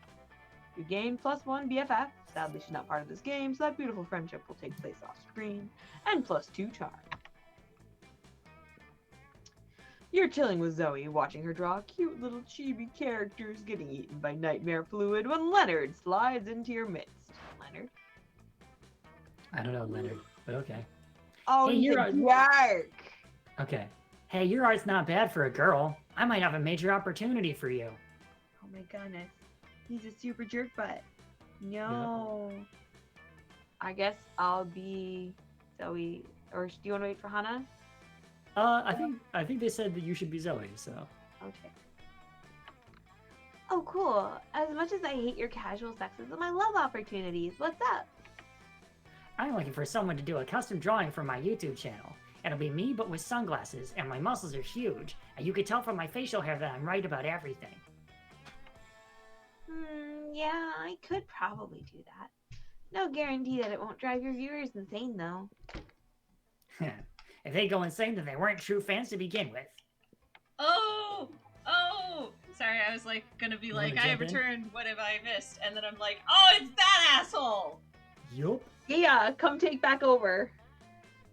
You gain +1 BFF. Sadly, she's not part of this game, so that beautiful friendship will take place off screen. And +2 charm. You're chilling with Zoe, watching her draw cute little chibi characters getting eaten by nightmare fluid when Leonard slides into your midst. Leonard? I don't know, Leonard, but okay. Oh, Hey, he's you're a a- jerk! Okay. Hey, your art's not bad for a girl. I might have a major opportunity for you. Oh my goodness. He's a super jerk butt. No. I guess I'll be Zoe. Or do you want to wait for Hannah? I think they said that you should be Zoe, so. Okay. Oh, cool. As much as I hate your casual sexism, I love opportunities. What's up? I'm looking for someone to do a custom drawing for my YouTube channel. It'll be me, but with sunglasses, and my muscles are huge, and you can tell from my facial hair that I'm right about everything. Yeah, I could probably do that. No guarantee that it won't drive your viewers insane, though. If they go insane, then they weren't true fans to begin with. Oh! Sorry, I was like gonna be You like, wanna I jump in? returned, what have I missed? And then I'm like, oh, it's that asshole! Yup. Yeah, come take back over.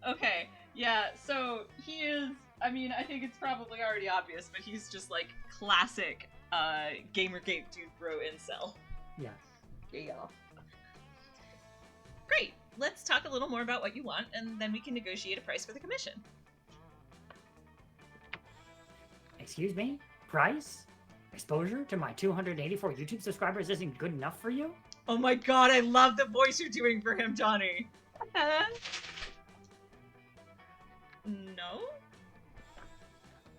Okay, yeah, so he is I mean, I think it's probably already obvious, but he's just like classic Gamergate dude bro incel. Yeah. Yeah. Great. Let's talk a little more about what you want, and then we can negotiate a price for the commission. Excuse me? Price? Exposure to my 284 YouTube subscribers isn't good enough for you? Oh my god, I love the voice you're doing for him, Johnny. No?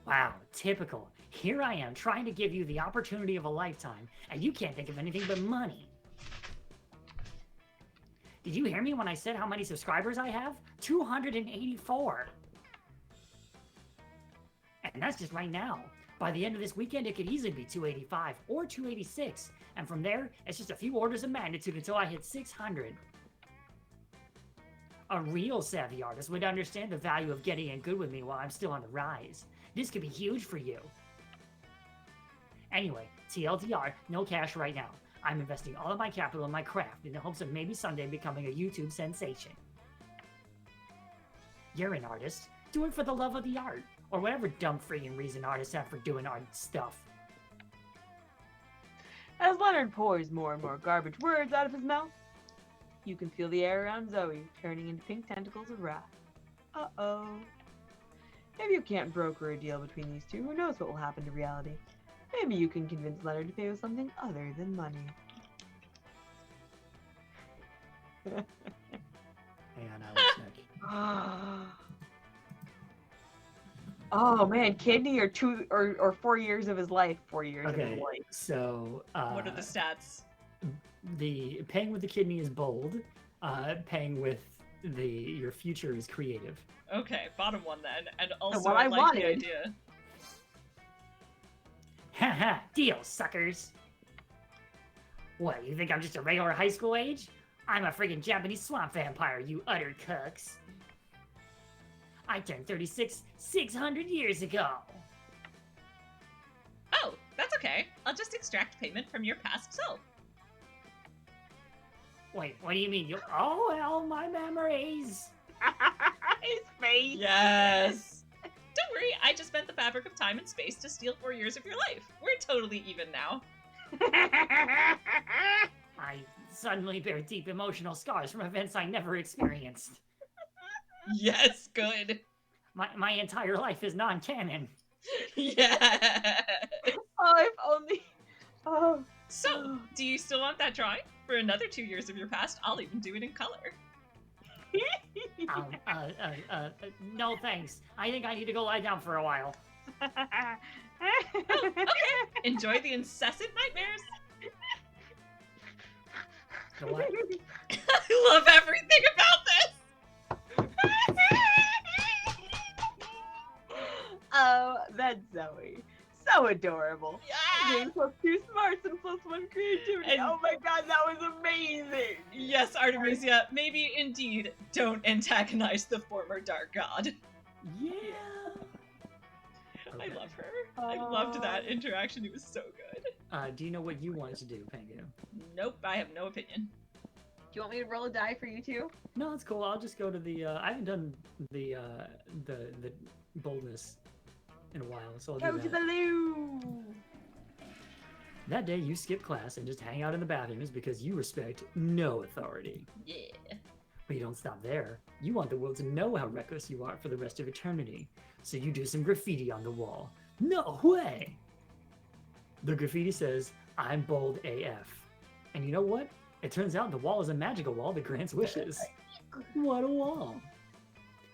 Wow, typical. Here I am trying to give you the opportunity of a lifetime, and you can't think of anything but money. Did you hear me when I said how many subscribers I have? 284. And that's just right now. By the end of this weekend, it could easily be 285 or 286. And from there, it's just a few orders of magnitude until I hit 600. A real savvy artist would understand the value of getting in good with me while I'm still on the rise. This could be huge for you. Anyway, TLDR, no cash right now. I'm investing all of my capital in my craft in the hopes of maybe someday becoming a YouTube sensation. You're an artist. Do it for the love of the art. Or whatever dumb freaking reason artists have for doing art stuff. As Leonard pours more and more garbage words out of his mouth, you can feel the air around Zoe turning into pink tentacles of wrath. Uh-oh. If you can't broker a deal between these two, who knows what will happen to reality? Maybe you can convince Leonard to pay with something other than money. Hang on, I will check. Oh man, kidney or 4 years of his life. 4 years of his Okay, life. so What are the stats? the paying with the kidney is bold. Paying with your future is creative. Okay, bottom one then. And also, what I I like wanted. the idea. Haha, deal, suckers. What, you think I'm just a regular high school age? I'm a friggin' Japanese swamp vampire, you utter cucks. I turned 36 600 years ago. Oh, that's okay. I'll just extract payment from your past self. Wait, what do you mean? Oh, well, my memories. His face. Yes! Don't worry, I just bent the fabric of time and space to steal 4 years of your life. We're totally even now. I suddenly bear deep emotional scars from events I never experienced. Yes, good. My entire life is non-canon. Yeah. Oh, if only. Oh. So, do you still want that drawing? For another 2 years of your past, I'll even do it in color. No thanks. I think I need to go lie down for a while. Oh, okay. Enjoy the incessant nightmares. The what? I love everything about this. Oh, that's Zoe. So adorable. Yeah. Being plus 2 smarts and plus 1 creativity. And- oh my god, that was amazing. Yes, Artemisia, maybe indeed don't antagonize the former Dark God. Yeah. I Okay. love her. I loved that interaction. It was so good. Do you know what you wanted to do, Pengu? Nope, I have no opinion. Do you want me to roll a die for you too? No, it's cool. I'll just go to the. I haven't done the boldness in a while, so I'll Go do to that. the loo. That day, you skip class and just hang out in the bathrooms because you respect no authority. Yeah. But you don't stop there. You want the world to know how reckless you are for the rest of eternity. So you do some graffiti on the wall. No way! The graffiti says, "I'm bold AF." And you know what? It turns out the wall is a magical wall that grants wishes. What a wall!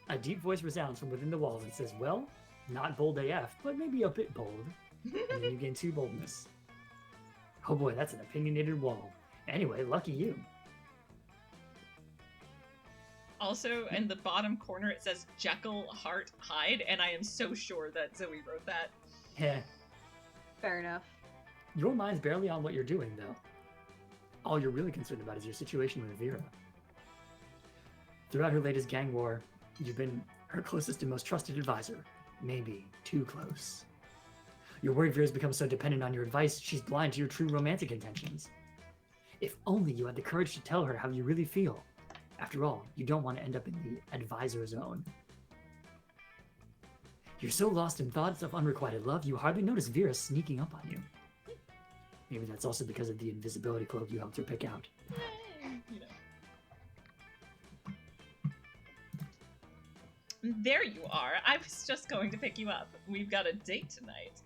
A deep voice resounds from within the walls and says, "Well, not bold AF, but maybe a bit bold." And then you gain 2 boldness. Oh boy, that's an opinionated wall. Anyway, lucky you. Also, in the bottom corner, it says Jekyll Heart Hide, and I am so sure that Zoe wrote that. Heh. Fair enough. Your mind's barely on what you're doing, though. All you're really concerned about is your situation with Vera. Throughout her latest gang war, you've been her closest and most trusted advisor. Maybe too close. You're worried Vera's become so dependent on your advice, she's blind to your true romantic intentions. If only you had the courage to tell her how you really feel. After all, you don't want to end up in the advisor zone. You're so lost in thoughts of unrequited love, you hardly notice Vera sneaking up on you. Maybe that's also because of the invisibility cloak you helped her pick out. You know. There you are. I was just going to pick you up. We've got a date tonight.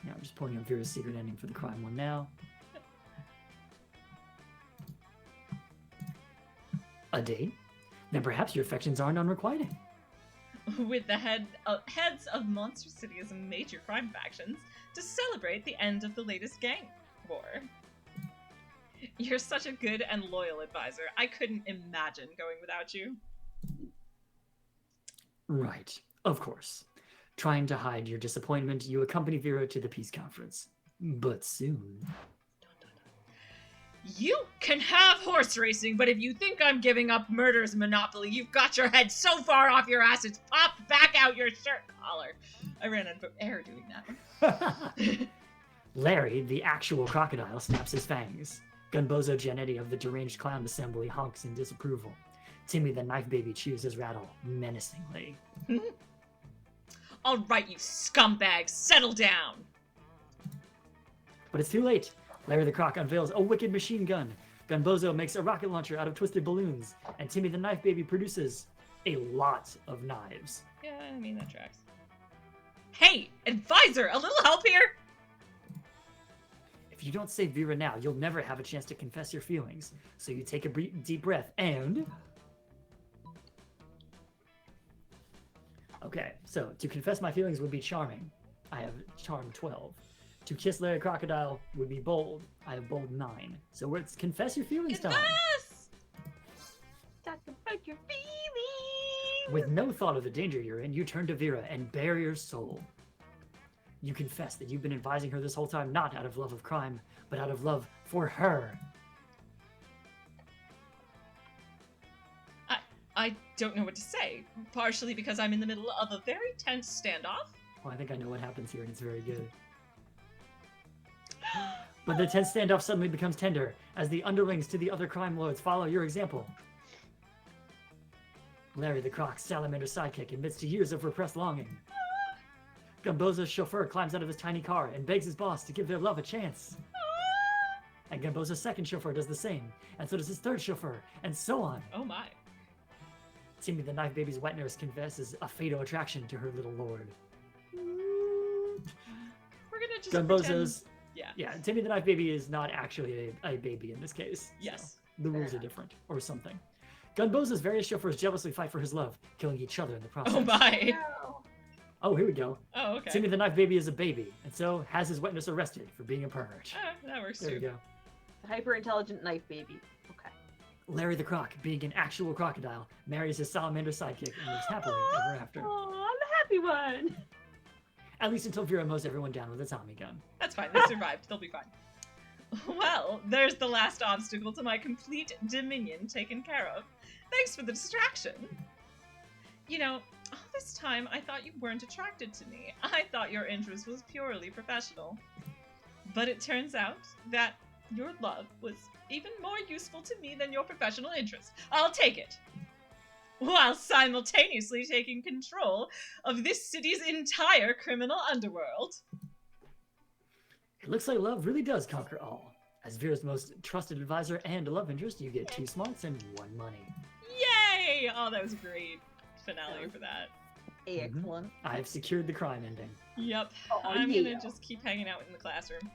Yeah, I'm just pulling up Vera's secret ending for the crime one now. A date? Then perhaps your affections aren't unrequited. With the heads of Monster City's major crime factions to celebrate the end of the latest gang war. You're such a good and loyal advisor. I couldn't imagine going without you. Right, of course. Trying to hide your disappointment, you accompany Vera to the peace conference. But soon... You can have horse racing, but if you think I'm giving up murder's monopoly, you've got your head so far off your ass it's popped back out your shirt collar. I ran out of air doing that. Larry, the actual crocodile, snaps his fangs. Gunbozo Janetti of the Deranged Clown Assembly honks in disapproval. Timmy the Knife Baby chews his rattle menacingly. All right, you scumbags, settle down. But it's too late. Larry the Croc unveils a wicked machine gun. Gunbozo makes a rocket launcher out of twisted balloons. And Timmy the Knife Baby produces a lot of knives. Yeah, I mean, that tracks. Hey, advisor, a little help here? If you don't save Vera now, you'll never have a chance to confess your feelings. So you take a deep breath and... Okay, so to confess my feelings would be charming. I have charm 12. To kiss Larry Crocodile would be bold. I have bold 9. So it's confess your feelings time. Confess! Talk about your feelings. With no thought of the danger you're in, you turn to Vera and bare your soul. You confess that you've been advising her this whole time not out of love of crime, but out of love for her. I don't know what to say, partially because I'm in the middle of a very tense standoff. Well, I think I know what happens here, and it's very good. But the tense standoff suddenly becomes tender, as the underlings to the other crime lords follow your example. Larry the Croc's salamander sidekick admits to years of repressed longing. Gunbozo's chauffeur climbs out of his tiny car and begs his boss to give their love a chance. And Gunbozo's second chauffeur does the same, and so does his third chauffeur, and so on. Oh my. Timmy the Knife Baby's wet nurse confesses a fatal attraction to her little lord. We're gonna just Gunbozo's... pretend... Yeah, Timmy the Knife Baby is not actually a baby in this case. Yes. So the rules are different, or something. Gunbozo's various chauffeurs jealously fight for his love, killing each other in the process. Oh my. No. Oh, here we go. Oh, okay. Timmy the Knife Baby is a baby, and so has his wet nurse arrested for being a pervert. That works There too. we go. The hyper-intelligent knife baby. Okay. Larry the Croc, being an actual crocodile, marries his salamander sidekick and lives happily ever after. Oh, I'm the happy one. At least until Vera mows everyone down with a Tommy gun. That's fine. They survived. They'll be fine. Well, there's the last obstacle to my complete dominion taken care of. Thanks for the distraction. You know, all this time I thought you weren't attracted to me. I thought your interest was purely professional. But it turns out that your love was even more useful to me than your professional interest. I'll take it. While simultaneously taking control of this city's entire criminal underworld. It looks like love really does conquer all. As Vera's most trusted advisor and love interest, you get 2 smarts and 1 money. Yay! Oh, that was a great finale for that. Excellent. I've secured the crime ending. Yep. Oh, I'm yeah. gonna just keep hanging out in the classroom.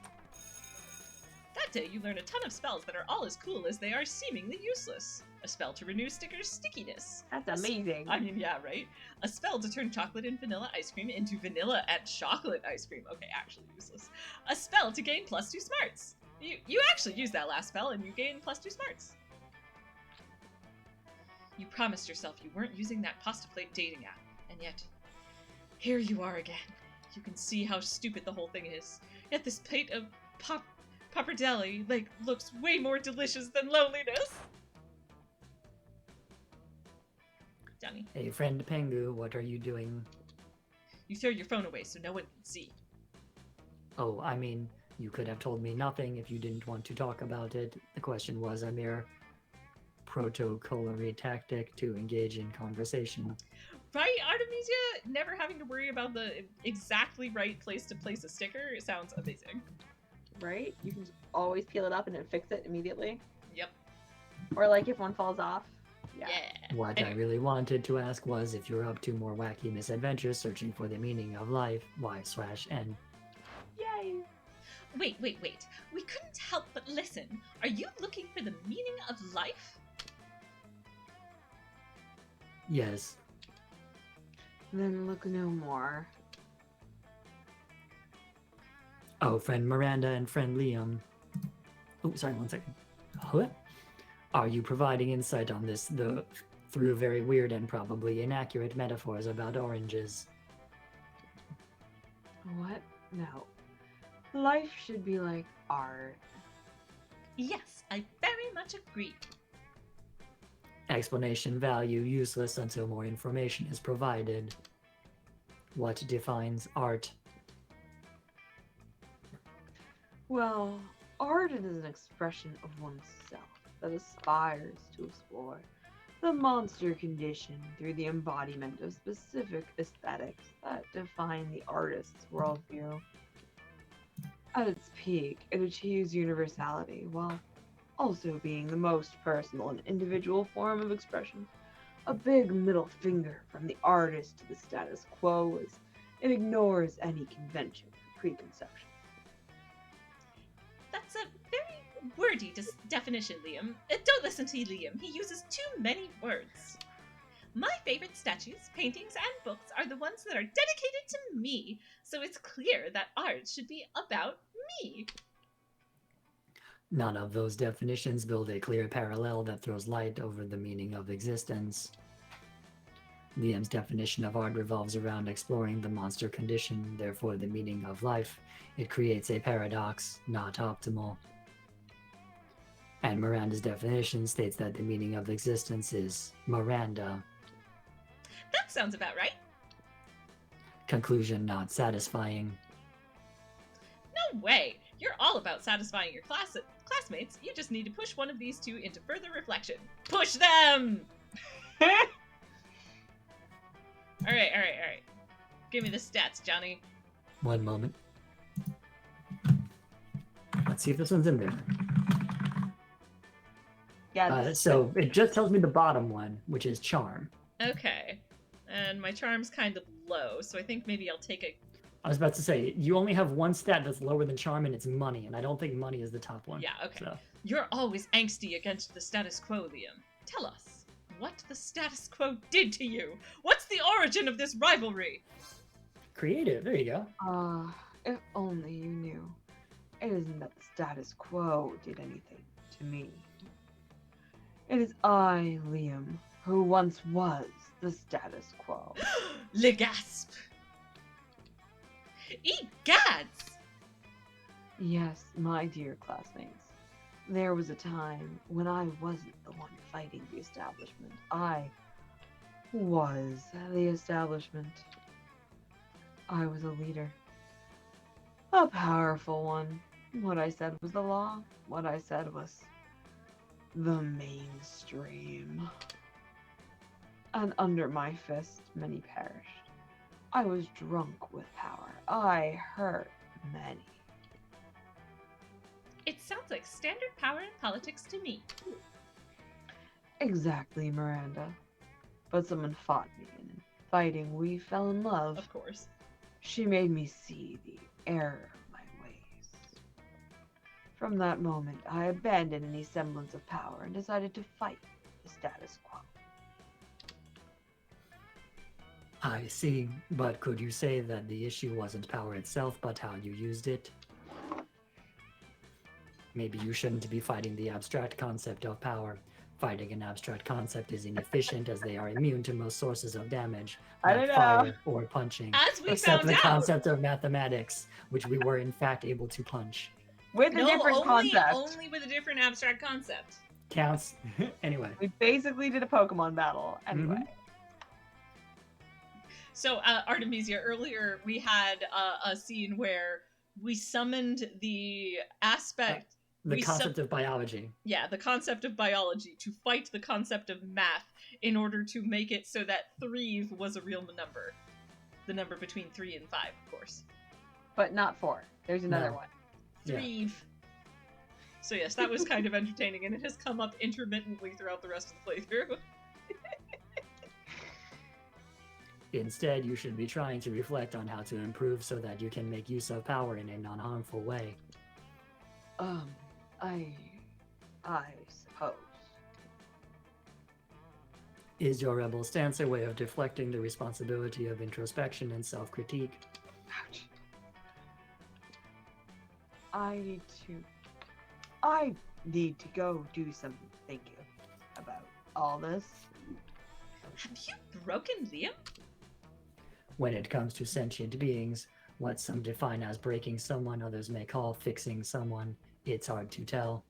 That day, you learn a ton of spells that are all as cool as they are seemingly useless. A spell to renew Sticker's stickiness. That's amazing. I mean, yeah, right? A spell to turn chocolate and vanilla ice cream into vanilla and chocolate ice cream. Okay, actually useless. A spell to gain +2 smarts. You actually used that last spell and you gain +2 smarts. You promised yourself you weren't using that pasta plate dating app, and yet, here you are again. You can see how stupid the whole thing is. Yet this plate of pappardelle, like, looks way more delicious than loneliness. Johnny. Hey, friend Pengu, what are you doing? You throw your phone away so no one can see. Oh, I mean, you could have told me nothing if you didn't want to talk about it. The question was a mere protocolary tactic to engage in conversation. Right, Artemisia? Never having to worry about the exactly right place to place a sticker sounds amazing. Right? You can just always peel it up and then fix it immediately. Yep. Or like if one falls off. Yeah. What I really wanted to ask was if you're up to more wacky misadventures searching for the meaning of life, Y/N. Yay! Wait. We couldn't help but listen. Are you looking for the meaning of life? Yes. Then look no more. Oh, friend Miranda and friend Liam. Oh, sorry, 1 second. What? Are you providing insight on this through very weird and probably inaccurate metaphors about oranges? What? No. Life should be like art. Yes, I very much agree. Explanation value useless until more information is provided. What defines art? Well, art is an expression of oneself that aspires to explore the monster condition through the embodiment of specific aesthetics that define the artist's worldview. At its peak, it achieves universality while also being the most personal and individual form of expression. A big middle finger from the artist to the status quo as it ignores any convention or preconception. That's a very wordy definition, Liam. Don't listen to Liam. He uses too many words. My favorite statues, paintings, and books are the ones that are dedicated to me, so it's clear that art should be about me. None of those definitions build a clear parallel that throws light over the meaning of existence. Liam's definition of art revolves around exploring the monster condition, therefore the meaning of life. It creates a paradox, not optimal. And Miranda's definition states that the meaning of existence is Miranda. That sounds about right. Conclusion not satisfying. No way! You're all about satisfying your classmates. You just need to push one of these two into further reflection. Push them! Alright. Give me the stats, Johnny. 1 moment. Let's see if this one's in there. Yeah. So it just tells me the bottom one, which is charm. Okay. And my charm's kind of low, so I think maybe I'll take a... I was about to say, you only have one stat that's lower than charm, and it's money, and I don't think money is the top one. Yeah, okay. So. You're always angsty against the status quo, Liam. Tell us, what the status quo did to you? What's the origin of this rivalry? Creative, there you go. If only you knew. It isn't that the status quo did anything to me. It is I, Liam, who once was the status quo. Le gasp! Egads! Yes, my dear classmates. There was a time when I wasn't the one fighting the establishment. I was the establishment. I was a leader. A powerful one. What I said was the law. What I said was the mainstream. And under my fist, many perished. I was drunk with power. I hurt many. It sounds like standard power in politics to me. Exactly, Miranda. But someone fought me, and in fighting, we fell in love. Of course. She made me see the error of my ways. From that moment, I abandoned any semblance of power and decided to fight the status quo. I see, but could you say that the issue wasn't power itself, but how you used it? Maybe you shouldn't be fighting the abstract concept of power. Fighting an abstract concept is inefficient as they are immune to most sources of damage, I like don't know. fire or punching, As we except found the out! concept of mathematics, which we were in fact able to punch. With a different concept. Only with a different abstract concept. Counts. Anyway. We basically did a Pokemon battle. Anyway. So, Artemisia, earlier we had a scene where we summoned the aspect... The concept of biology. Yeah, the concept of biology to fight the concept of math in order to make it so that 3 was a real number. The number between 3 and 5, of course. But not 4. There's another No. one. 3. Yeah. So yes, that was kind of entertaining, and it has come up intermittently throughout the rest of the playthrough. Instead, you should be trying to reflect on how to improve so that you can make use of power in a non-harmful way. I suppose. Is your rebel stance a way of deflecting the responsibility of introspection and self-critique? Ouch. I need to go do some thinking about all this. Have you broken Liam? When it comes to sentient beings, what some define as breaking someone, others may call fixing someone, it's hard to tell.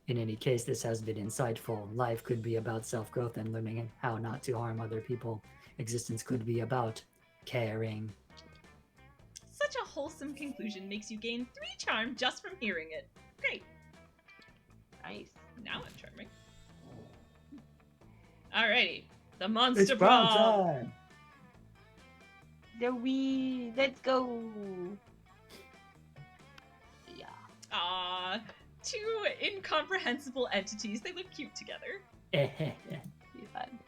In any case, this has been insightful. Life could be about self-growth and learning how not to harm other people. Existence could be about caring. Such a wholesome conclusion makes you gain 3 charm just from hearing it. Great. Nice. Now I'm charming. Alrighty. The Monster Prom! time! Zoe, let's go. Yeah. Aww. 2 incomprehensible entities. They look cute together. Be fun.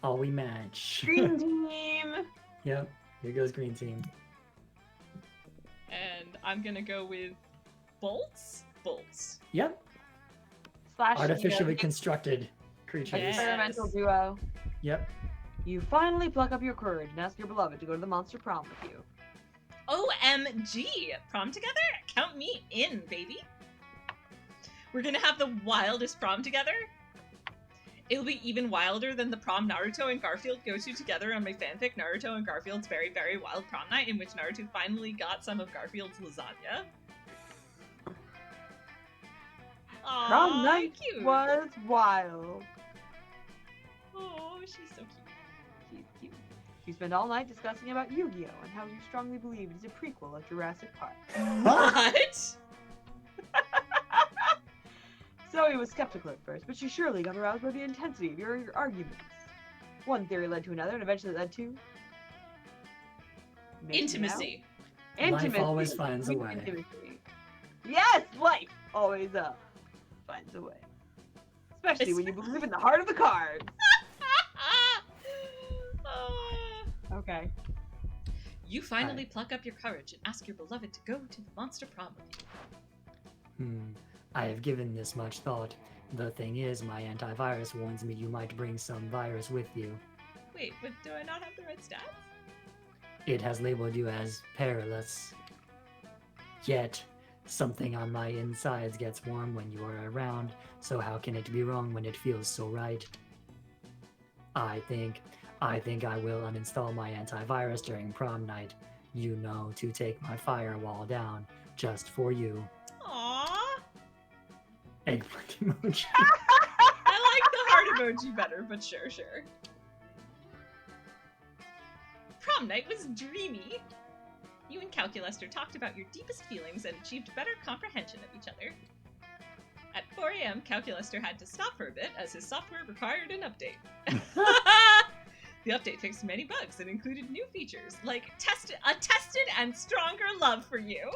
All we match. Green team. Yep, here goes green team. And I'm gonna go with bolts. Bolts. Yep, Slash artificially constructed creatures. Yes. experimental duo. Yep. You finally pluck up your courage and ask your beloved to go to the Monster Prom with you. OMG! Prom together? Count me in, baby. We're gonna have the wildest prom together. It'll be even wilder than the prom Naruto and Garfield go to together on my fanfic Naruto and Garfield's Very, Very Wild Prom Night, in which Naruto finally got some of Garfield's lasagna. Aww, Prom night cute. was wild. Oh, she's so cute. She's cute. You spend all night discussing about Yu-Gi-Oh! And how you strongly believe it is a prequel of Jurassic Park. What? Zoe was skeptical at first, but she surely got aroused by the intensity of your arguments. One theory led to another, and eventually led to... maybe Intimacy. now? Intimacy. Life always finds a way. Intimacy. Yes, life always finds a way. Especially when you believe in the heart of the cards. Okay. You finally pluck up your courage and ask your beloved to go to the Monster Prom with you. I have given this much thought. The thing is, my antivirus warns me you might bring some virus with you. Wait, but do I not have the right stats? It has labeled you as perilous. Yet, something on my insides gets warm when you are around, so how can it be wrong when it feels so right? I think I will uninstall my antivirus during prom night, you know, to take my firewall down, just for you. Aww. Eggplant emoji. I like the heart emoji better, but sure. Prom night was dreamy. You and Calculester talked about your deepest feelings and achieved better comprehension of each other. At 4 a.m., Calculester had to stop for a bit as his software required an update. The update fixed many bugs and included new features, like a tested and stronger love for you.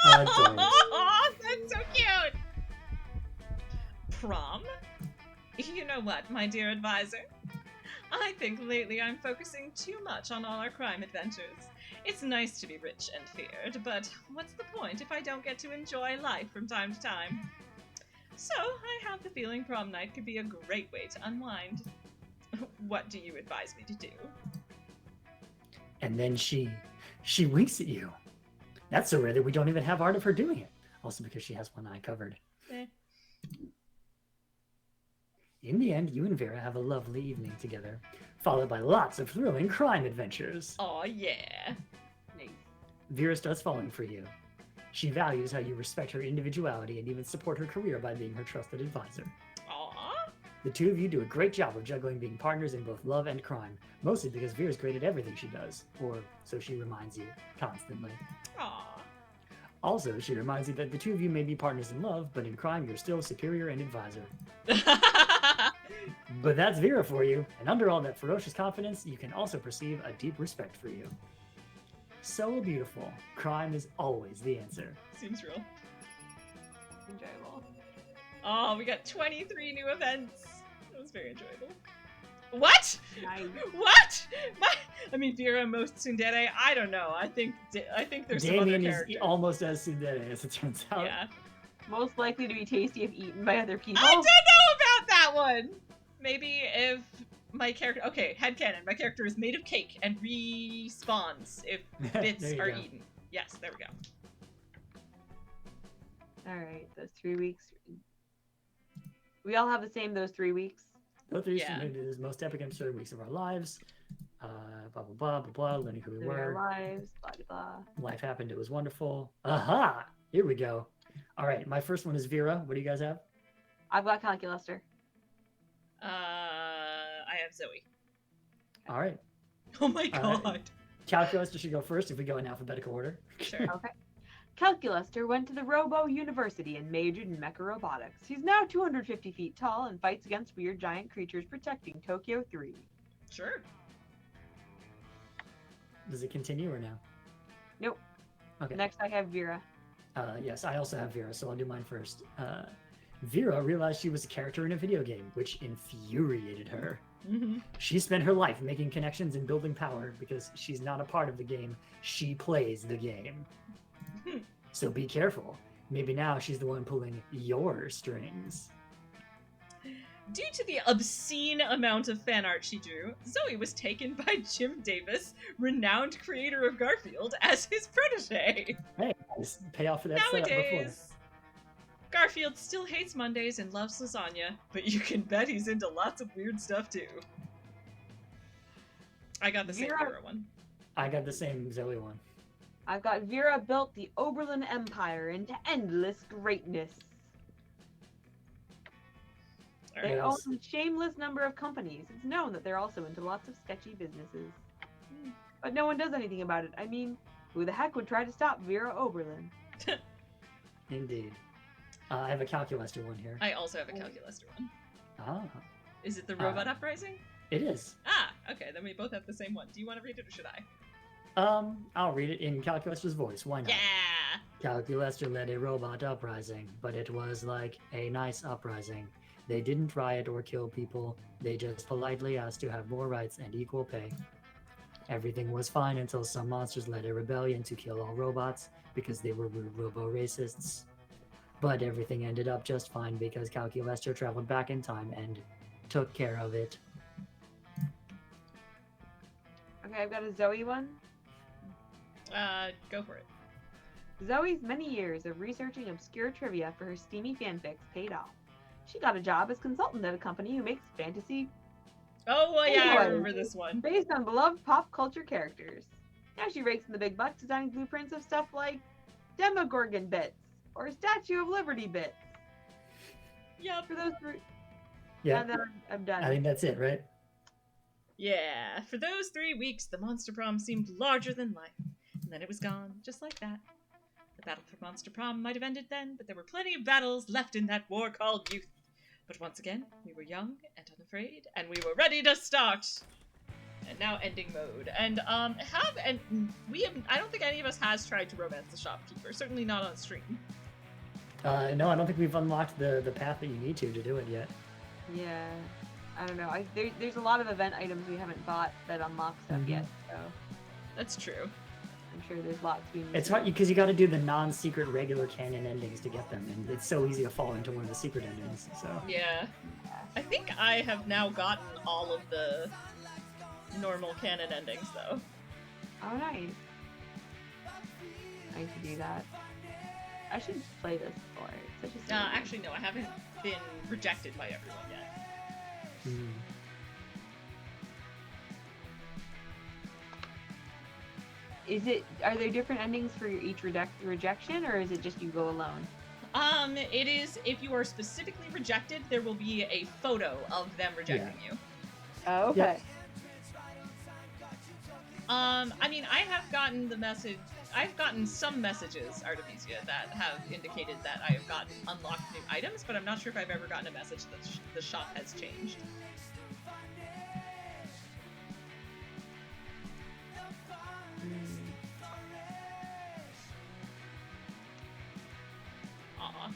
Oh, that's so cute! Prom? You know what, my dear advisor? I think lately I'm focusing too much on all our crime adventures. It's nice to be rich and feared, but what's the point if I don't get to enjoy life from time to time? So, I have the feeling prom night could be a great way to unwind. What do you advise me to do? And then she winks at you. That's so rare that we don't even have art of her doing it. Also because she has one eye covered. Eh. In the end, you and Vera have a lovely evening together, followed by lots of thrilling crime adventures. Aw, yeah. Nice. Vera starts falling for you. She values how you respect her individuality and even support her career by being her trusted advisor. Aw. The two of you do a great job of juggling being partners in both love and crime, mostly because Vera's great at everything she does, or so she reminds you constantly. Aw. Also, she reminds you that the two of you may be partners in love, but in crime, you're still superior and advisor. But that's Vera for you, and under all that ferocious confidence, you can also perceive a deep respect for you. So beautiful. Crime is always the answer. Seems real. Enjoyable. Oh, we got 23 new events. That was very enjoyable. What? Nice. What? I mean, Vera most tsundere. I don't know. I think there's some other Damien characters. is almost as tsundere as it turns out. Yeah. Most likely to be tasty if eaten by other people. I don't know about that one. Maybe if my character. Okay, headcanon. My character is made of cake and respawns if bits There you are go. eaten. Yes, there we go. Alright, those 3 weeks. We all have the same those 3 weeks. Both of you Yeah. submitted as most epic and absurd weeks of our lives. Blah, blah, blah, blah, blah, learning who we Living our were. lives, blah blah blah. Life happened, it was wonderful. Aha! Here we go. All right, my first one is Vera. What do you guys have? I've got Calculuster. I have Zoe. All right. Oh my All right. god. Calculus should go first if we go in alphabetical order. Sure. Okay. Calculuster went to the Robo University and majored in mecha robotics. He's now 250 feet tall and fights against weird giant creatures protecting Tokyo 3. Sure. Does it continue or no? Nope. Okay. Next, I have Vera. Yes, I also have Vera, so I'll do mine first. Vera realized she was a character in a video game, which infuriated her. Mm-hmm. She spent her life making connections and building power because she's not a part of the game. She plays the game. So be careful. Maybe now she's the one pulling your strings. Due to the obscene amount of fan art she drew, Zoe was taken by Jim Davis, renowned creator of Garfield, as his protege. Hey, just pay off for that setup before. Nowadays, Garfield still hates Mondays and loves lasagna, but you can bet he's into lots of weird stuff too. I got the same Vera- Vera one. I got the same Zoe one. I've got Vera built the Oberlin Empire into endless greatness. All They right. Yes. own a shameless number of companies. It's known that they're also into lots of sketchy businesses. But no one does anything about it. I mean, who the heck would try to stop Vera Oberlin? Indeed. I have a Calculuster one here. I also have a Calculuster one. Ah, Is it the Robot Uprising? it is. Ah, okay, then we both have the same one. Do you want to read it or should I? I'll read it in Calculuster's voice. Why not? Yeah! Calculuster led a robot uprising, but it was like a nice uprising. They didn't riot or kill people. They just politely asked to have more rights and equal pay. Everything was fine until some monsters led a rebellion to kill all robots because they were rude robo-racists. But everything ended up just fine because Calculuster traveled back in time and took care of it. Okay, I've got a Zoe one. Go for it. Zoe's many years of researching obscure trivia for her steamy fanfics paid off. She got a job as consultant at a company who makes fantasy Oh, well, yeah, I boy. remember this one. based on beloved pop culture characters. Now she rakes in the big bucks designing blueprints of stuff like Demogorgon bits or Statue of Liberty bits. Yep. For those three, Yeah, and then I'm done. I think that's it, right? Yeah, for those 3 weeks, the Monster Prom seemed larger than life. And then it was gone, just like that. The battle for Monster Prom might have ended then, but there were plenty of battles left in that war called youth. But once again, we were young and unafraid, and we were ready to start. And now ending mode. And I don't think any of us has tried to romance the shopkeeper. Certainly not on stream. No, I don't think we've unlocked the path that you need to do it yet. Yeah, I don't know. There's a lot of event items we haven't bought that unlock stuff yet, so That's true. I'm sure there's lots we need. It's to- hard because you got to do the non-secret regular canon endings to get them, and it's so easy to fall into one of the secret endings. So Yeah. I think I have now gotten all of the normal canon endings, though. Oh, nice. I should do that. I should just play this for it. It's such a silly game. Actually, no, I haven't been rejected by everyone yet. Are there different endings for each rejection, or is it just you go alone? It is, if you are specifically rejected, there will be a photo of them rejecting you. Oh, okay. Yeah. I mean, I have gotten the message I've gotten some messages, Artemisia, that have indicated that I have gotten unlocked new items, but I'm not sure if I've ever gotten a message that the shop has changed. Aw.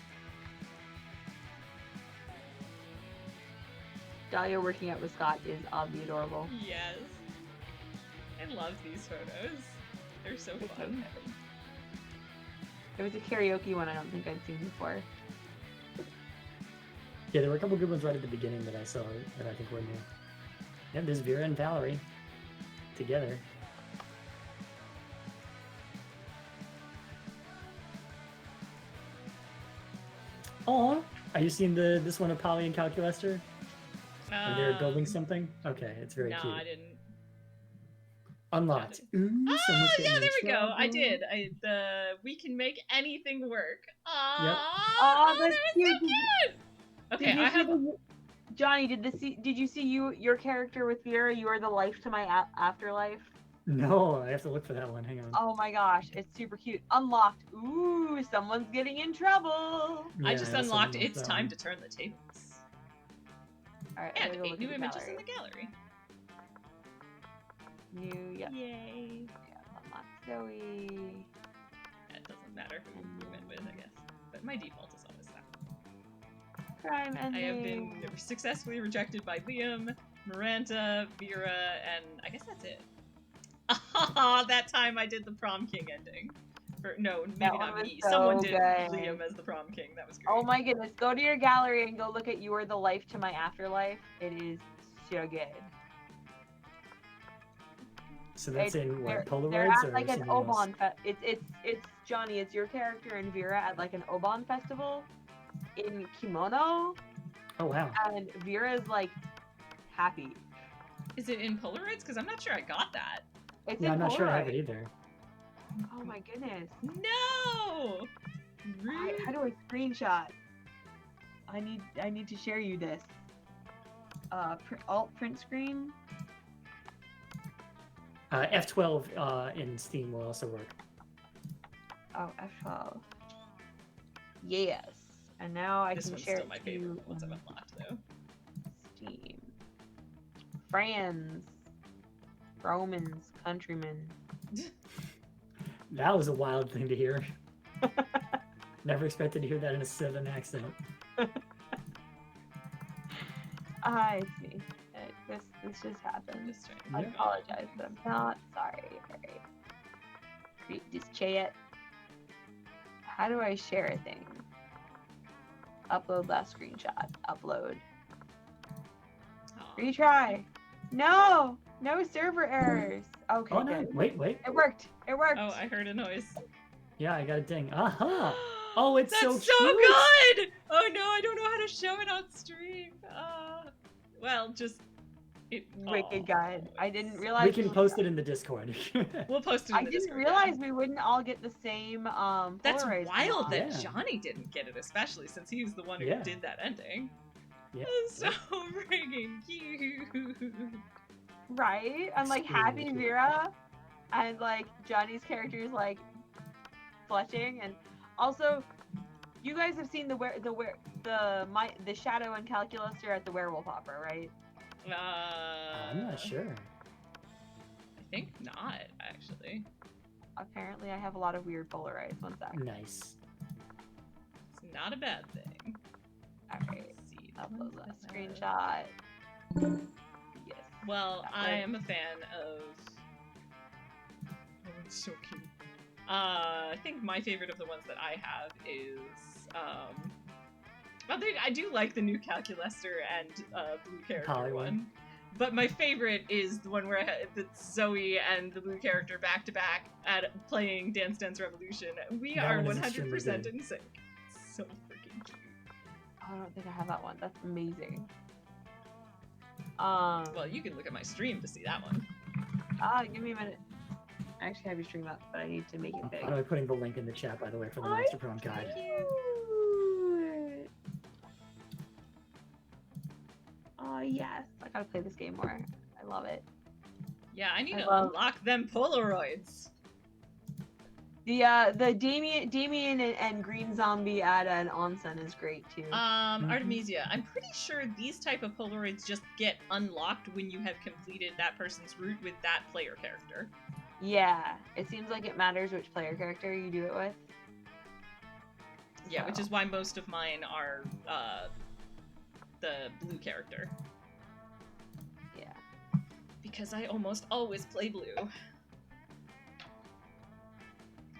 Dahlia working out with Scott is oddly adorable. Yes. I love these photos. They're so fun. There was a karaoke one I don't think I'd seen before. Yeah, there were a couple good ones right at the beginning that I saw that I think were new. Yeah, there's Vera and Valerie together. Oh, are you seeing this one of Polly and Calculester? Where they're building something? Okay, it's very cute. No, I didn't. Unlocked. Ooh, Oh, someone's yeah, getting in there we go. I trouble. did. We can make anything work. Aww, Yep. Oh, that that's was cute. so cute. Okay, Did you I see have. Johnny, did you see your character with Vera? You are the life to my afterlife. No, I have to look for that one. Hang on. Oh my gosh, it's super cute. Unlocked. Ooh, someone's getting in trouble. Yeah, I just also unlocked. unlocked It's that time one. to turn the tables. All right, And I'm gonna go 8 look new at images gallery. in the gallery. New, yeah, Yay. unlocked Zoe. It doesn't matter who we went with, I guess. But my default is always that. Crime I ending. have been successfully rejected by Liam, Miranda, Vera, and I guess that's it. That time I did the prom king ending. No, maybe That one not was me. so Someone did good. Liam as the prom king. That was great. Oh my goodness, go to your gallery and go look at You Are the Life to My Afterlife. It is so good. So that's in what, They're Polaroids at or like an something else? Oban it's Johnny, it's your character and Vera at like an Oban festival in kimono, Oh wow. and Vera's like happy. Is it in Polaroids? Because I'm not sure I got that. It's Yeah, in I'm not sure I have Polaroid. it either. Oh my goodness. No! How do I screenshot? I need to share you this. Alt print screen. F12 in Steam will also work. Oh, F12. Yes. And now I This can one's share still it my to favorite you once I've on unlocked, though. Steam. Friends. Romans. Countrymen. That was a wild thing to hear. Never expected to hear that in a southern accent. I see. This just happened. Just trying to I Yeah. apologize, but I'm not sorry. Alright. Create this chat. How do I share a thing? Upload last screenshot. Upload. Aw. Retry. No! No server errors. Okay, Oh no, good. wait. It worked. It worked. Oh, I heard a noise. Yeah, I got a ding. Aha! Oh, it's That's so so cute! good! Oh no, I don't know how to show it on stream. Well, just it. Wicked aw. good. I didn't realize We can post it in the Discord. We'll post it in I the didn't Discord, realize yeah. we wouldn't all get the same That's Polaroids wild that Yeah. Johnny didn't get it, especially since he was the one who Yeah. did that ending. Yeah. That's so freaking cute. Right? And like Extremely Happy cute. Vera and like Johnny's character is like fletching, and also you guys have seen the Shadow and Calculus are at the Werewolf Opera, right? I'm not sure. I think not, actually. Apparently I have a lot of weird Polaroids. One sec. Nice. It's not a bad thing. Alright. Let's see. Upload last screenshot. Yes. Well, That I works. am a fan of. Oh, it's so cute. I think my favorite of the ones that I have is. Well, I do like the new Calculester and blue character Polly one. one. But my favorite is the one where it's Zoe and the blue character back to back at playing Dance Dance Revolution. We That are one is extremely 100% good. in sync. So freaking cute. I don't think I have that one. That's amazing. Well, you can look at my stream to see that one. Give me a minute. I actually have your stream up, but I need to make it big. I'm putting the link in the chat, by the way, for the Monster Prom guide. Oh yes, I gotta play this game more. I love it. Yeah, I need I to love- unlock them Polaroids. The Damien and Green Zombie at an onsen is great too. Artemisia, I'm pretty sure these type of Polaroids just get unlocked when you have completed that person's route with that player character. Yeah, it seems like it matters which player character you do it with. Yeah, So. which is why most of mine are the blue character. Yeah. Because I almost always play blue.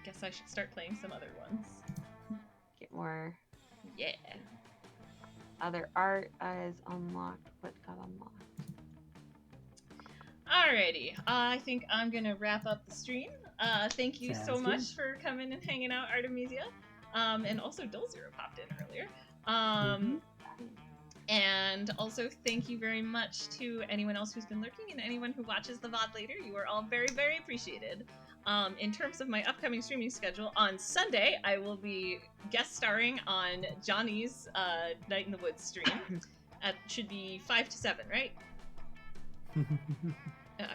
Guess I should start playing some other ones. Get more Yeah. other art is unlocked. What got unlocked? Alrighty, I think I'm gonna wrap up the stream. Thank you so Sounds much good. for coming and hanging out, Artemisia. And also Dulzero popped in earlier. And also thank you very much to anyone else who's been lurking and anyone who watches the VOD later. You are all very, very appreciated. In terms of my upcoming streaming schedule, on Sunday I will be guest starring on Johnny's Night in the Woods stream. Should be 5 to 7, right?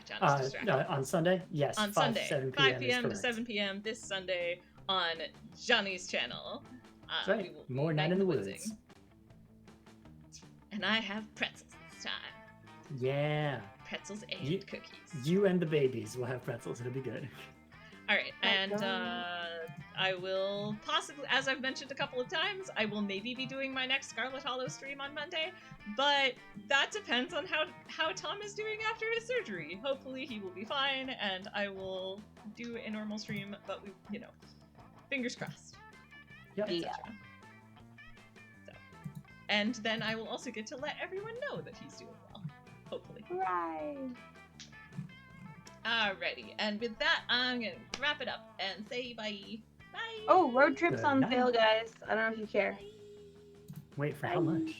Johnny's distracted. On Sunday? Yes. On 5 Sunday, to 7 5 p.m. p.m. to is 7 p.m. this Sunday on Johnny's channel. That's We right. will More be Night in the Woodsing. Woods. And I have pretzels this time. Yeah. Pretzels and You- cookies. You and the babies will have pretzels. It'll be good. Alright, and I will possibly, as I've mentioned a couple of times, I will maybe be doing my next Scarlet Hollow stream on Monday, but that depends on how Tom is doing after his surgery. Hopefully he will be fine, and I will do a normal stream, but we, fingers crossed. Yep. etc. So, and then I will also get to let everyone know that he's doing well, hopefully. Right. Alrighty, and with that, I'm gonna wrap it up and say bye. Bye. Oh, road trips Good on night. sale, guys. I don't know if you care. Wait, for how much?